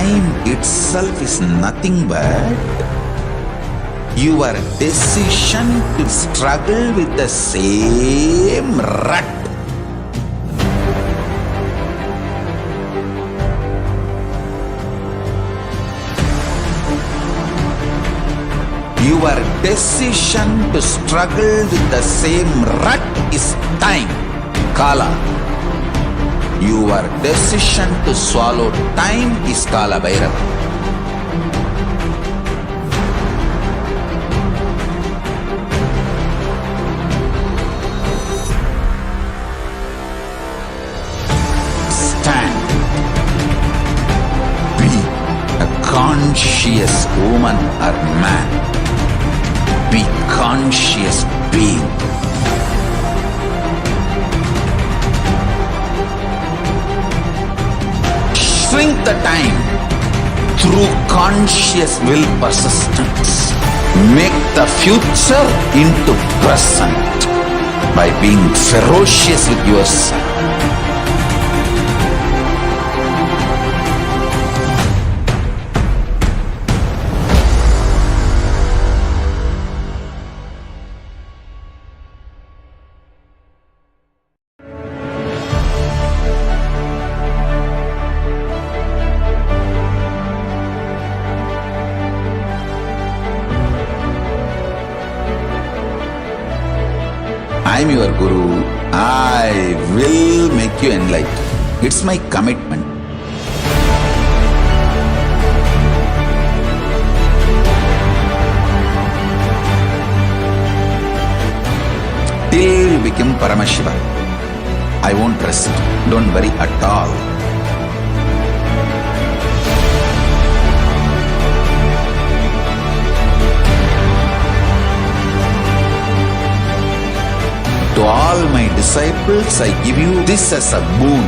time itself is nothing but your decision to struggle with the same rut. Your decision to struggle with the same rut is time, Kala. Your decision to swallow time is Kala Bhairava. Stand. Be a conscious woman or man. Be conscious being. Shrink the time through conscious will persistence. Make the future into present by being ferocious with yourself. I am your Guru. I will make you enlightened. It's my commitment. Till you become Paramashiva, I won't rest. Don't worry at all. To all my disciples, I give you this as a boon.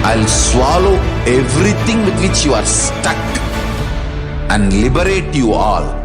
I'll swallow everything with which you are stuck and liberate you all.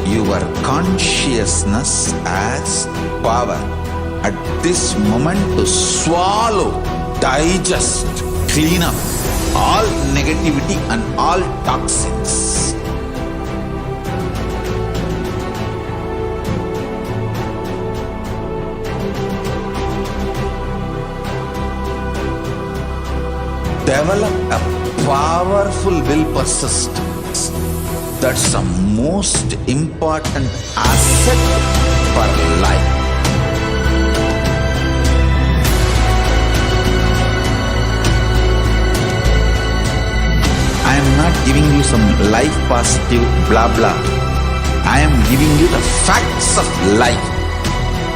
Your consciousness has power at this moment to swallow, digest, clean up all negativity and all toxins. Develop a powerful will persistence. That's the most important asset for life. I am not giving you some life positive blah blah. I am giving you the facts of life.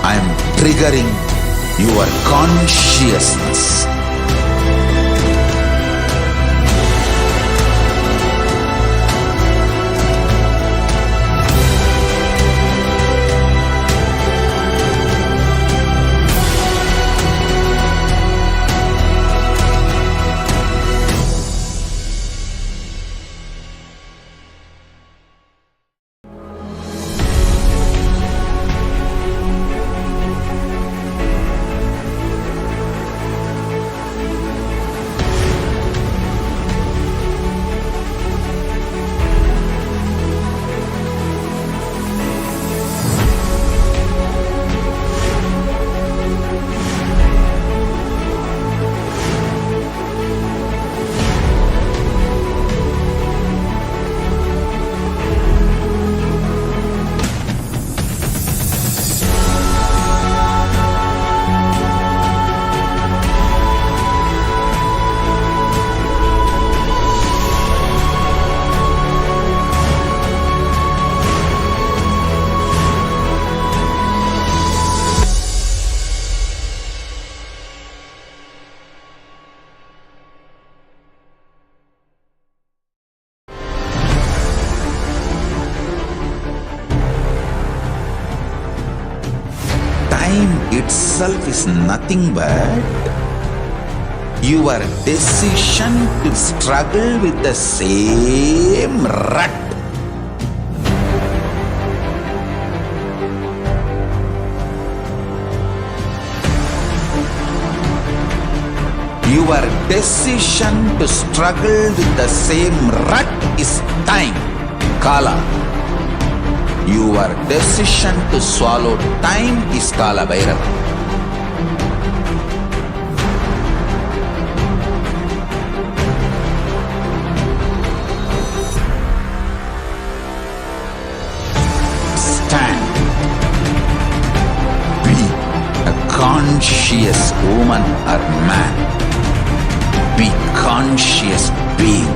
I am triggering your consciousness. itself is nothing but your decision to struggle with the same rut. Your decision to struggle with the same rut is time, Kala. Your decision to swallow time is Kala Bhairava. Stand. Be a conscious woman or man. Be conscious being.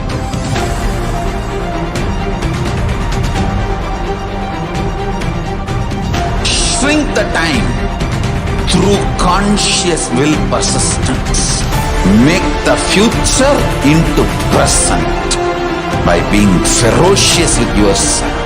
Shrink the time through conscious will persistence. Make the future into present by being ferocious with yourself.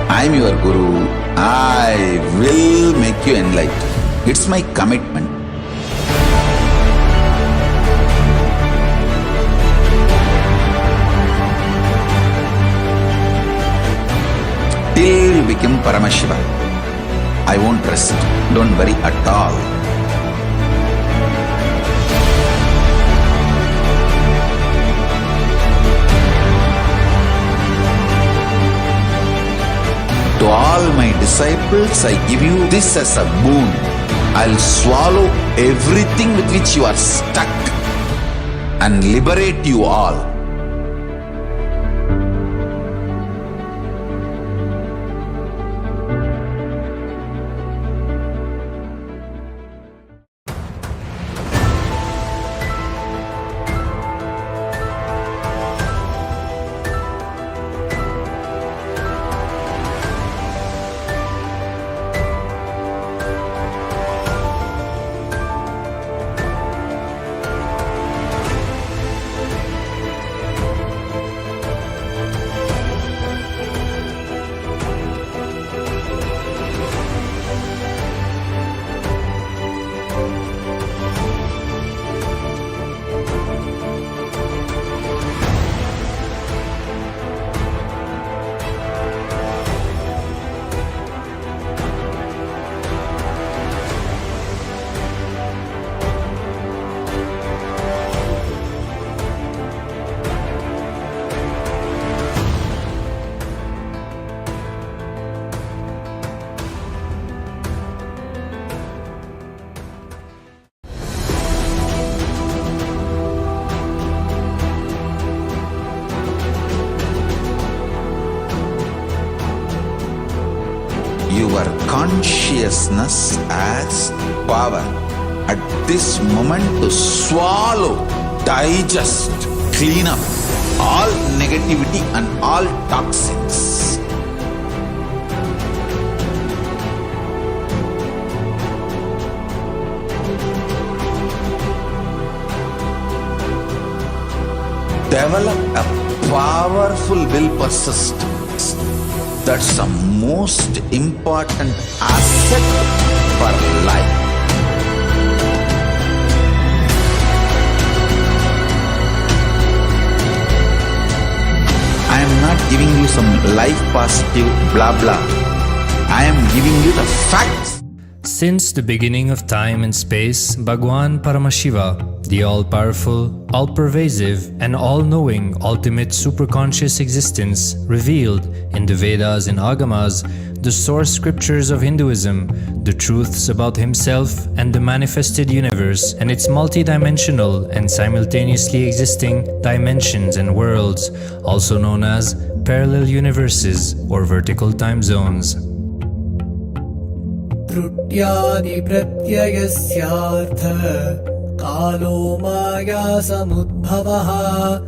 I am your Guru. I will make you enlightened. It's my commitment. Till you become Paramashiva, I won't rest. Don't worry at all. To all my disciples, I give you this as a boon. I'll swallow everything with which you are stuck and liberate you all. Your consciousness as power at this moment to swallow, digest, clean up all negativity and all toxins. Develop a powerful will persistence. That's the most important asset for life. I am not giving you some life positive blah blah. I am giving you the facts. Since the beginning of time and space, Bhagwan Paramashiva, the all-powerful, all-pervasive, and all-knowing ultimate superconscious existence, revealed in the Vedas and Agamas, the source scriptures of Hinduism, the truths about himself and the manifested universe and its multidimensional and simultaneously existing dimensions and worlds, also known as parallel universes or vertical time zones. त्रुट्यादि प्रत्ययस्यार्थ Kalo Maya Samudbhavaha.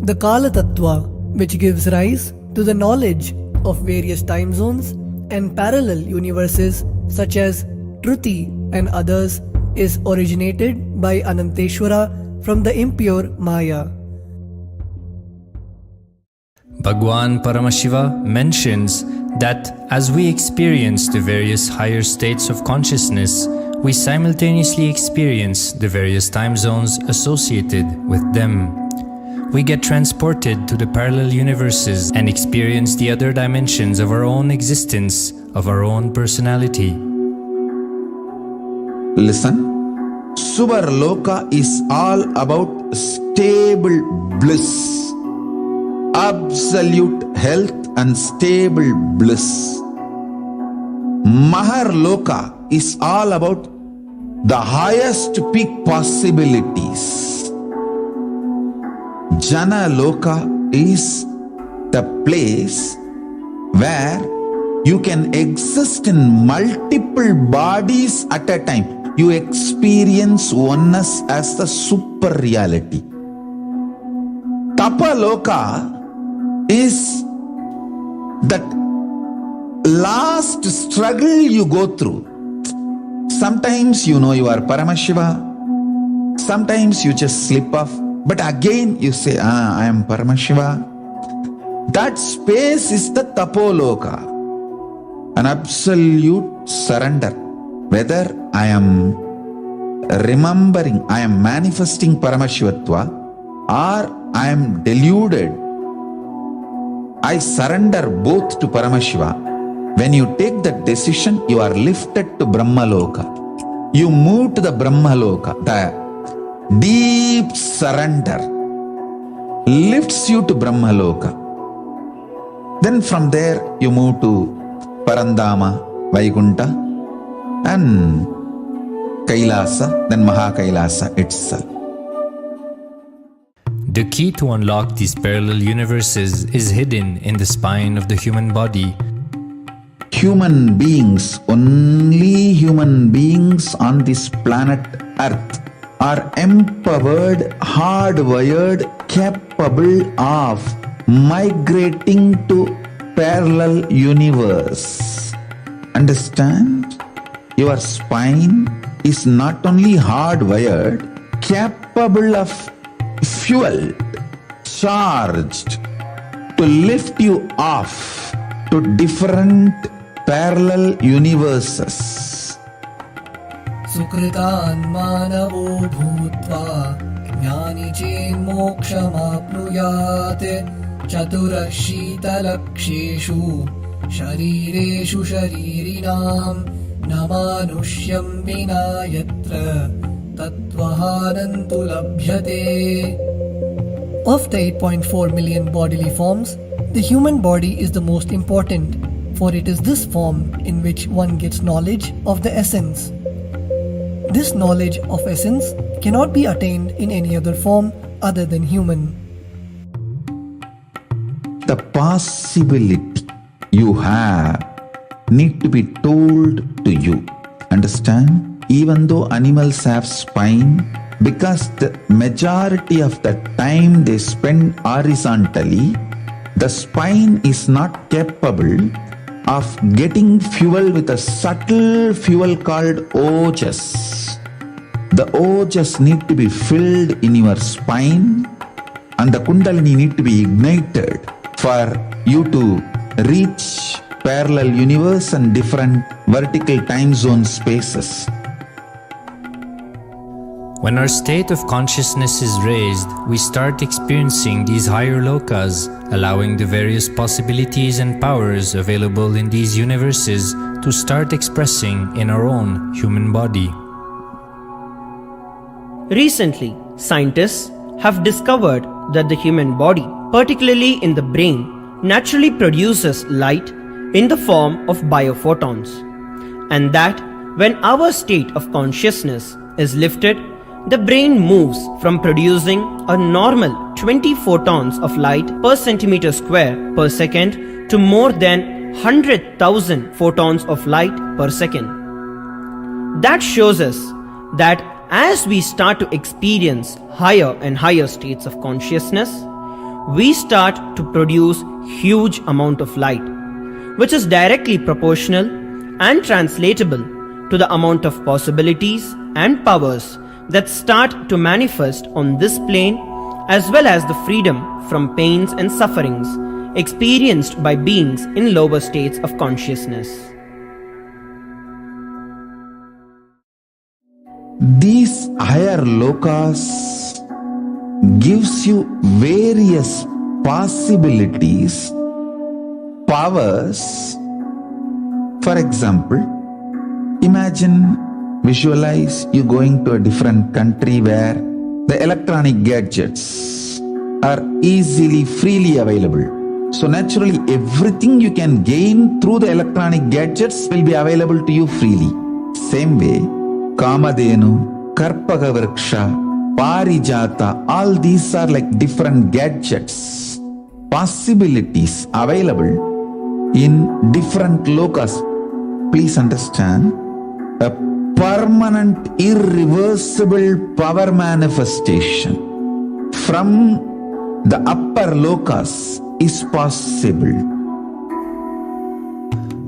The Kala Tattva, which gives rise to the knowledge of various time zones and parallel universes such as Truti and others, is originated by Ananteshwara from the impure Maya. Bhagwan Paramashiva mentions that as we experience the various higher states of consciousness, we simultaneously experience the various time zones associated with them. We get transported to the parallel universes and experience the other dimensions of our own existence, of our own personality. Listen, Subarloka is all about stable bliss, absolute health and stable bliss. Maharloka is all about the highest peak possibilities. Jana Loka is the place where you can exist in multiple bodies at a time. You experience oneness as the super reality. Tapaloka is that last struggle you go through. Sometimes you know you are Paramashiva, sometimes you just slip off, but again you say, I am Paramashiva. That space is the Tapoloka, an absolute surrender. Whether I am remembering, I am manifesting Paramashivatva, or I am deluded, I surrender both to Paramashiva. When you take that decision, you are lifted to Brahmaloka. You move to the Brahmaloka. The deep surrender lifts you to Brahmaloka. Then from there you move to Parandama, Vaikunta, and Kailasa, then Mahakailasa itself. The key to unlock these parallel universes is hidden in the spine of the human body. Human beings, only human beings on this planet Earth are empowered, hardwired, capable of migrating to parallel universe. Understand? Your spine is not only hardwired, capable of fuel, charged to lift you off to different parallel universes. Sukritan manavo bhutva jnani chen mokshamapnuyate chaturashita-laksheshu sharireshu sharirinam namanusyam vina yatra tattvahanantu labhyate. Of the 8.4 million bodily forms, the human body is the most important, for it is this form in which one gets knowledge of the essence. This knowledge of essence cannot be attained in any other form other than human. The possibility you have need to be told to you. Understand? Even though animals have spine, because the majority of the time they spend horizontally, the spine is not capable of getting fuel with a subtle fuel called ojas. The ojas need to be filled in your spine, and the kundalini need to be ignited for you to reach parallel universe and different vertical time zone spaces. When our state of consciousness is raised, we start experiencing these higher lokas, allowing the various possibilities and powers available in these universes to start expressing in our own human body. Recently, scientists have discovered that the human body, particularly in the brain, naturally produces light in the form of biophotons, and that when our state of consciousness is lifted, the brain moves from producing a normal 20 photons of light per centimeter square per second to more than 100,000 photons of light per second. That shows us that as we start to experience higher and higher states of consciousness, we start to produce huge amount of light, which is directly proportional and translatable to the amount of possibilities and powers that start to manifest on this plane, as well as the freedom from pains and sufferings experienced by beings in lower states of consciousness. These higher lokas gives you various possibilities, powers. For example, visualize you going to a different country where the electronic gadgets are easily, freely available. So naturally, everything you can gain through the electronic gadgets will be available to you freely. Same way, Kamadhenu, Karpaka Vriksha, Parijata, all these are like different gadgets, possibilities available in different lokas. Please understand, a permanent, irreversible power manifestation from the upper lokas is possible.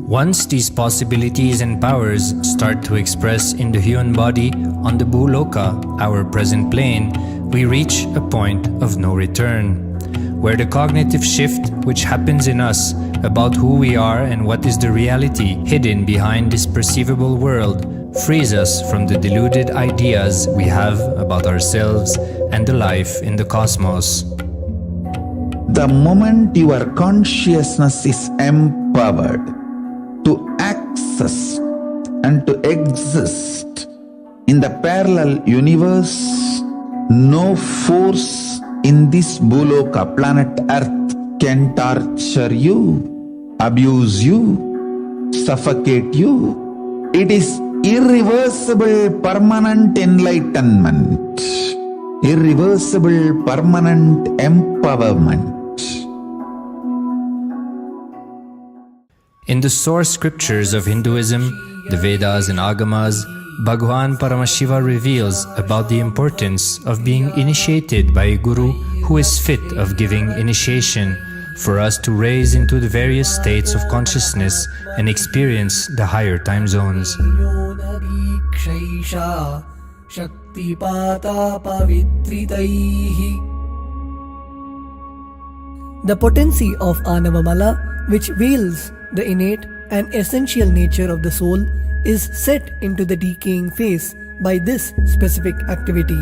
Once these possibilities and powers start to express in the human body on the Bhuloka, our present plane, we reach a point of no return, where the cognitive shift which happens in us about who we are and what is the reality hidden behind this perceivable world frees us from the deluded ideas we have about ourselves and the life in the cosmos. The moment your consciousness is empowered to access and to exist in the parallel universe, no force in this Bhuloka, planet Earth, can torture you, abuse you, suffocate you. It is irreversible, permanent enlightenment, irreversible, permanent empowerment. In the source scriptures of Hinduism, the Vedas and Agamas, Bhagwan Paramashiva reveals about the importance of being initiated by a guru who is fit of giving initiation for us to raise into the various states of consciousness and experience the higher time zones. The potency of Anavamala, which veils the innate and essential nature of the soul, is set into the decaying phase by this specific activity.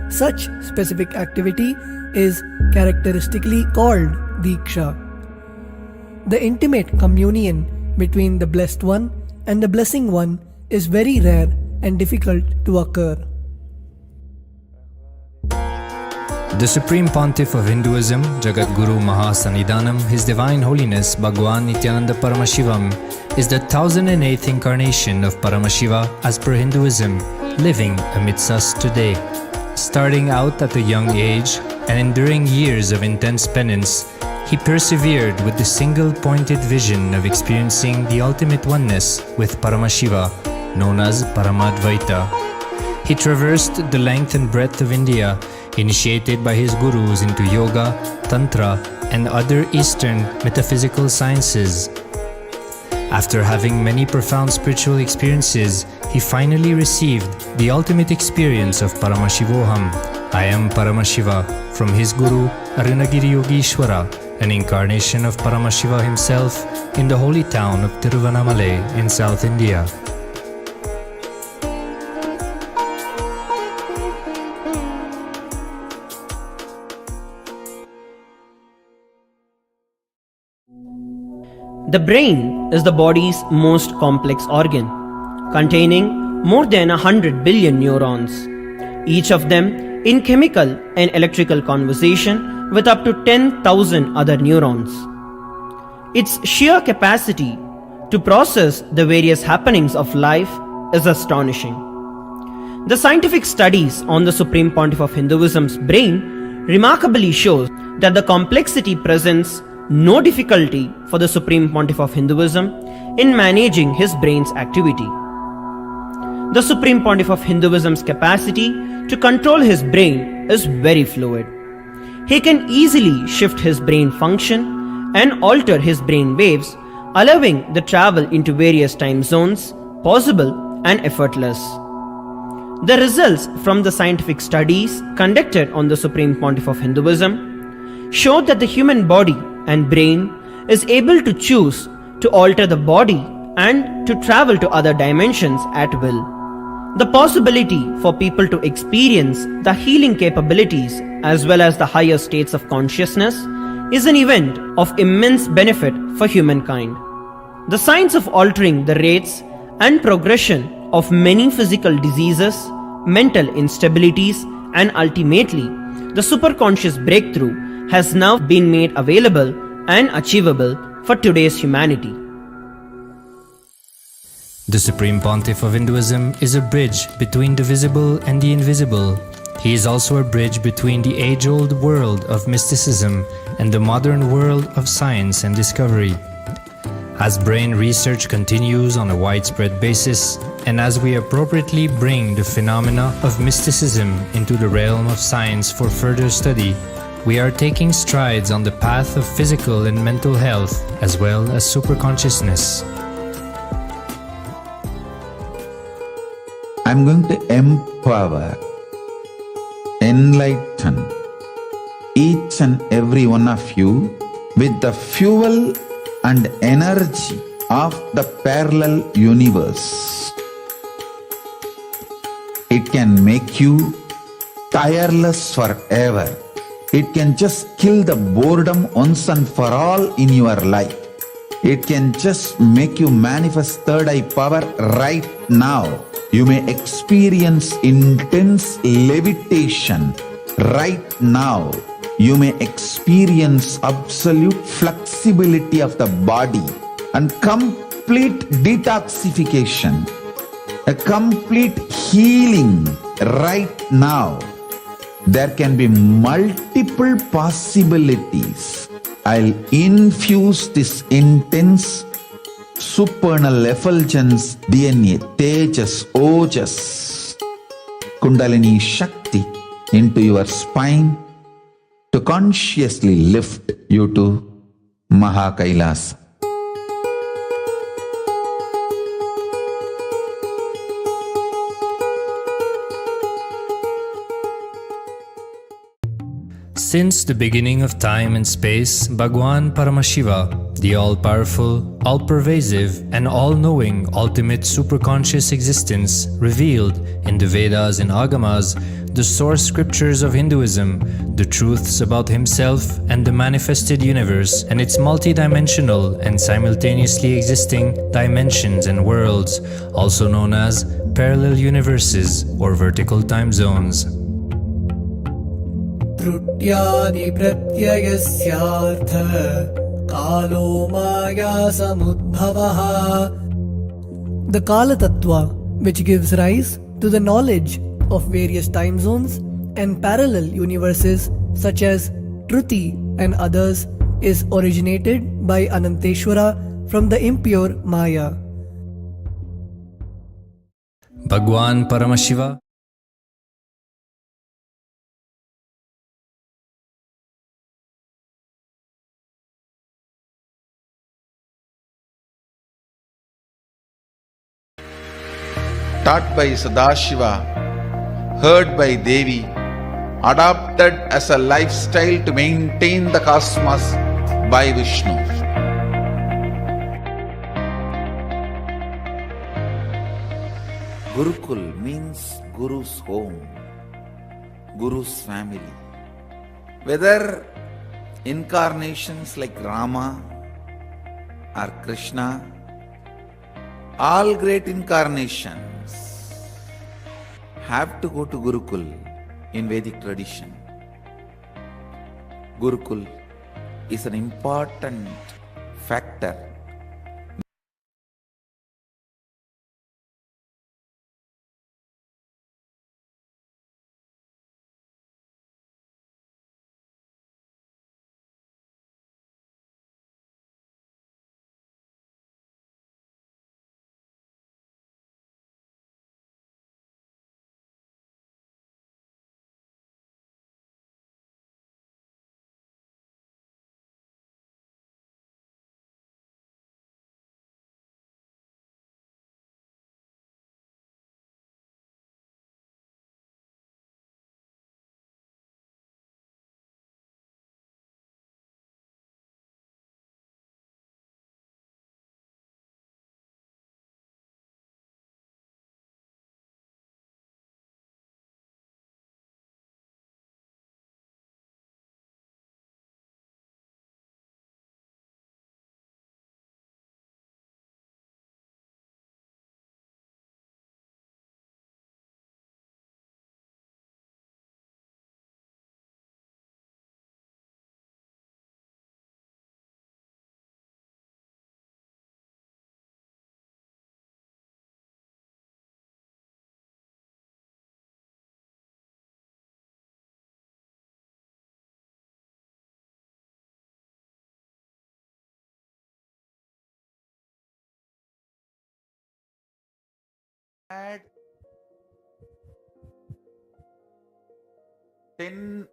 Such specific activity is characteristically called Diksha. The intimate communion between the Blessed One and the Blessing One is very rare and difficult to occur. The Supreme Pontiff of Hinduism, Jagat Guru Mahasannidhanam, His Divine Holiness Bhagwan Nithyananda Paramashivam, is the 1008th incarnation of Paramashiva as per Hinduism, living amidst us today. Starting out at a young age and enduring years of intense penance, he persevered with the single-pointed vision of experiencing the ultimate oneness with Paramashiva, known as Paramadvaita. He traversed the length and breadth of India, initiated by his gurus into yoga, tantra, and other Eastern metaphysical sciences. After having many profound spiritual experiences, he finally received the ultimate experience of Paramashivoham, I am Paramashiva, from his guru Arunagiri Yogeshwara, an incarnation of Paramashiva himself in the holy town of Tiruvannamalai in South India. The brain is the body's most complex organ, containing more than 100 billion neurons, each of them in chemical and electrical conversation with up to 10,000 other neurons. Its sheer capacity to process the various happenings of life is astonishing. The scientific studies on the Supreme Pontiff of Hinduism's brain remarkably shows that the complexity presents no difficulty for the Supreme Pontiff of Hinduism in managing his brain's activity. The Supreme Pontiff of Hinduism's capacity to control his brain is very fluid. He can easily shift his brain function and alter his brain waves, allowing the travel into various time zones possible and effortless. The results from the scientific studies conducted on the Supreme Pontiff of Hinduism showed that the human body and brain is able to choose to alter the body and to travel to other dimensions at will. The possibility for people to experience the healing capabilities as well as the higher states of consciousness is an event of immense benefit for humankind. The science of altering the rates and progression of many physical diseases, mental instabilities, and ultimately the superconscious breakthrough has now been made available and achievable for today's humanity. The Supreme Pontiff of Hinduism is a bridge between the visible and the invisible. He is also a bridge between the age-old world of mysticism and the modern world of science and discovery. As brain research continues on a widespread basis, and as we appropriately bring the phenomena of mysticism into the realm of science for further study, we are taking strides on the path of physical and mental health as well as superconsciousness. I'm going to empower, enlighten each and every one of you with the fuel and energy of the parallel universe. It can make you tireless forever. It can just kill the boredom once and for all in your life. It can just make you manifest third eye power right now. You may experience intense levitation right now. You may experience absolute flexibility of the body and complete detoxification, a complete healing right now. There can be multiple possibilities. I'll infuse this intense supernal effulgence, DNA, Tejas, Ojas, Kundalini Shakti into your spine to consciously lift you to KAILASA. Since the beginning of time and space, Bhagwan Paramashiva, the all-powerful, all-pervasive, and all-knowing ultimate superconscious existence, revealed in the Vedas and Agamas, the source scriptures of Hinduism, the truths about himself and the manifested universe and its multidimensional and simultaneously existing dimensions and worlds, also known as parallel universes or vertical time zones. त्रुट्यादि प्रत्ययस्यार्थ कालो माया समुद्भवः. The Kala Tattva, which gives rise to the knowledge of various time zones and parallel universes such as Truti and others, is originated by Ananteshwara from the impure Maya. Bhagwan Paramashiva taught by Sadashiva, heard by Devi, adopted as a lifestyle to maintain the cosmos by Vishnu. Gurukul means Guru's home, Guru's family. Whether incarnations like Rama or Krishna, all great incarnations have to go to Gurukul in Vedic tradition. Gurukul is an important factor had 10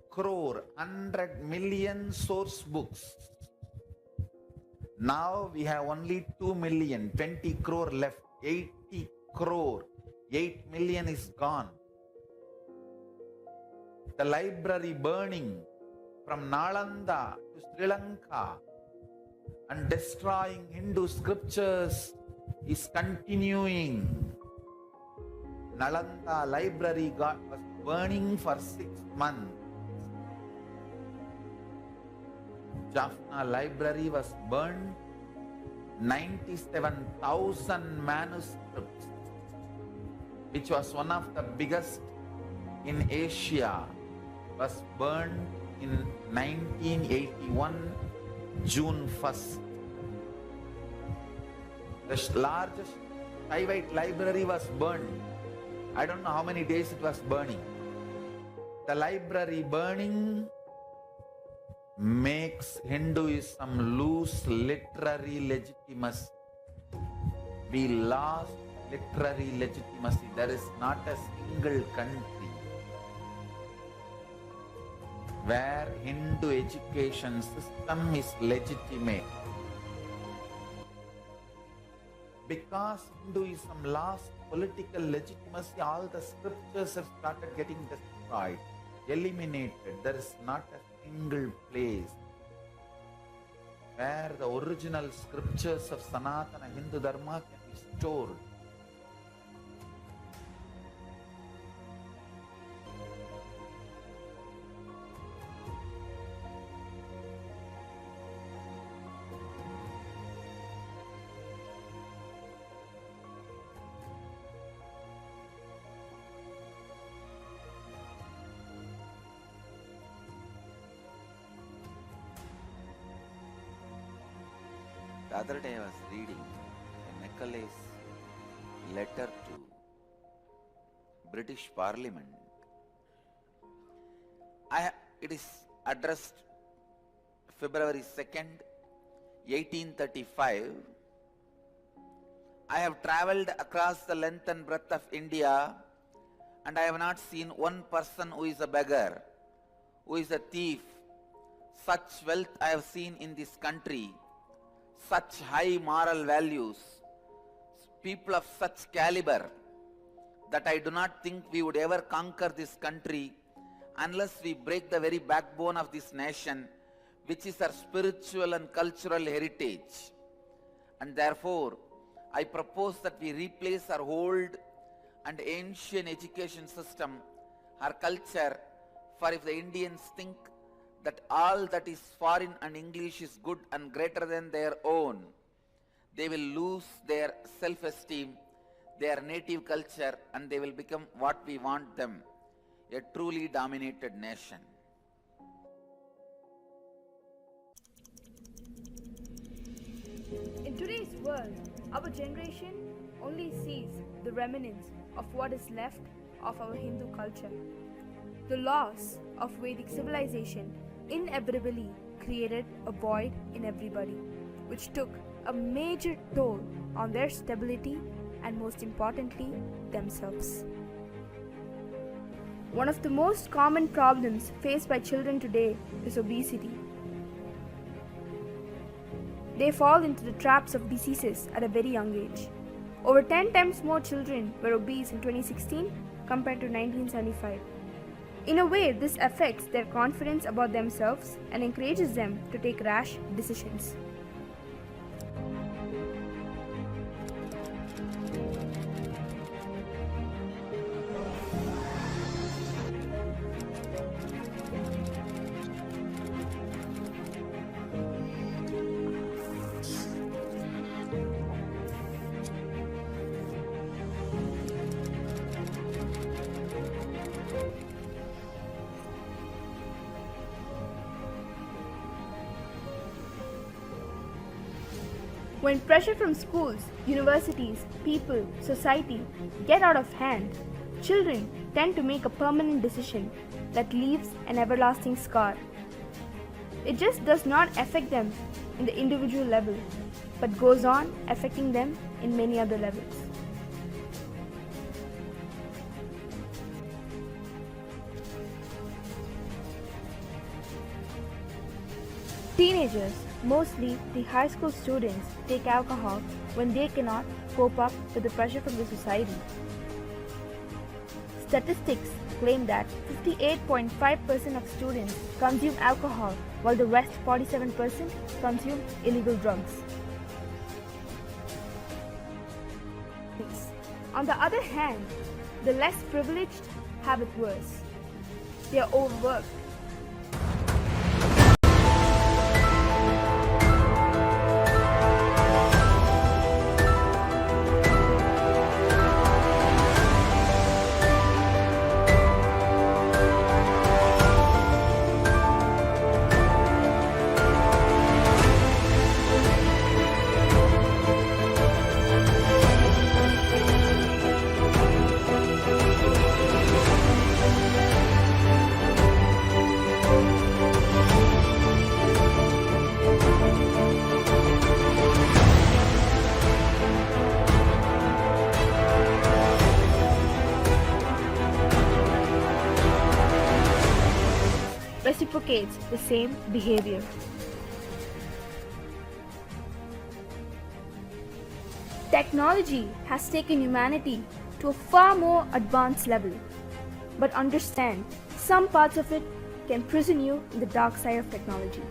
crore, 100 million source books. Now we have only 2 million, 20 crore left, 80 crore, 8 million is gone. The library burning from Nalanda to Sri Lanka and destroying Hindu scriptures is continuing. Nalanda library was burning for 6 months. Jaffna library was burned. 97,000 manuscripts, which was one of the biggest in Asia, was burned in 1981, June 1st. The largest private library was burned. I don't know how many days it was burning. The library burning makes Hinduism lose literary legitimacy. We lost literary legitimacy. There is not a single country where Hindu education system is legitimate. Because Hinduism lost political legitimacy, all the scriptures have started getting destroyed, eliminated. There is not a single place where the original scriptures of Sanatana Hindu Dharma can be stored. The other day I was reading Macaulay's letter to British Parliament. It is addressed February 2nd, 1835. I have travelled across the length and breadth of India, and I have not seen one person who is a beggar, who is a thief. Such wealth I have seen in this country, such high moral values, people of such caliber, that I do not think we would ever conquer this country unless we break the very backbone of this nation, which is our spiritual and cultural heritage. And therefore, I propose that we replace our old and ancient education system, our culture, for if the Indians think that all that is foreign and English is good and greater than their own, they will lose their self-esteem, their native culture, and they will become what we want them, a truly dominated nation. In today's world, our generation only sees the remnants of what is left of our Hindu culture. The loss of Vedic civilization inevitably created a void in everybody, which took a major toll on their stability and, most importantly, themselves. One of the most common problems faced by children today is obesity. They fall into the traps of diseases at a very young age. Over 10 times more children were obese in 2016 compared to 1975. In a way, this affects their confidence about themselves and encourages them to take rash decisions. When pressure from schools, universities, people, society get out of hand, children tend to make a permanent decision that leaves an everlasting scar. It just does not affect them in the individual level, but goes on affecting them in many other levels. Teenagers, mostly the high school students, take alcohol when they cannot cope up with the pressure from the society. Statistics claim that 58.5% of students consume alcohol, while the rest 47% consume illegal drugs. On the other hand, the less privileged have it worse. They are overworked. Reciprocates the same behavior. Technology has taken humanity to a far more advanced level. But understand, some parts of it can prison you in the dark side of technology.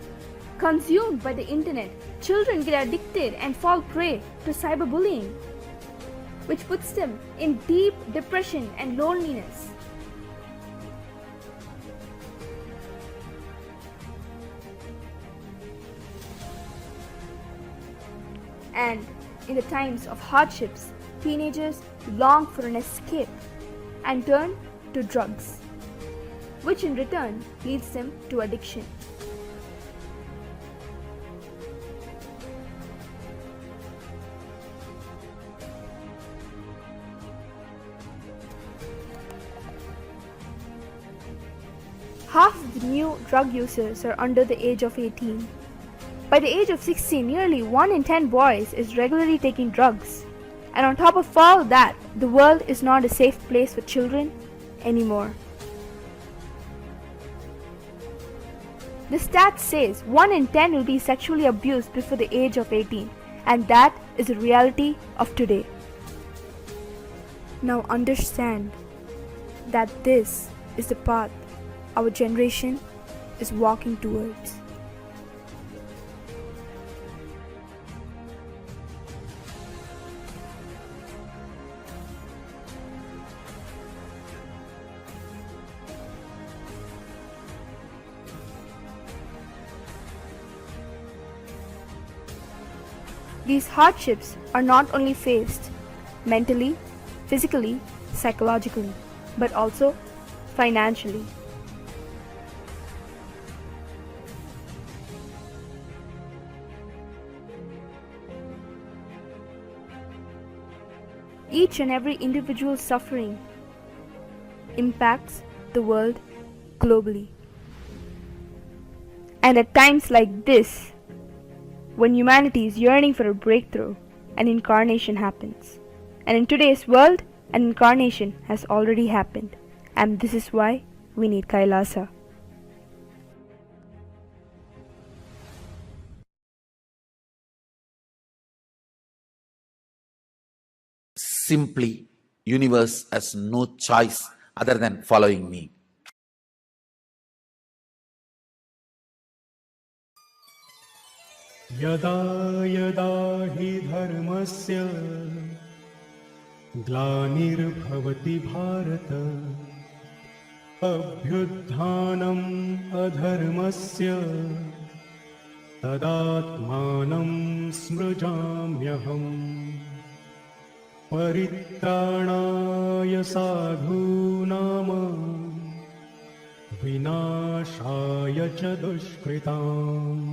Consumed by the internet, children get addicted and fall prey to cyberbullying, which puts them in deep depression and loneliness. And in the times of hardships, teenagers long for an escape and turn to drugs, which in return leads them to addiction. Half of the new drug users are under the age of 18. By the age of 16, nearly 1 in 10 boys is regularly taking drugs. And on top of all that, the world is not a safe place for children anymore. The stat says 1 in 10 will be sexually abused before the age of 18, and that is the reality of today. Now understand that this is the path our generation is walking towards. These hardships are not only faced mentally, physically, psychologically, but also financially. Each and every individual suffering impacts the world globally. And at times like this, when humanity is yearning for a breakthrough, an incarnation happens. And in today's world, an incarnation has already happened. And this is why we need KAILASA. Simply, universe has no choice other than following me. यदा यदा हि धर्मस्य ग्लानिर्भवति भारत अभ्युत्थानम् अधर्मस्य तदात्मानं स्मृजाम्यहम् परित्राणाय साधूनां विनाशाय च दुष्कृताम्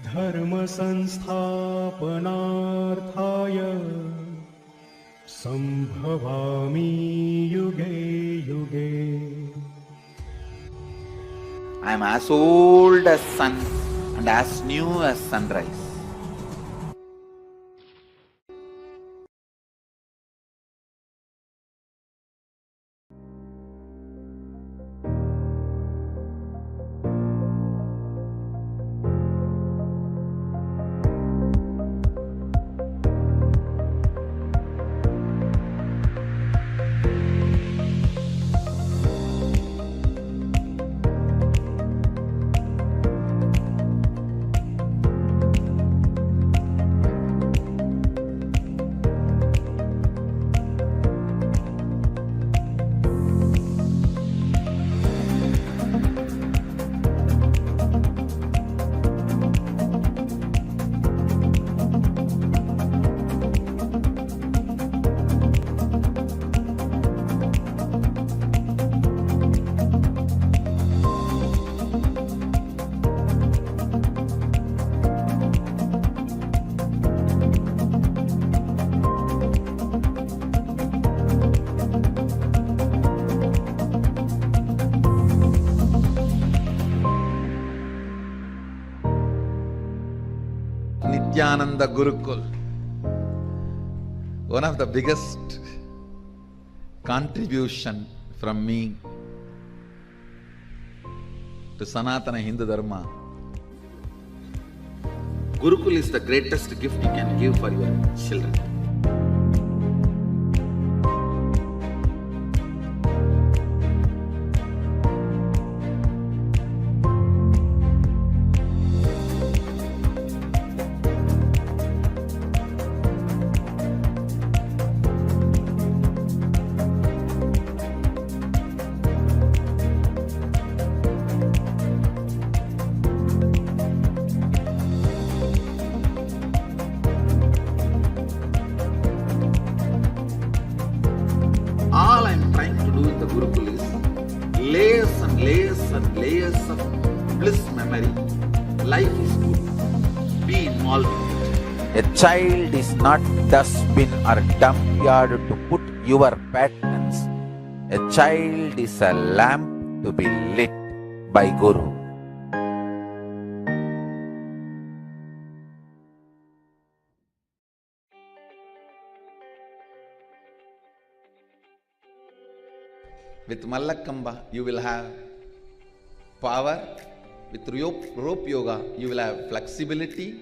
धर्म संस्थापनार्थाय संभवामि युगे युगे. I am as old as sun and as new as sunrise. Nithyananda Gurukul. One of the biggest contribution from me to Sanatana Hindu Dharma. Gurukul is the greatest gift you can give for your children. All I am trying to do in the Gurukul is layers and layers and layers of bliss memory. Life is good. Be involved in it. A child is not dustbin or dump yard to put your patterns. A child is a lamp to be lit by Guru. With Mallakamba, you will have power. With rope yoga, you will have flexibility.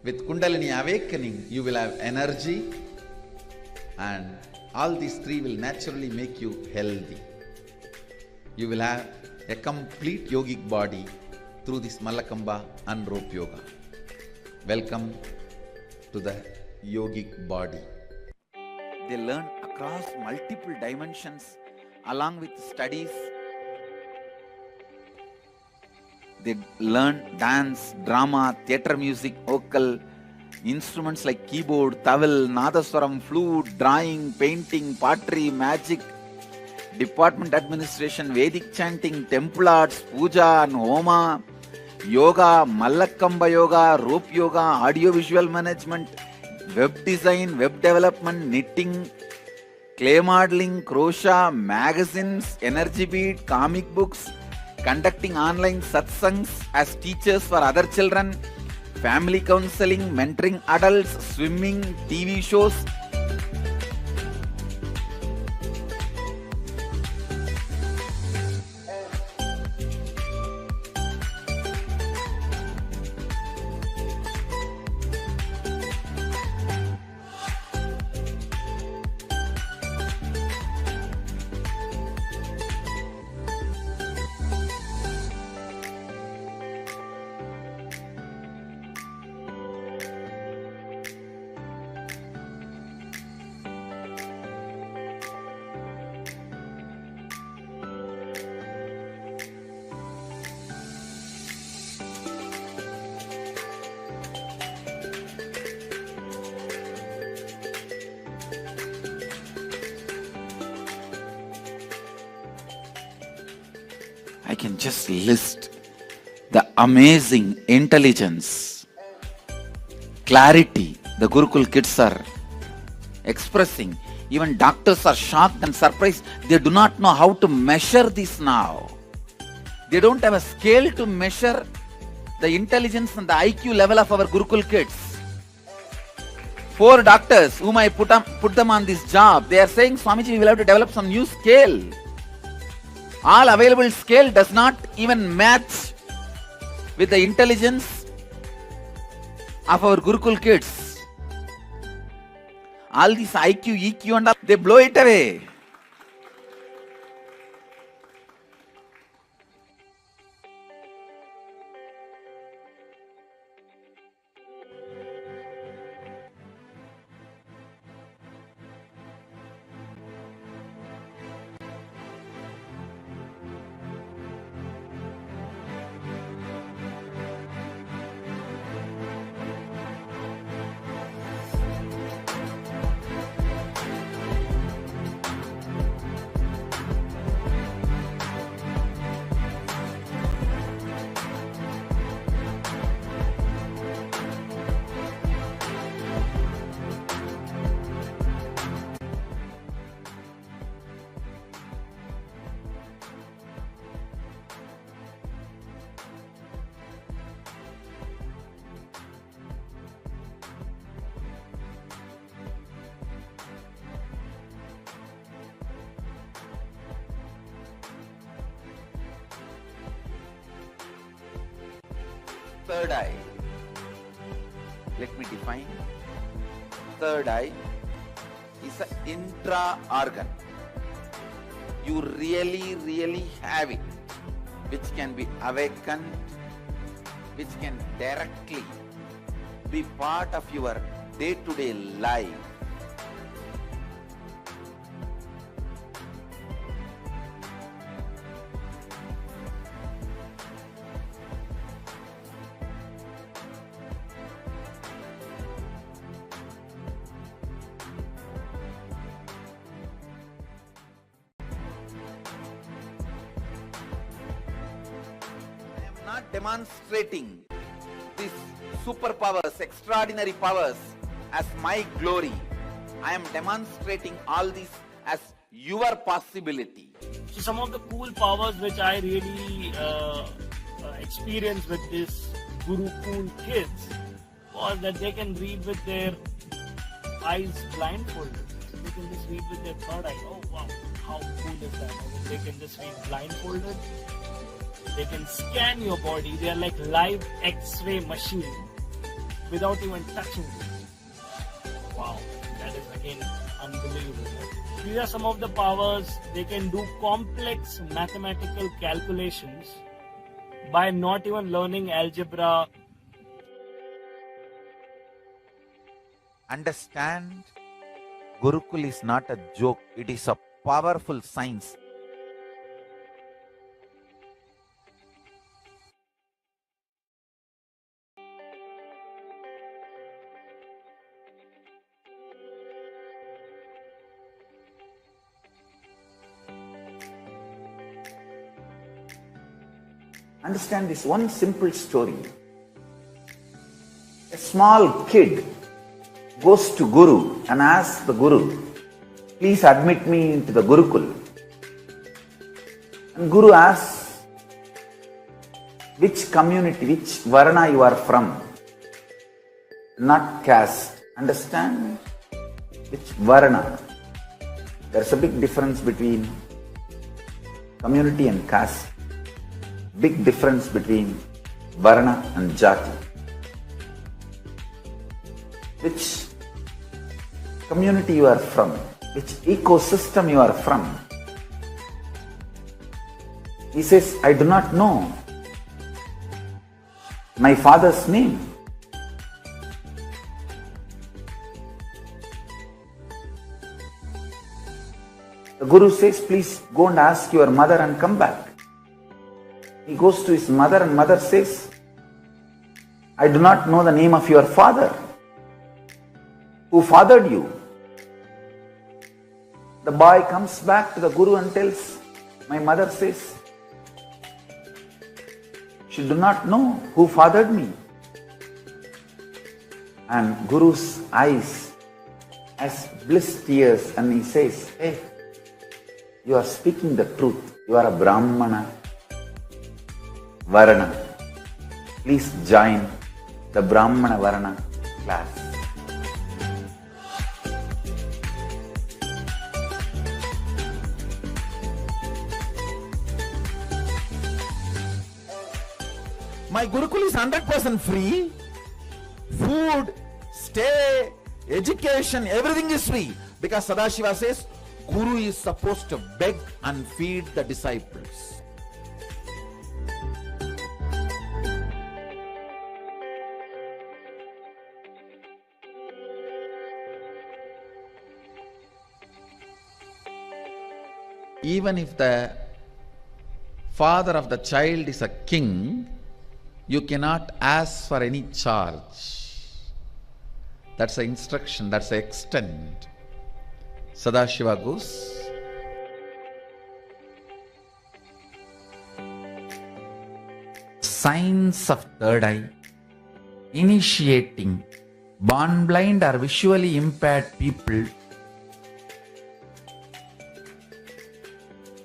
With Kundalini awakening, you will have energy. And all these three will naturally make you healthy. You will have a complete yogic body through this Mallakamba and rope yoga. Welcome to the yogic body. They learn across multiple dimensions along with studies. They learn dance, drama, theatre music, vocal, instruments like keyboard, tawil, nadaswaram, flute, drawing, painting, pottery, magic, department administration, Vedic chanting, temple arts, puja and homa, yoga, Mallakamba yoga, rope yoga, audio-visual management, web design, web development, knitting, clay modeling, crochet, magazines, energy bead, comic books, conducting online satsangs as teachers for other children, family counseling, mentoring adults, swimming, TV shows. I can just list the amazing intelligence, clarity the Gurukul kids are expressing. Even doctors are shocked and surprised. They do not know how to measure this now. They don't have a scale to measure the intelligence and the IQ level of our Gurukul kids. 4 doctors whom I put them on this job, they are saying, Swamiji, we will have to develop some new scale. All available scale does not even match with the intelligence of our Gurukul kids. All these IQ, EQ and all, they blow it away. third eye. Let me define. Third eye is an intra-organ. You really have it, which can be awakened, which can directly be part of your day-to-day life. Not demonstrating these superpowers, extraordinary powers as my glory. I am demonstrating all this as your possibility. So some of the cool powers which I really experienced with this Guru Cool kids was that they can read with their eyes blindfolded. They can just read with their third eye. Oh wow, how cool is that? I mean, they can just read blindfolded. They can scan your body. They are like live X-ray machine without even touching you. Wow, that is again unbelievable. These are some of the powers. They can do complex mathematical calculations by not even learning algebra. Understand, Gurukul is not a joke. It is a powerful science. Understand this one simple story. A small kid goes to Guru and asks the Guru, please admit me into the Gurukul. And Guru asks, which community, which Varna you are from? Not caste. Understand? Which Varna? There's a big difference between community and caste. Big difference between Varna and Jati. Which community you are from, which ecosystem you are from. He says, I do not know my father's name. The Guru says, please go and ask your mother and come back. He goes to his mother and mother says, I do not know the name of your father. Who fathered you? The boy comes back to the Guru and tells, my mother says, she do not know who fathered me. And Guru's eyes as bliss tears and he says, hey, you are speaking the truth. You are a Brahmana Varna. Please join the Brahmana Varna class. My Gurukul is 100% free. Food, stay, education, everything is free. Because Sadashiva says, Guru is supposed to beg and feed the disciples. Even if the father of the child is a king, you cannot ask for any charge. That's the instruction, that's the extent. Sadashiva goes, signs of third eye, initiating born blind or visually impaired people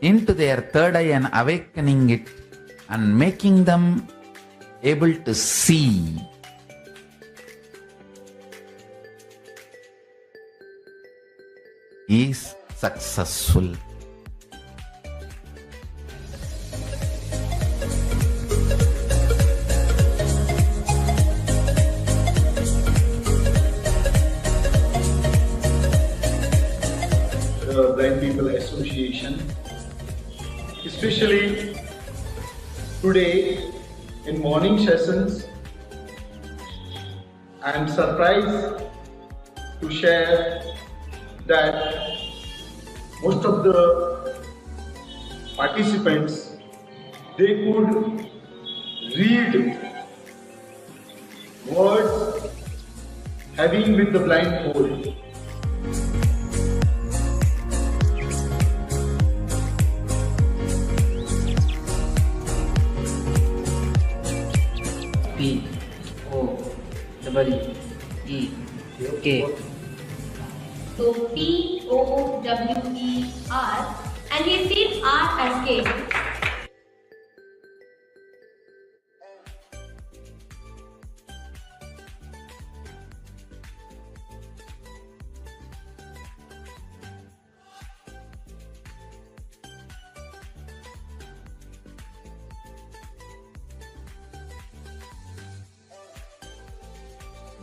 into their third eye and awakening it and making them able to see. Is successful. especially today in morning sessions. I am surprised to share that most of the participants, they could read words having with the blindfold. P-O-W-E-K. So P-O-W-E-R, and we see R as K.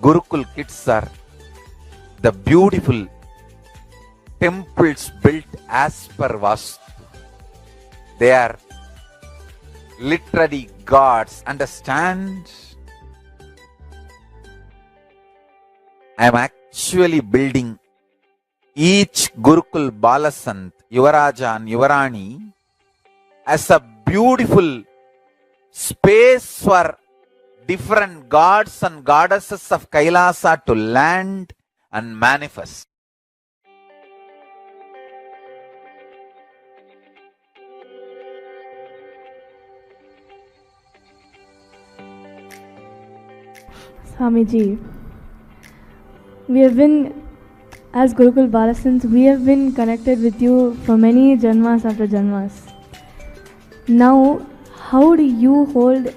Gurukul kids are the beautiful temples built as per Vastu. They are literally gods. Understand? I am actually building each Gurukul Balasant, Yuvaraja and Yuvarani as a beautiful space for different gods and goddesses of Kailasa to land and manifest. Swamiji, we have been, as Gurukul Balasants, we have been connected with you for many janmas after janmas. Now, how do you hold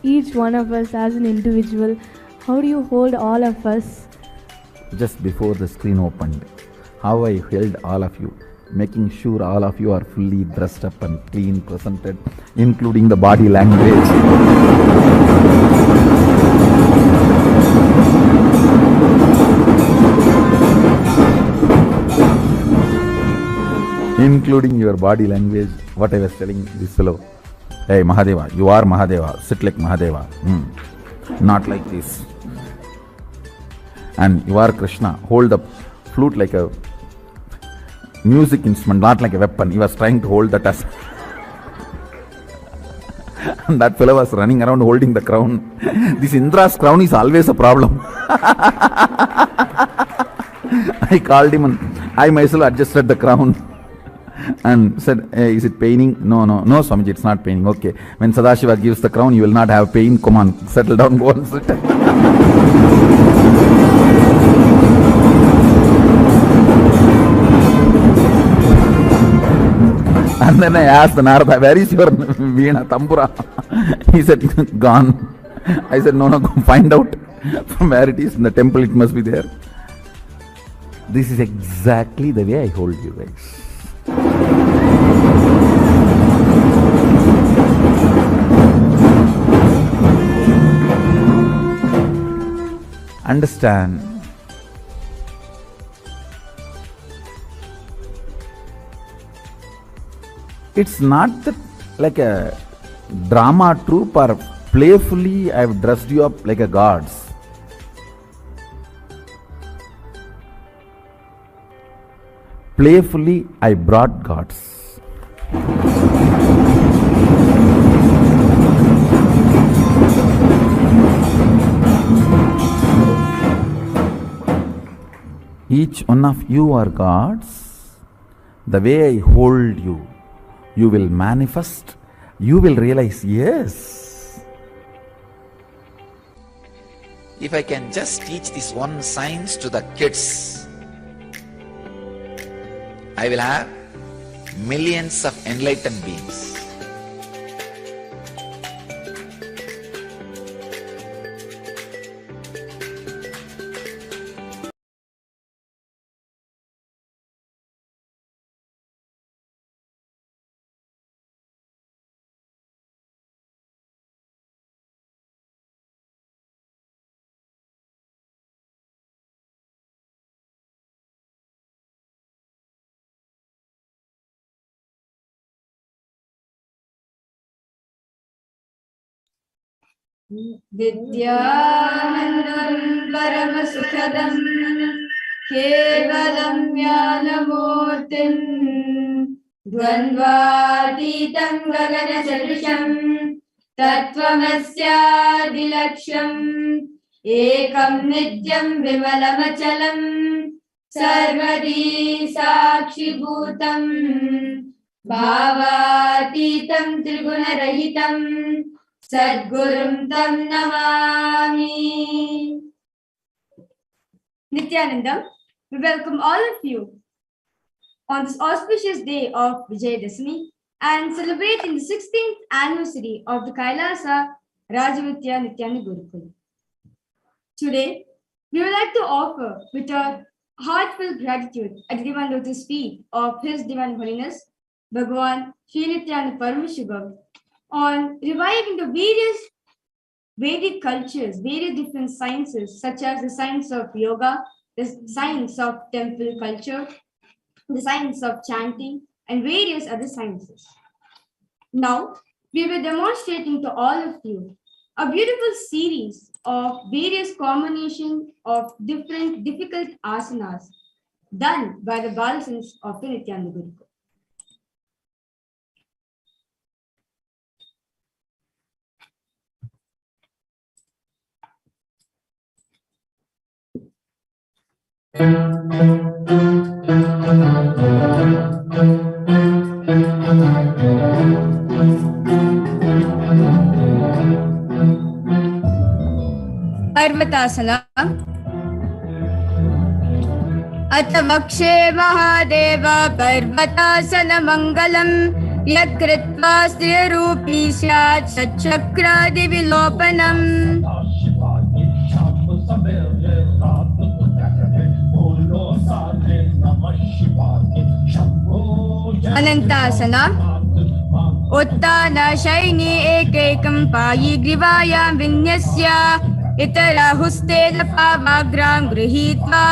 each one of us as an individual? How do you hold all of us? Just before the screen opened, how I held all of you, making sure all of you are fully dressed up and clean, presented, including the body language. Including your body language, what I was telling this fellow. Hey Mahadeva, you are Mahadeva, sit like Mahadeva. Not like this. And you are Krishna, hold the flute like a music instrument, not like a weapon. He was trying to hold that as. And that fellow was running around holding the crown. This Indra's crown is always a problem. I called him and I myself adjusted the crown. And said, hey, is it paining? No, Swamiji, it's not paining. Okay. When Sadashiva gives the crown, you will not have pain. Come on, settle down, go and sit. And then I asked the Narada, where is your Veena Tambura? He said, gone. I said, no, go find out from where it is. In the temple, it must be there. This is exactly the way I hold you guys. Understand, it's not that like a drama troupe or playfully I have dressed you up like a gods. Playfully I brought gods. Each one of you are gods. The way I hold you, you will manifest, you will realize, yes. If I can just teach this one science to the kids, I will have millions of enlightened beings. Nithyanandam Paramashivoham Kevalam Jnanamurtim Dvandvatitam Gagana Sadusham Tattvamasyaadilaksham Ekam Nityam Vimalamachalam Sarvadi Sakshi Bhutam Bhavatitam Trigunarahitam Sadgurum Tam Namami. Nithyanandam, we welcome all of you on this auspicious day of Vijaya Dashami and celebrating the 16th anniversary of the KAILASA Rajavitya Nithyananda Gurukul. Today, we would like to offer with a heartfelt gratitude at the divine lotus feet of His Divine Holiness, Bhagwan Sri Nithyananda Paramashivam, on reviving the various Vedic cultures, various different sciences, such as the science of yoga, the science of temple culture, the science of chanting, and various other sciences. Now, we will be demonstrating to all of you a beautiful series of various combinations of different difficult asanas done by the Balasans of the Nithyananda Gurukul. Parvatasana. Atha vakshe mahadeva parvatasana mangalam yakritva striyarupi syat satchakradi vilopanam. Anantasana. Uttana shaini ekekam payi grivayam vinyasya itara hustena pavagram grihitva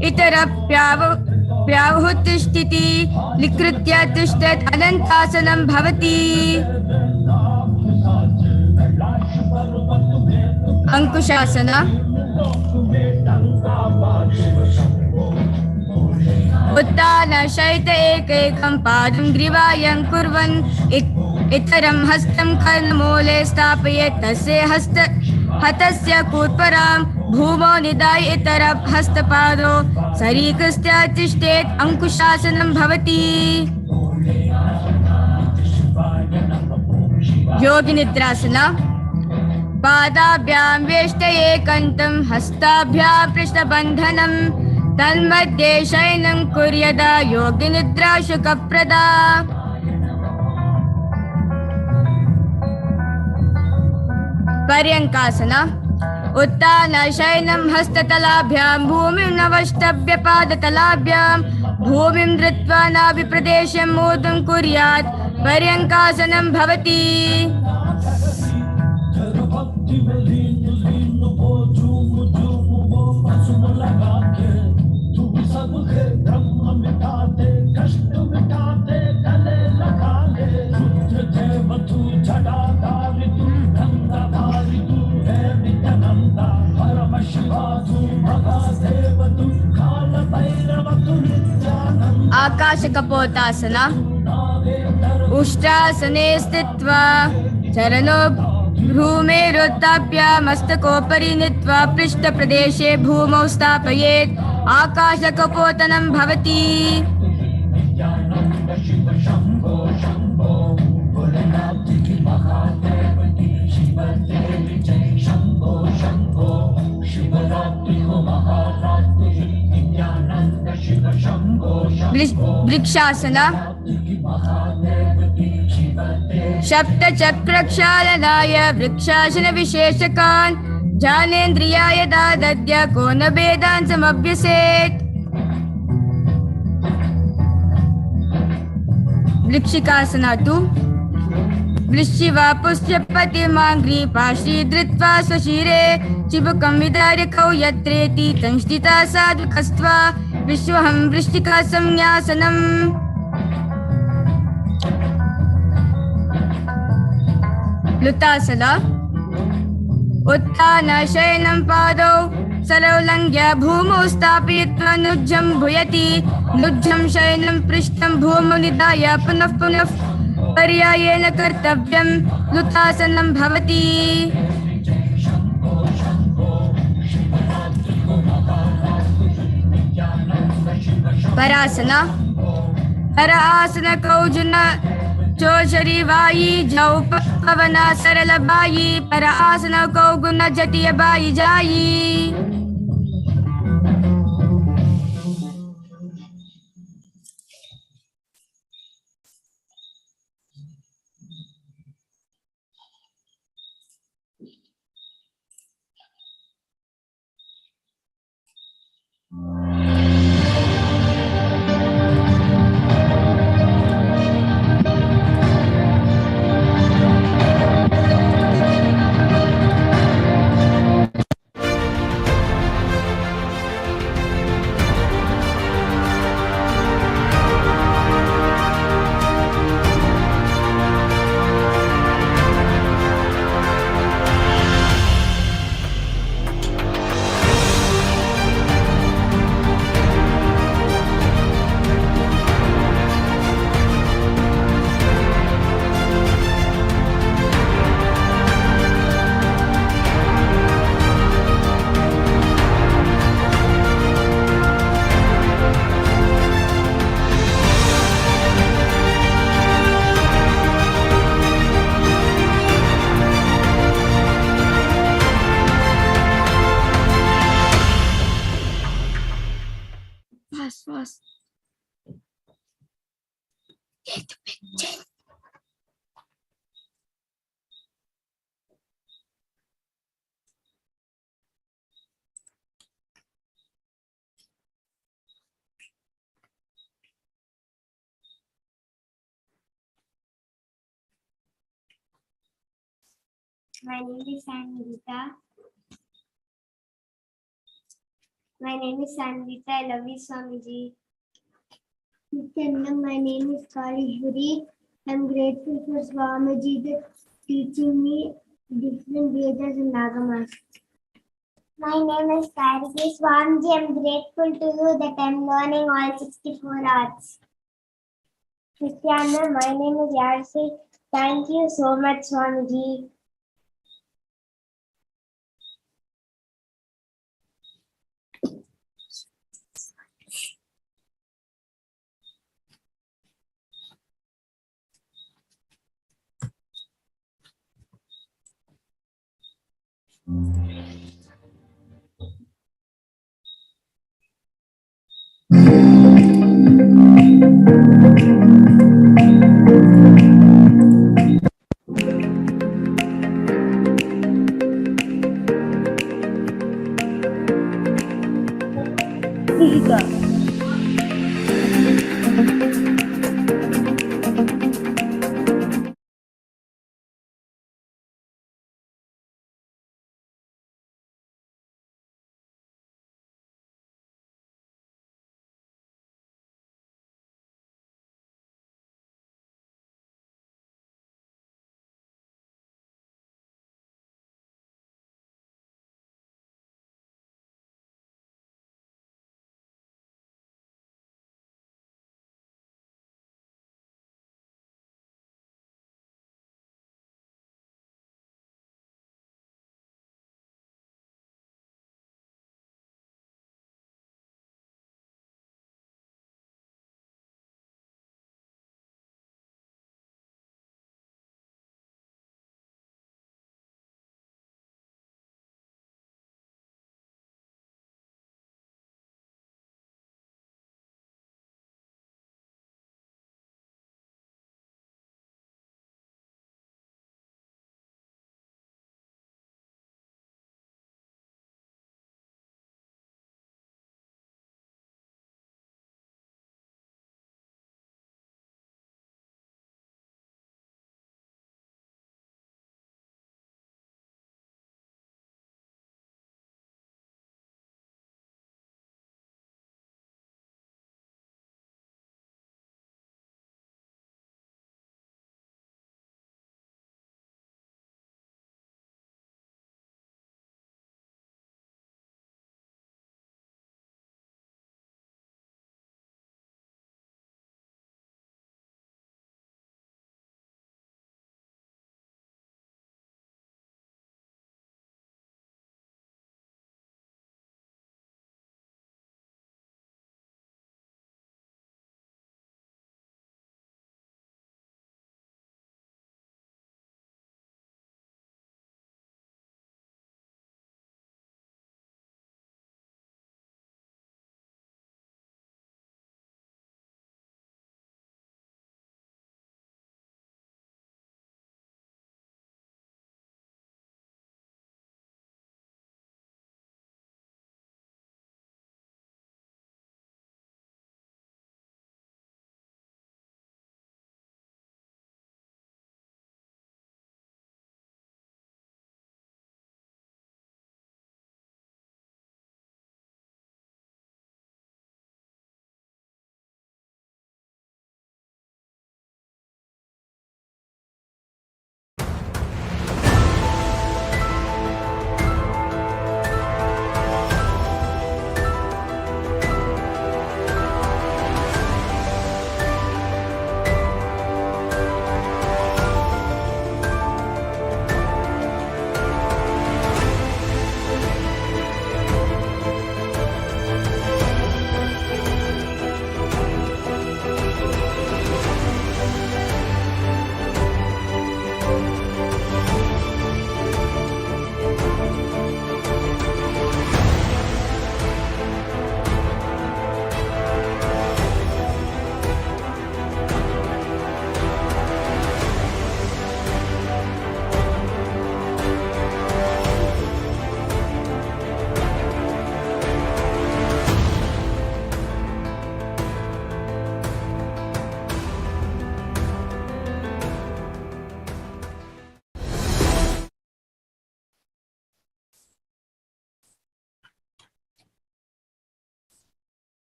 itara pyavahuttishtiti likritya tishtat anantasanam bhavati. Ankushasana. Uttana shaita ekekam padam grivayam kurvan itaram hastam karnamole stapayet tasya hatasya kurparam bhumo niday itarab hastapado sarikastya tishtet ankushasanam bhavati. Yoginidrasana. Padabhyam veshtaye kantam hastabhyam prishnabandhanam Tanmadye shainam kuryada yoginidra shukaprada. Paryankasana. Uttana shainam hastatalabhyam bhumim navashtabhya padatalabhyam bhumim dritva nabhipradesham modam kuryat paryankasanam bhavati. Akashakapotasana. Ushtrasane stitva charano bhumeruttapya mastakopari nitva prishta pradeshe bhumau stapayet akashakapotanam bhavati. Vrikshasana. Shapta chakrakshalanaya vrikshasana visheshakan janendriyaya dadadya kona vedan samabhyaset. Vrikshikasana tu. Vrishiva pushyapati mangri pashri dritva swashire chibukam vidaryakau yatreti tanstita sadhukastva vishwaham vrishtika samnyasanam. Lutasana. उत्थानशयनं पादौ सरौल्लङ्घ्य भूमौ स्थापयित्वा नुज्जं भूयति नुज्जं शयनं पृष्ठं भूमौ निधाय पुनः पुनः पर्यायेण कर्तव्यं लुतासनं भवति परासना पर आसन कौजुन चोशरी वाई जौ पवना सरल बाई पर आसन कौगुन जटिय बाई जाई fast. Get the picture. My name is Sangeeta. My name is Sangeeta. I love you, Swamiji. Nithyananda, my name is Kalishwari. I'm grateful for Swamiji teaching me different Vedas and Nagamas. My name is Kariki. Swamiji, I'm grateful to you that I'm learning all 64 arts. Nithyananda, my name is Yarsi. Thank you so much, Swamiji.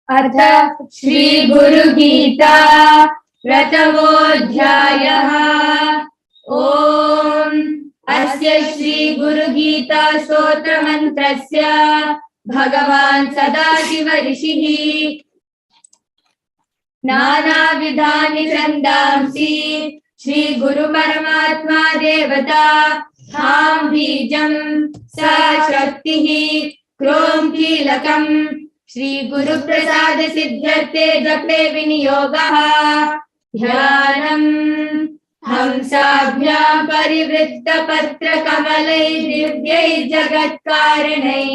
अथ श्री गुरु गीता प्रथमोऽध्यायः। ओम अस्य श्री गुरु गीता स्तोत्र मंत्रस्य भगवान् सदाशिव ऋषिः नानाविधानि छन्दांसि श्री गुरु परमात्मा देवता हां बीजं स शक्तिः क्रों कीलकम् श्री गुरु प्रसाद सिद्ध्यर्थे जपे विनियोगः ध्यानम् हंसाभ्यां परिवृत्त पत्र कमलै दिव्यै जगत्कारणै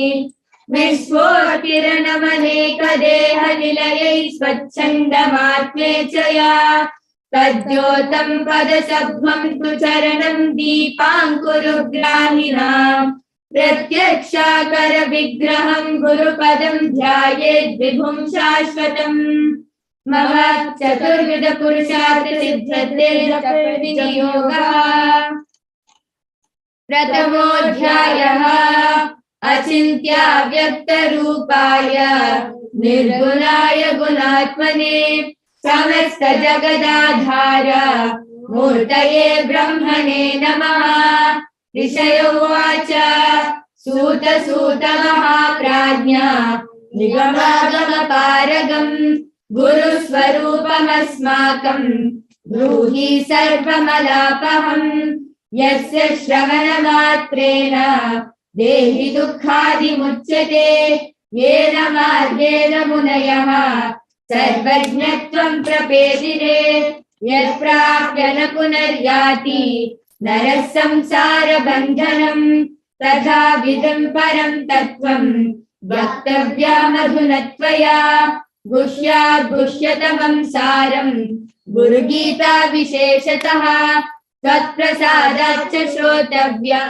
विश्वोत्किरणमनेक देह निलयै स्वच्छन्दमात्मेचया तद्योतं पदसभ्वं तु चरणं दीपाङ्कुरुग्राहिणाम् प्रत्यक्षाकर विग्रहं गुरुपदं ध्यायेत् विभुं शाश्वतम् मम चतुर्विध पुरुषार्थ सिद्ध्यते जपे विनियोगः। प्रथमोऽध्यायः अचिन्त्याव्यक्तरूपाय निर्गुणाय गुणात्मने समस्त जगदाधार मूर्तये ब्रह्मणे नमः। ऋषयो उवाच सूत सूत महाप्राज्ञा निगमागमपारगम् गुरुस्वरूपमस्माकम् ब्रूहि सर्वमलापहम् यस्य श्रवणमात्रेण देहि दुःखादिमुच्यते येन मार्गेण मुनयः सर्वज्ञत्वं प्रपेदिरे यत्प्राप्य न पुनर्याति नरः संसारबन्धनम् तथाविधं परं तत्त्वं वक्तव्यमधुना त्वया गुह्याद् गुह्यतमं सारं गुरुगीता विशेषतः त्वत्प्रसादाच्च श्रोतव्या।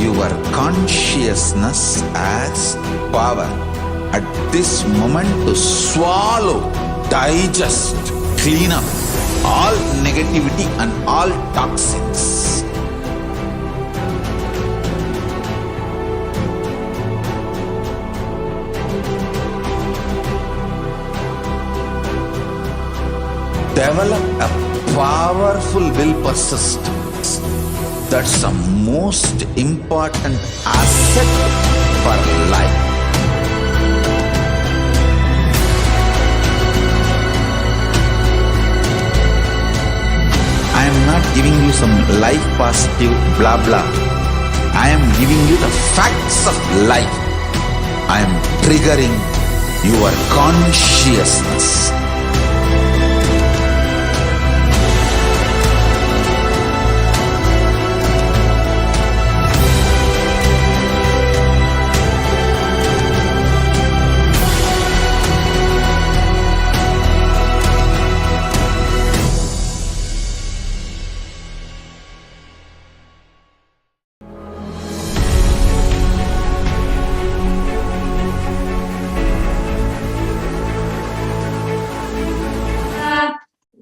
Your consciousness has power at this moment to swallow, digest, clean up all negativity and all toxins. Develop a powerful will persistence. That's the most important asset for life. I am not giving you some life positive blah blah. I am giving you the facts of life. I am triggering your consciousness.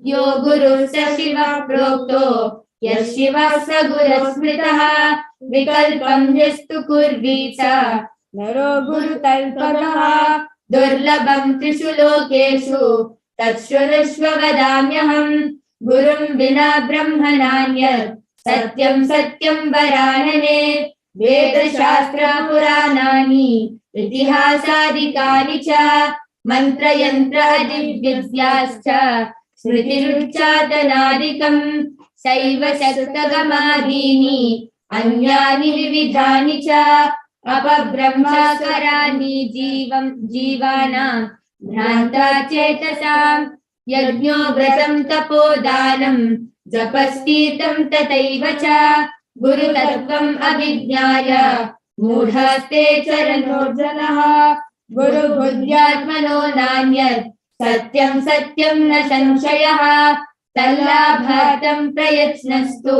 यो गुरु स शिव प्रोक्तो यः शिवः स गुरः स्मृतः विकल्पं यस्तु कुर्वीत नरो गुरुतल्पगः दुर्लभं त्रिषु लोकेषु तच्छृणुष्व वदाम्यहम् गुरुं विना ब्रह्म नान्यत् सत्यं सत्यं वरानने वेदशास्त्र पुराणानि इतिहासादिकानि च मन्त्रयन्त्र अधिविद्याश्च स्मृतिरुच्चाटनादिकम् शैव शक्तगमादीनि अन्यानि विविधानि च अपब्रह्मस्वराणि जीवानां भ्रान्ता चेतसाम् यज्ञो व्रतं तपोदानं जपस्तीर्थं तथैव च गुरुतत्त्वम् अभिज्ञाय मूढास्ते चरणोर्जनः गुरुबुद्ध्यात्मनो नान्यत् सत्यं सत्यं न संशयः तल्लाभार्थं प्रयत्नस्तु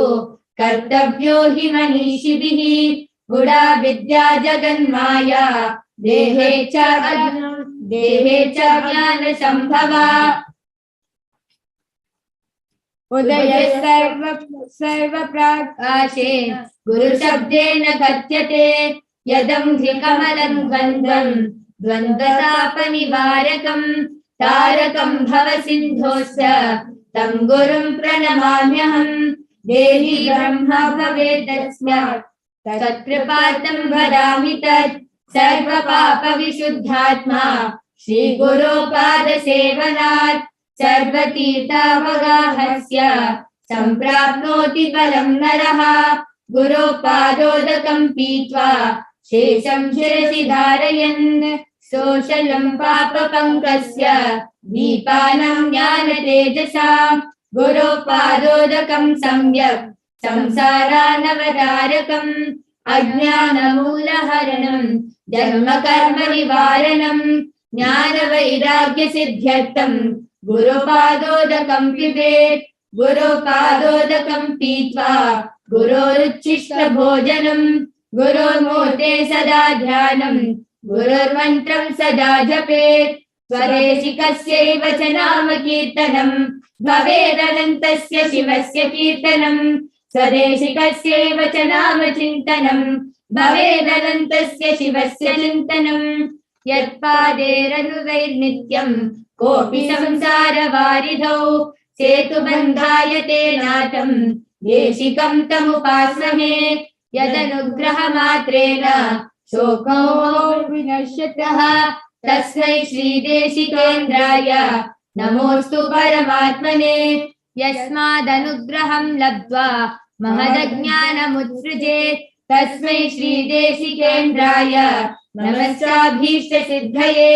कर्तव्यो हि मनीषिभिः गुडा विद्या जगन्माया देहे च ज्ञान संभवा उदय सर्व प्रकाशे गुरु शब्देन कथ्यते यदं ह्रिकमलं द्वन्द्वतापनिवारकं तारकं भवसिन्धोश्च तं गुरुं प्रणमाम्यहम् देहि ब्रह्मा भवेदस्मात् तत्कृपार्थं वदामि तत् सर्वपापविशुद्धात्मा श्रीगुरोपादसेवनात् सर्वतीर्थावगाहस्य सम्प्राप्नोति फलं नरः गुरोपादोदकं पीत्वा शेषं शिरसि धारयन् शोषलं पापपङ्कस्य दीपानं ज्ञानतेजसां गुरोपादोदकं सम्यक् संसारानवतारकम् अज्ञानमूलहरणं जन्मकर्मनिवारणं ज्ञानवैराग्यसिद्ध्यर्थं गुरुपादोदकं पिबेत् गुरुपादोदकं पीत्वा गुरोरुच्छिष्टभोजनं गुरोर्मूर्ते सदा ध्यानं गुरुर्मन्त्रं सदा जपेत् स्वदेशिकस्यैव च नाम कीर्तनं भवेदनन्तस्य शिवस्य कीर्तनं स्वदेशिकस्यैव च नाम चिन्तनं भवेदनन्तस्य शिवस्य चिन्तनं यत्पादेरनुवैर्नित्यं कोऽपि संसारवारिधौ सेतुबन्धाय तेनाथं देशिकं तमुपास्महे यदनुग्रहमात्रेण शोको विनश्यतः तस्मै श्रीदेशिकेन्द्राय नमोऽस्तु परमात्मने यस्मादनुग्रहं लब्ध्वा महदज्ञानमुत्सृजेत् तस्मै श्रीदेशिकेन्द्राय नमस्ताभीष्टसिद्धये।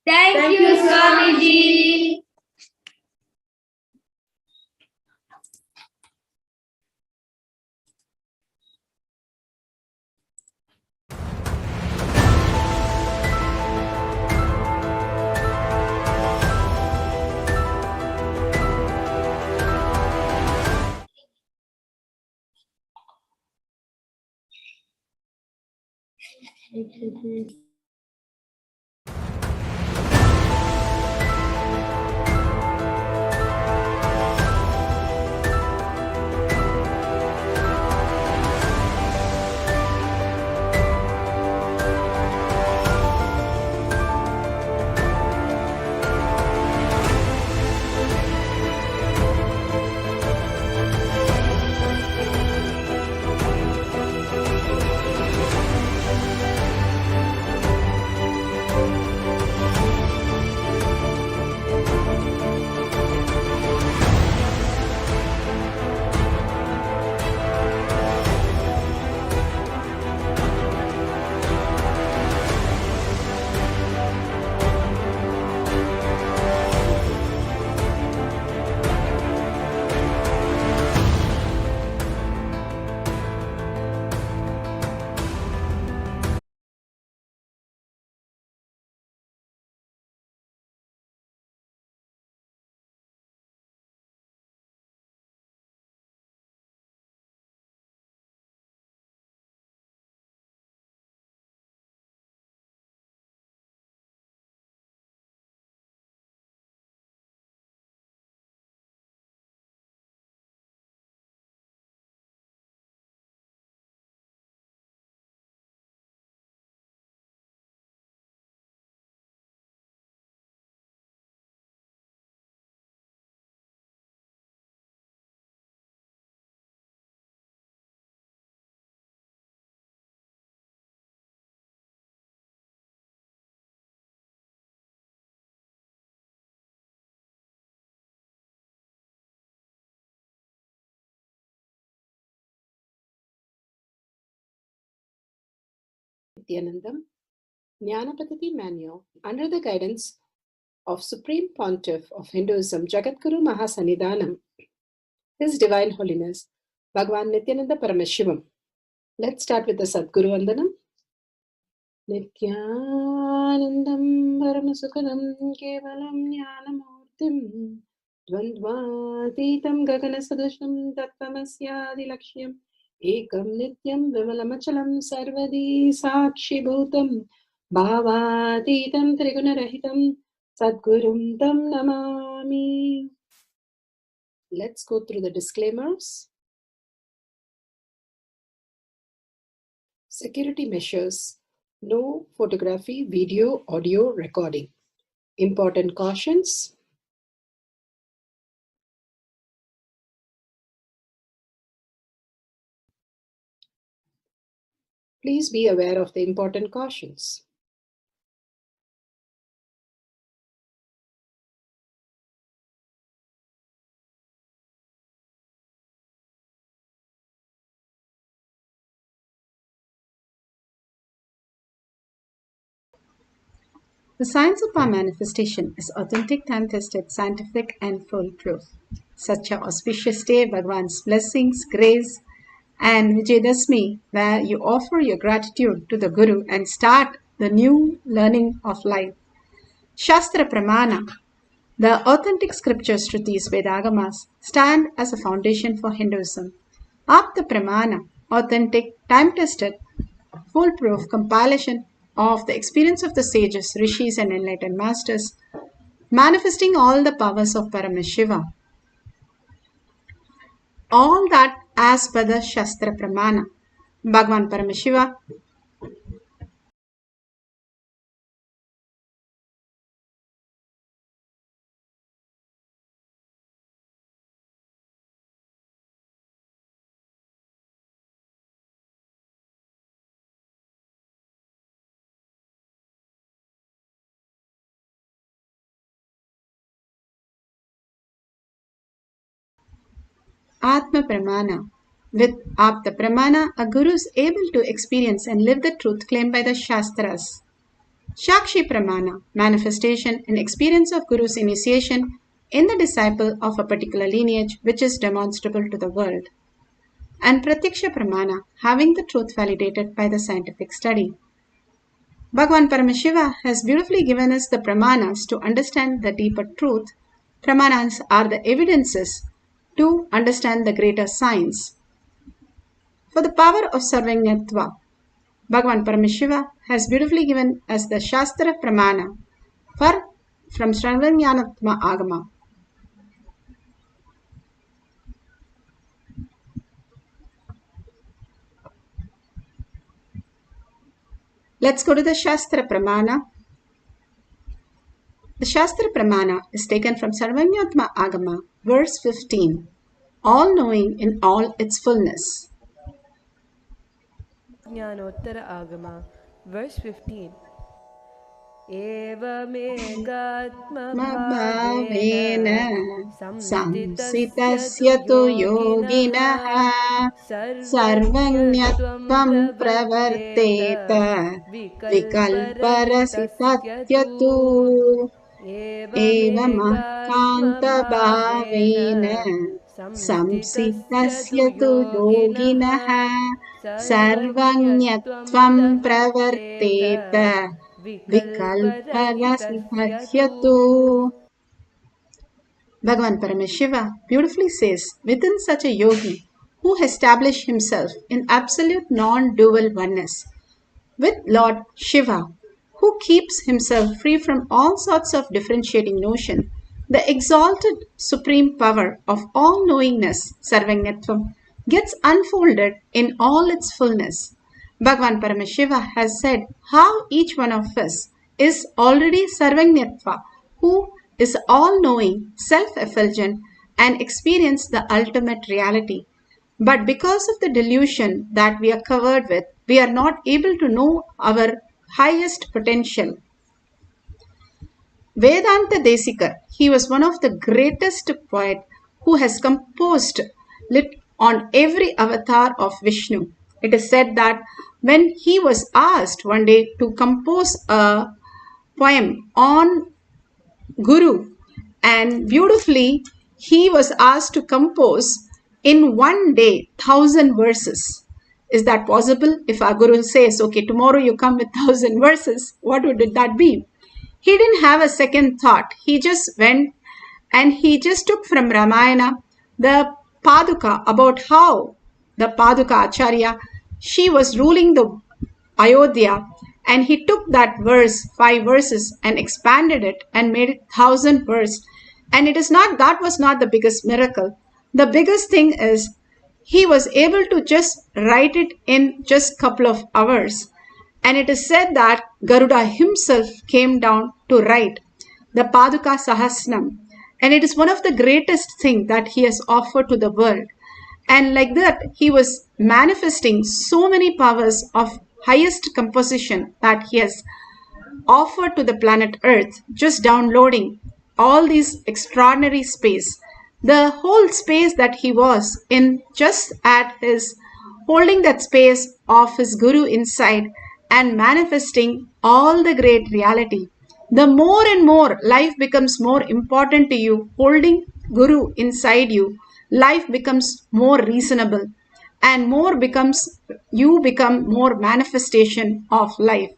Thank you, Swamiji. Nithyanandam, Jnanapatati Manual, under the guidance of Supreme Pontiff of Hinduism, Jagadguru Mahasanidhanam, His Divine Holiness, Bhagwan Nithyananda Paramashivam. Let's start with the Sadguru Vandanam. Nithyanandam Paramasukhanam Kevalam Jnanamurtim Dvandvatitam Gaganasadusham Tattvamasyaadilakshya Ekam Nityam Vimalamachalam Sarvadi Sakshi Bhutam Bhavatitam Trigunarahitam Sadgurum Tam Namami. Let's go through the disclaimers. Security measures. No photography, video, audio recording. Important cautions. Please be aware of the important cautions. The science of our manifestation is authentic, time-tested, scientific, and foolproof. Such an auspicious day, Bhagwan's blessings, grace, and Vijaya Dashami, where you offer your gratitude to the Guru and start the new learning of life. Shastra Pramana, the authentic scriptures, Shrutis, Vedagamas, stand as a foundation for Hinduism. Apta Pramana, authentic, time-tested, foolproof compilation of the experience of the sages, rishis, and enlightened masters, manifesting all the powers of Paramashiva. All that as per the Shastra Pramana. Bhagwan Paramashiva Atma Pramana. With Apta Pramana, a guru is able to experience and live the truth claimed by the Shastras. Shakshi Pramana, manifestation and experience of Guru's initiation in the disciple of a particular lineage which is demonstrable to the world. And Pratyaksha Pramana, having the truth validated by the scientific study. Bhagwan Paramashiva has beautifully given us the pramanas to understand the deeper truth. Pramanas are the evidences to understand the greater science. For the power of Sarvanyatva, Bhagwan Paramashiva has beautifully given us the Shastra Pramana from Sarvanyanatma Agama. Let's go to the Shastra Pramana. The Shastra Pramana is taken from Sarvanyatma Agama, verse 15, all-knowing in all its fullness. Jnanottara Agama, verse 15. Evamegatma bhavena samsitasya tu yoginaha sarvanyatvam pravarteta vikalparasitatya tu evamahkanta bhavena samsitasya tu yoginaha sarvanyatvam pravarteta vikalparasiddhyatu. Bhagavan Paramashiva beautifully says, within such a yogi who established himself in absolute non-dual oneness with Lord Shiva, who keeps himself free from all sorts of differentiating notion, the exalted supreme power of all-knowingness, Sarvanyatvam, gets unfolded in all its fullness. Bhagavan Paramashiva has said how each one of us is already Sarvanyatva, who is all-knowing, self-effulgent, and experience the ultimate reality. But because of the delusion that we are covered with, we are not able to know our highest potential. Vedanta Desikar, he was one of the greatest poets who has composed on every avatar of Vishnu. It is said that when he was asked one day to compose a poem on Guru, and beautifully he was asked to compose in one day 1,000 verses. Is that possible? If our Guru says, okay, tomorrow you come with 1,000 verses, what would that be? He didn't have a second thought. He just went and he just took from Ramayana the Paduka, about how the Paduka Acharya, she was ruling the Ayodhya, and he took that verse, 5 verses, and expanded it and made it 1,000 verse. And that was not the biggest miracle. The biggest thing is he was able to just write it in just couple of hours. And it is said that Garuda himself came down to write the Paduka Sahasranam. And it is one of the greatest things that he has offered to the world. And like that, he was manifesting so many powers of highest composition that he has offered to the planet Earth, just downloading all these extraordinary space. The whole space that he was in, just at his holding that space of his Guru inside and manifesting all the great reality. The more and more life becomes more important to you, holding Guru inside you, life becomes more reasonable and you become more manifestation of life.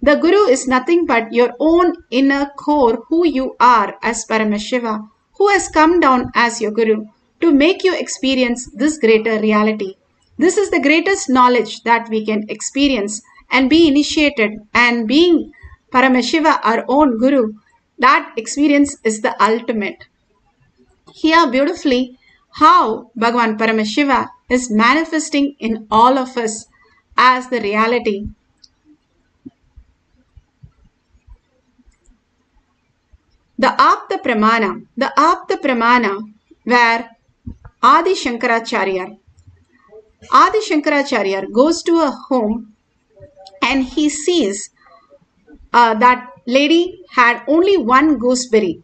The Guru is nothing but your own inner core, who you are as Paramashiva, who has come down as your Guru to make you experience this greater reality. This is the greatest knowledge that we can experience and be initiated, and being Paramashiva, our own Guru, that experience is the ultimate. Here beautifully how Bhagavan Paramashiva is manifesting in all of us as the reality. The Apta Pramana where Adi Shankaracharya goes to a home and he sees that lady had only one gooseberry,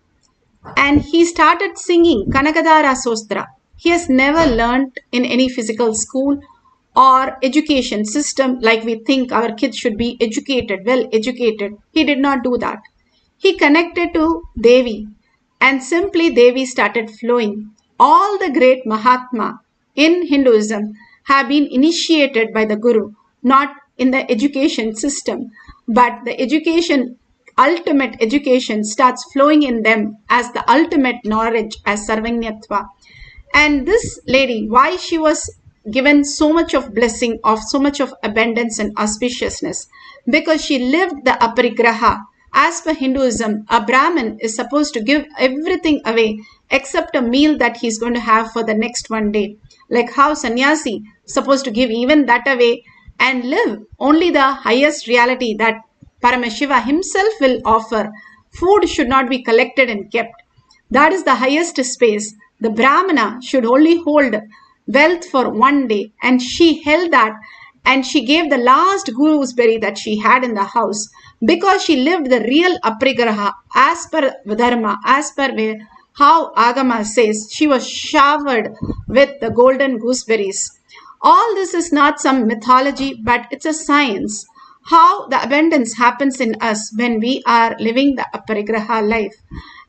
and he started singing Kanakadara Sostra. He has never learnt in any physical school or education system like we think our kids should be educated, well educated. He did not do that. He connected to Devi, and simply Devi started flowing. All the great Mahatma in Hinduism have been initiated by the Guru, not in the education system, but the ultimate education starts flowing in them as the ultimate knowledge, as Sarvanyatva. And this lady, why she was given so much of blessing, of so much of abundance and auspiciousness? Because she lived the aparigraha. As per Hinduism, a Brahmin is supposed to give everything away except a meal that he's going to have for the next one day. Like how sannyasi is supposed to give even that away and live only the highest reality that Paramashiva himself will offer. Food should not be collected and kept. That is the highest space. The Brahmana should only hold wealth for one day, and she held that, and she gave the last gooseberry that she had in the house because she lived the real aparigraha as per dharma, as per how Agama says. She was showered with the golden gooseberries. All this is not some mythology, but it's a science. How the abundance happens in us when we are living the aparigraha life,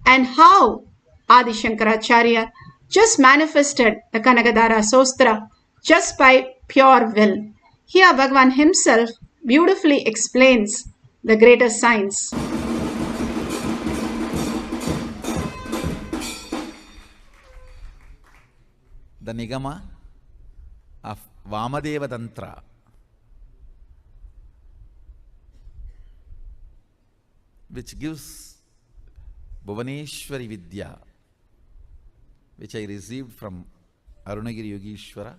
and how Adi Shankaracharya just manifested the Kanakadara Sostra just by pure will. Here Bhagavan himself beautifully explains the greater science. The Nigama of Vamadeva Tantra. Which gives Bhuvaneshwari Vidya, which I received from Arunagiri Yogishwara.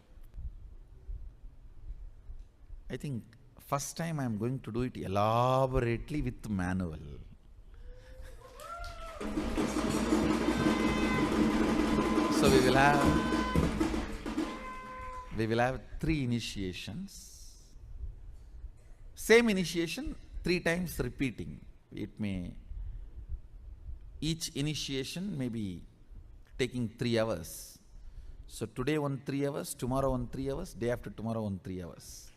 I think first time I am going to do it elaborately with manual. So we will have 3 initiations. Same initiation 3 times repeating. Each initiation may be taking 3 hours. So today 3 hours, tomorrow 3 hours, day after tomorrow 3 hours.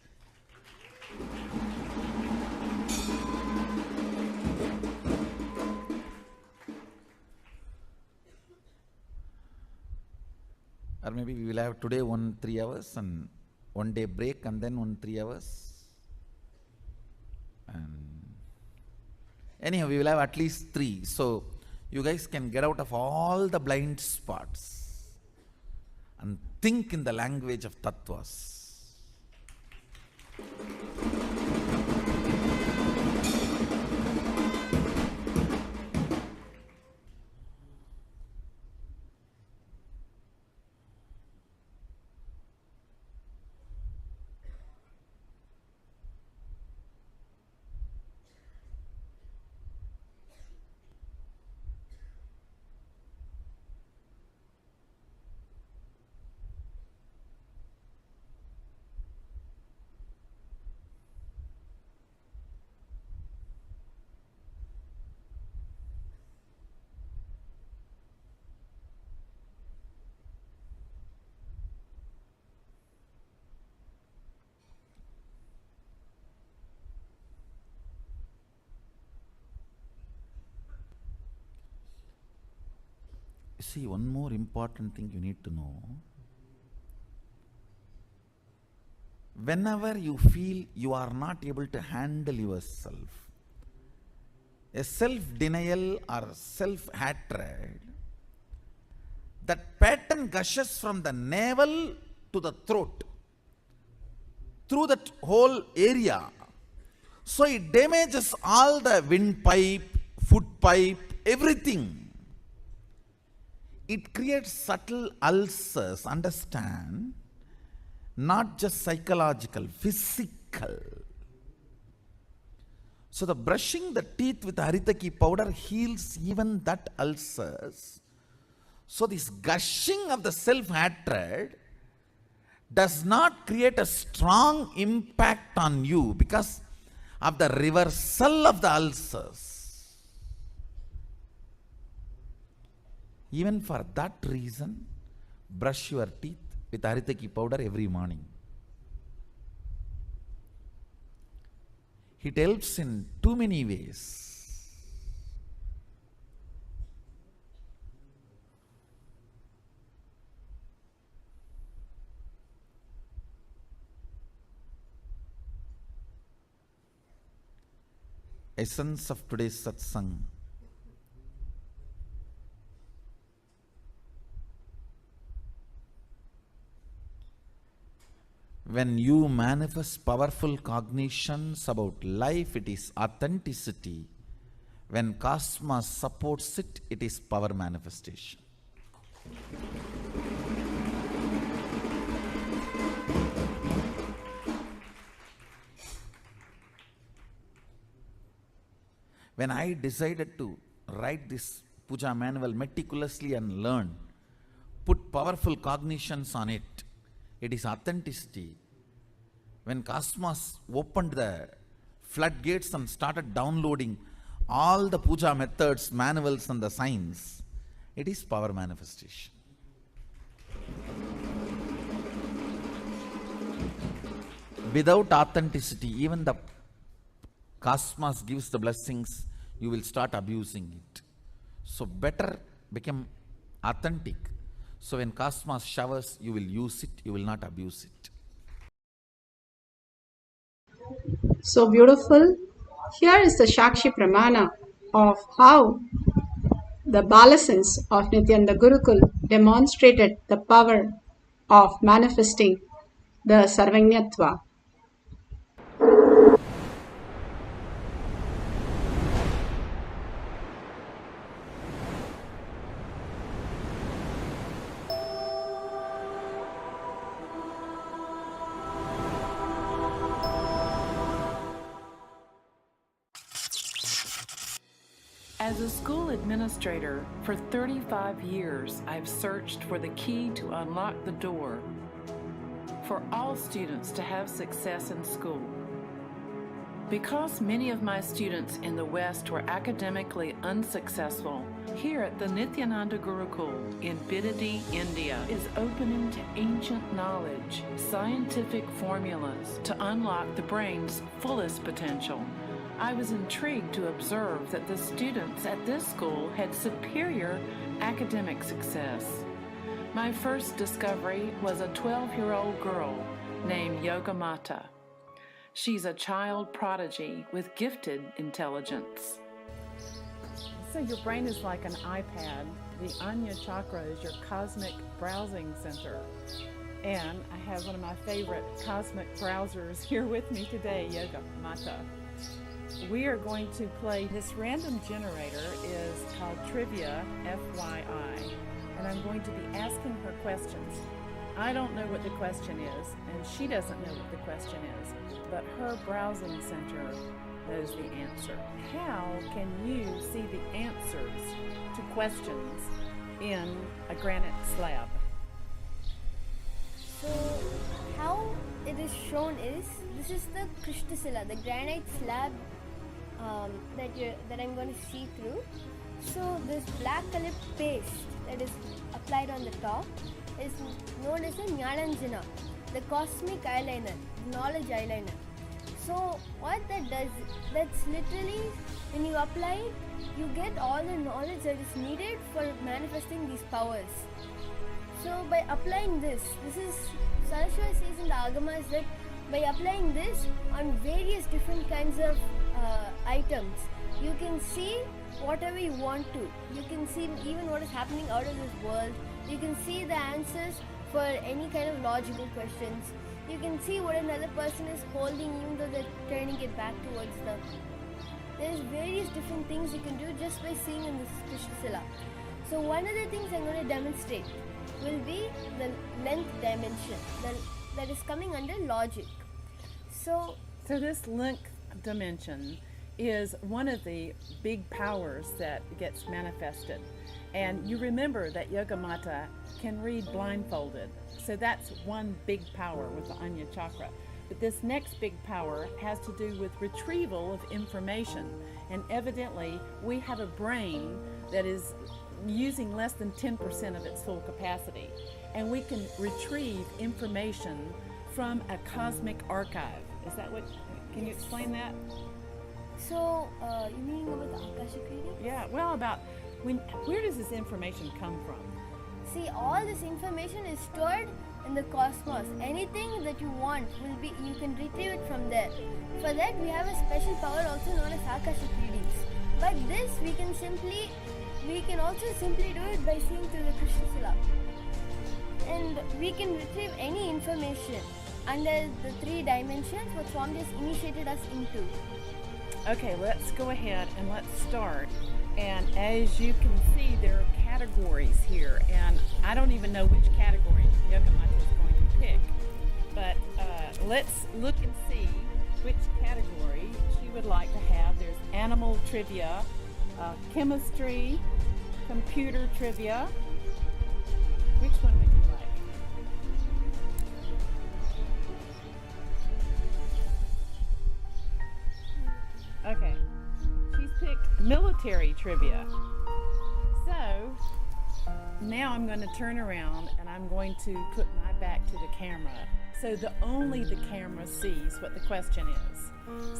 Or maybe we will have today 3 hours and 1 day break and then 3 hours. And anyhow, we will have at least 3. So you guys can get out of all the blind spots and think in the language of tattvas. See, one more important thing you need to know. Whenever you feel you are not able to handle yourself, a self-denial or self-hatred, that pattern gushes from the navel to the throat, through that whole area. So it damages all the windpipe, foot pipe, everything. It creates subtle ulcers, understand? Not just psychological, physical. So the brushing the teeth with haritaki powder heals even that ulcers. So this gushing of the self-hatred does not create a strong impact on you because of the reversal of the ulcers. Even for that reason, brush your teeth with haritaki powder every morning. It helps in too many ways. Essence of today's satsang. When you manifest powerful cognitions about life, it is authenticity. When cosmos supports it, it is power manifestation. When I decided to write this puja manual meticulously and learn, put powerful cognitions on it, it is authenticity. When cosmos opened the floodgates and started downloading all the puja methods, manuals and the signs, it is power manifestation. Without authenticity, even the cosmos gives the blessings, you will start abusing it. So better become authentic. So when cosmos showers, you will use it, you will not abuse it. So beautiful. Here is the Shakshi Pramana of how the Balasans of Nithyananda Gurukul demonstrated the power of manifesting the Sarvanyatva. As a school administrator for 35 years, I've searched for the key to unlock the door for all students to have success in school. Because many of my students in the West were academically unsuccessful, here at the Nithyananda Gurukul in Bidadi, India, is opening to ancient knowledge, scientific formulas to unlock the brain's fullest potential. I was intrigued to observe that the students at this school had superior academic success. My first discovery was a 12-year-old girl named Yogamata. She's a child prodigy with gifted intelligence. So your brain is like an iPad. The Anya chakra is your cosmic browsing center. And I have one of my favorite cosmic browsers here with me today, Yogamata. We are going to play this random generator is called Trivia, FYI. And I'm going to be asking her questions. I don't know what the question is, and she doesn't know what the question is, but her browsing center knows the answer. How can you see the answers to questions in a granite slab? So, how it is shown is, this is the Krishnasila, the granite slab that I'm going to see through. So, this black colored paste that is applied on the top is known as a Jnananjana, the cosmic eyeliner, knowledge eyeliner. So what that does, that's literally when you apply it, you get all the knowledge that is needed for manifesting these powers. So by applying this is Saraswati says in the Agamas that by applying this on various different kinds of items, you can see whatever you want to. You can see even what is happening out of this world. You can see the answers for any kind of logical questions. You can see what another person is holding even though they're turning it back towards them. There's various different things you can do just by seeing in this Krishnasila. So one of the things I'm going to demonstrate will be the length dimension that is coming under logic. So this length dimension is one of the big powers that gets manifested. And you remember that Yogamata can read blindfolded. So that's one big power with the Anya chakra. But this next big power has to do with retrieval of information. And evidently, we have a brain that is using less than 10% of its full capacity. And we can retrieve information from a cosmic archive. Is that what, can you explain that? So, you mean about the Akashic reading? Yeah, well, about where does this information come from? See, all this information is stored in the cosmos. Anything that you want will be, you can retrieve it from there. For that, we have a special power also known as Akashic readings. But this, we can also simply do it by seeing through the Krishnasila. And we can retrieve any information under the 3 dimensions what Swami has initiated us into. Okay, let's go ahead and let's start. And as you can see, there are categories here, and I don't even know which category Yogamata is going to pick. But let's look and see which category she would like to have. There's animal trivia, chemistry, computer trivia. Which one would you like? Okay. She's picked military trivia. So now I'm going to turn around and I'm going to put my back to the camera so that only the camera sees what the question is.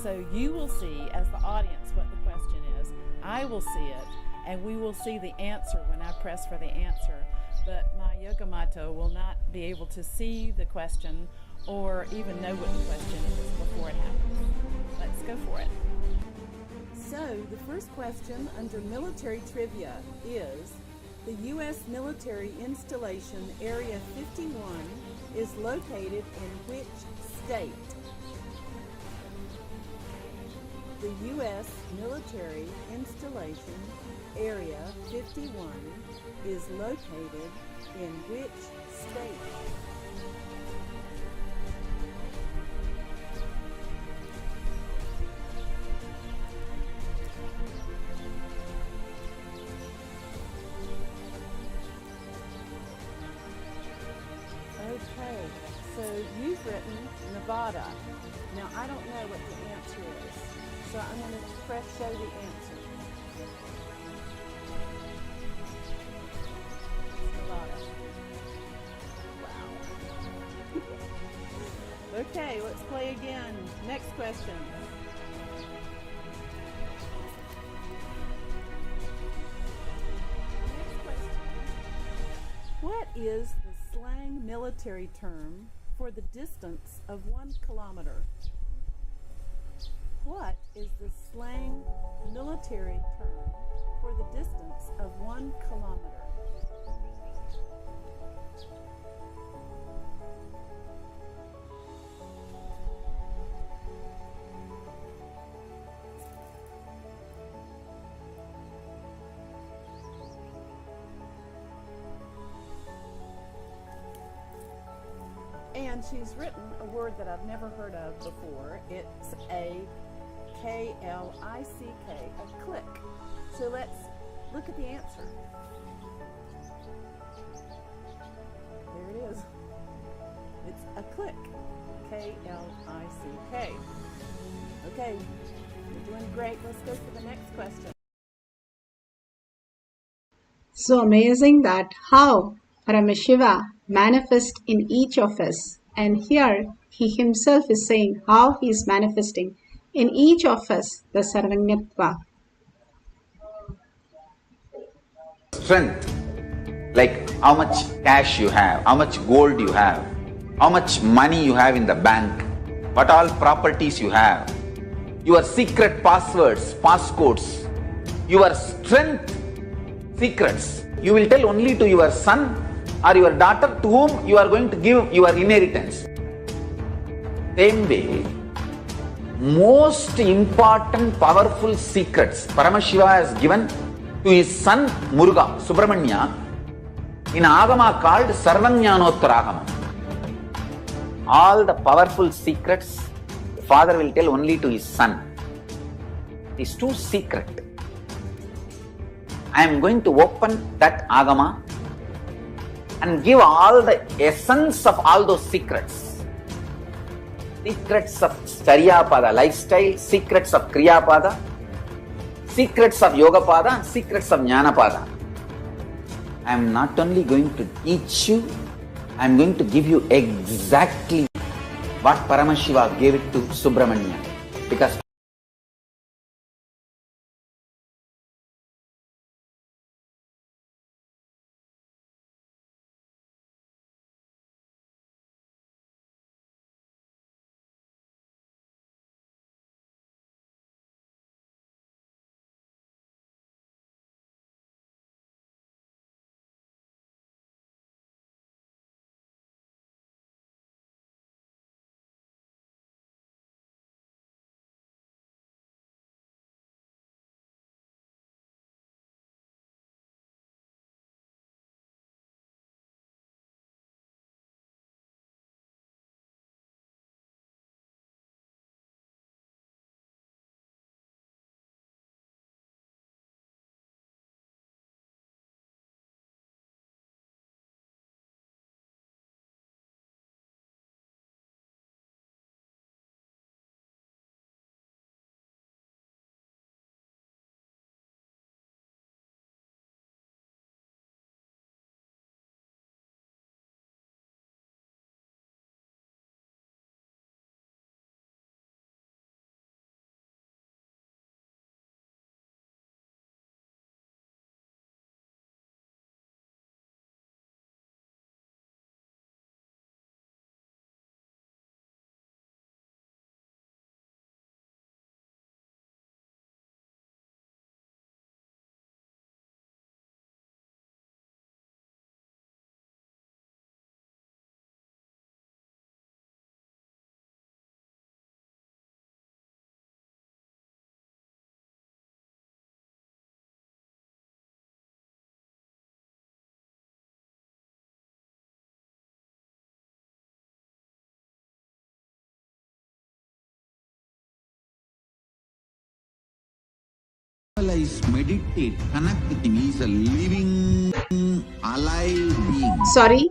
So you will see as the audience what the question is. I will see it, and we will see the answer when I press for the answer. But my Yogamata will not be able to see the question or even know what the question is before it happens. Let's go for it. So, the first question under military trivia is, the U.S. military installation Area 51 is located in which state? The U.S. military installation Area 51 is located in which state? Okay, So you've written Nevada. Now I don't know what the answer is, so I'm going to press show the answer. It's Nevada. Wow. Okay, let's play again. Next question. What is the slang military term for the distance of 1 kilometer? What is the slang military term for the distance of 1 kilometer? And she's written a word that I've never heard of before. It's a K-L-I-C-K, a click. So let's look at the answer. There it is. It's a click, K-L-I-C-K. Okay, you're doing great. Let's go for the next question. So amazing that how Paramashiva manifests in each of us. And here he himself is saying how he is manifesting in each of us the Sarvanyatva. Strength, like how much cash you have, how much gold you have, how much money you have in the bank, what all properties you have, your secret passwords, passcodes, your strength secrets, you will tell only to your son or your daughter to whom you are going to give your inheritance. Same way, most important powerful secrets Paramashiva has given to his son Muruga, Subramanya, in Agama called Sarvanyanottara. All the powerful secrets the father will tell only to his son. It is too secret. I am going to open that Agama and give all the essence of all those secrets. Secrets of Charyapada lifestyle, secrets of Kriyapada, secrets of Yogapada, secrets of Jnanapada. I am not only going to teach you, I am going to give you exactly what Paramashiva gave it to Subramanya. Because meditate, connect with him. He is a living, alive being. Sorry,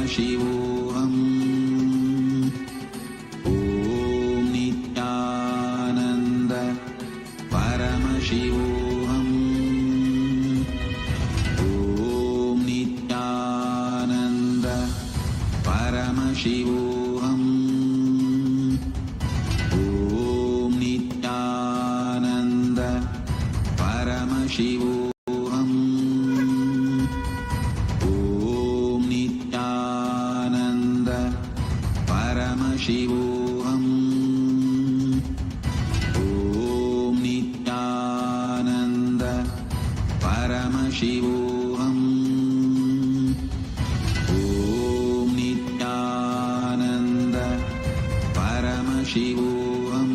Paramashivoham. Om Nithyananda Paramashivoham. Om Nithyananda Paramashivoham. Om Nithyananda Paramashivoham. Paramashivoham. Om Nithyananda Paramashivoham. Om Nithyananda Paramashivoham.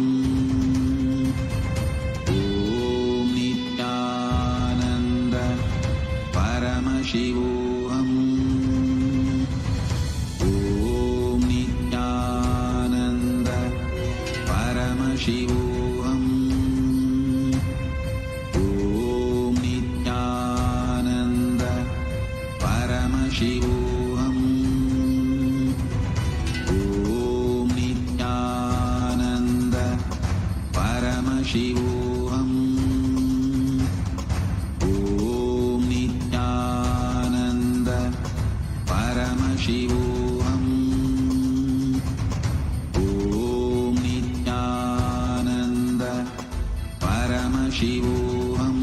Om Nithyananda Paramashivoham. Paramashivoham. Om Nithyananda Paramashivoham. Om Nithyananda Paramashivoham. Om Nithyananda Paramashivoham. Paramashivoham. Om Nithyananda Paramashivoham.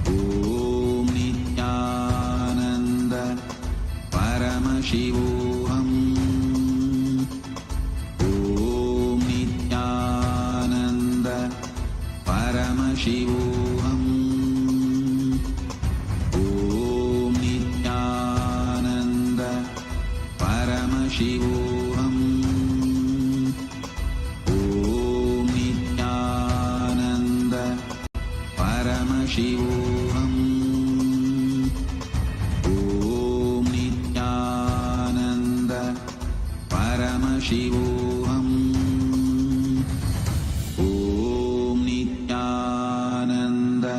Om Nithyananda Paramashivoham. Om Nithyananda Paramashivoham. Paramashivoham. Om Nithyananda Paramashivoham. Om Nithyananda Paramashivoham. Om Nithyananda.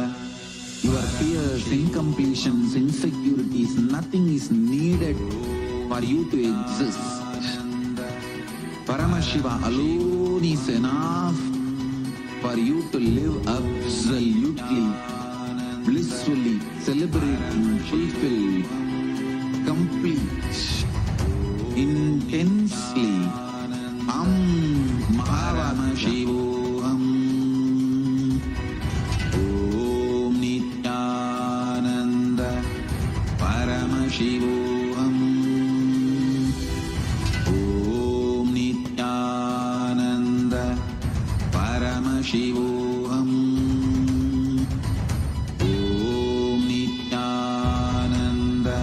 Your fears, incompletions, insecurities, nothing is needed for you to exist. Paramashiva alone is enough for you to live absolutely, blissfully, celebrating, fulfilled, complete, intensely. Paramashivoham. Om Nithyananda Paramashivoham. Om Nithyananda Paramashivoham. Om Nithyananda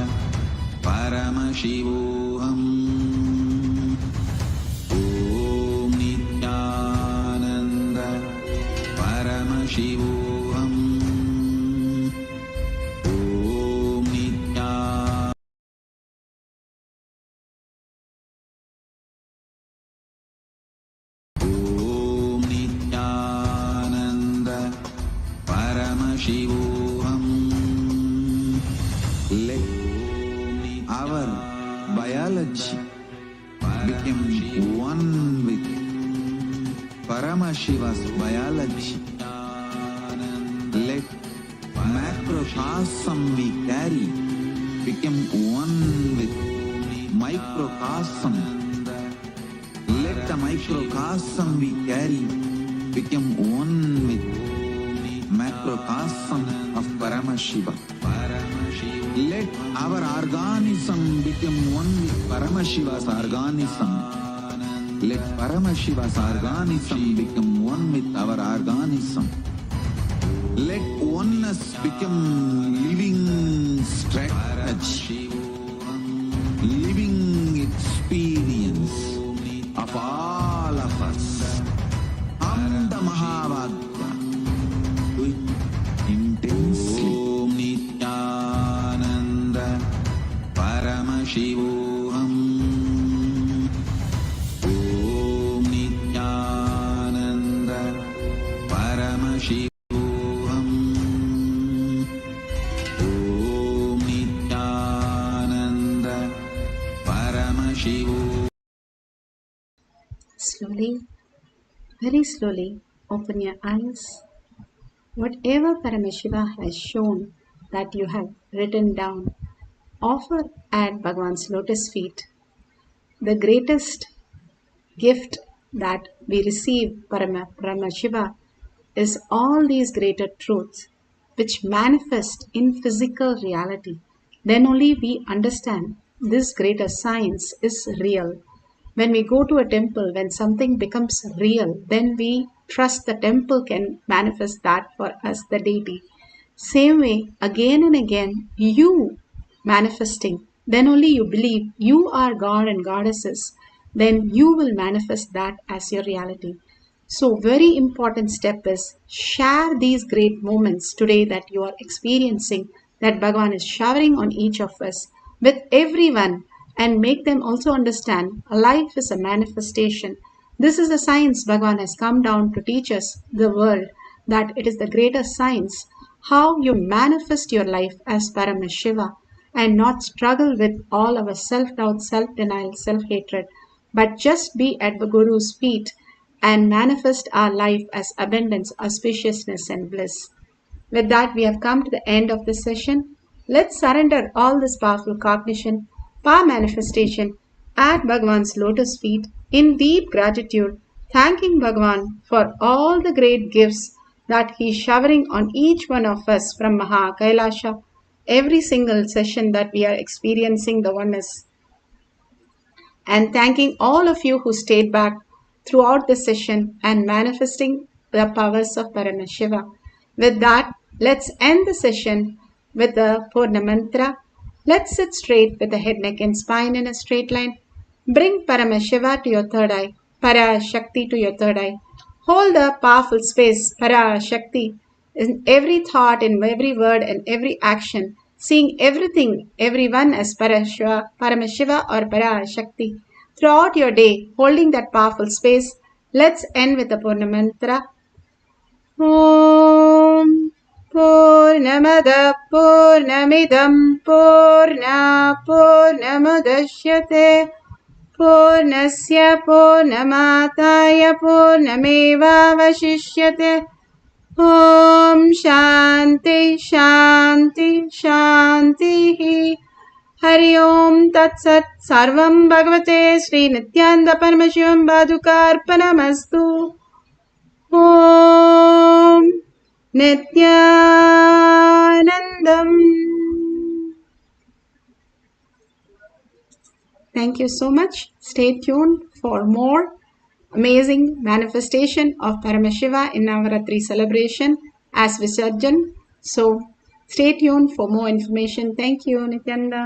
Paramashivoham. Om Nithyananda Paramashivoham. Om Nithyananda Paramashivoham. Let our biology become one with Paramashiva's biology. Let macrocosm we carry become one with microcosm. Let the microcosm we carry become one with macrocosm of Paramashiva. Let our organism become one with Paramashiva's organism. Let Paramashiva's organism become one with our organism. Let oneness become living strategy, living experience of all of us. Amda Mahavagya, do it intensely. Om Nithyananda Paramashivoham. Om Nithyananda Paramashivoham. Om Nithyananda Paramashivoham. Slowly, very slowly, open your eyes. Whatever Paramashiva has shown that you have written down, offer at Bhagwan's lotus feet. The greatest gift that we receive Paramashiva is all these greater truths which manifest in physical reality. Then only we understand this greater science is real. When we go to a temple, when something becomes real, then we trust the temple can manifest that for us, the deity. Same way, again and again, you manifesting, then only you believe you are God and goddesses, then you will manifest that as your reality. So, very important step is share these great moments today that you are experiencing, that Bhagavan is showering on each of us with everyone, and make them also understand life is a manifestation. This is the science Bhagavan has come down to teach us, the world, that it is the greatest science, how you manifest your life as Paramashiva and not struggle with all our self-doubt, self-denial, self-hatred, but just be at the Guru's feet and manifest our life as abundance, auspiciousness and bliss. With that, we have come to the end of this session. Let's surrender all this powerful cognition, power manifestation at Bhagavan's lotus feet in deep gratitude, thanking Bhagavan for all the great gifts that he is showering on each one of us from Maha KAILASA, every single session that we are experiencing the oneness. And thanking all of you who stayed back throughout the session and manifesting the powers of Paramashiva. With that, let's end the session with the Purna Mantra. Let's sit straight with the head, neck and spine in a straight line. Bring Paramashiva to your third eye, Para Shakti to your third eye. Hold the powerful space, Para Shakti, in every thought, in every word and every action, seeing everything, everyone as Paramashiva or Para Shakti. Throughout your day, holding that powerful space, let's end with the Purna Mantra. Om Purnamada Purnamidam Purna Purnamudashyate Purnasya Purnamataya Purnameva Vashishyate. Om Shanti Shanti Shanti. Hari Om Tat Sat. Sarvam Bhagavate Sri Nithyananda Paramashivam Padukarpanamastu. Om Nithyanandam. Thank you so much. Stay tuned for more amazing manifestation of Paramashiva in Navaratri celebration as Visarjan. So stay tuned for more information. Thank you, Nityananda.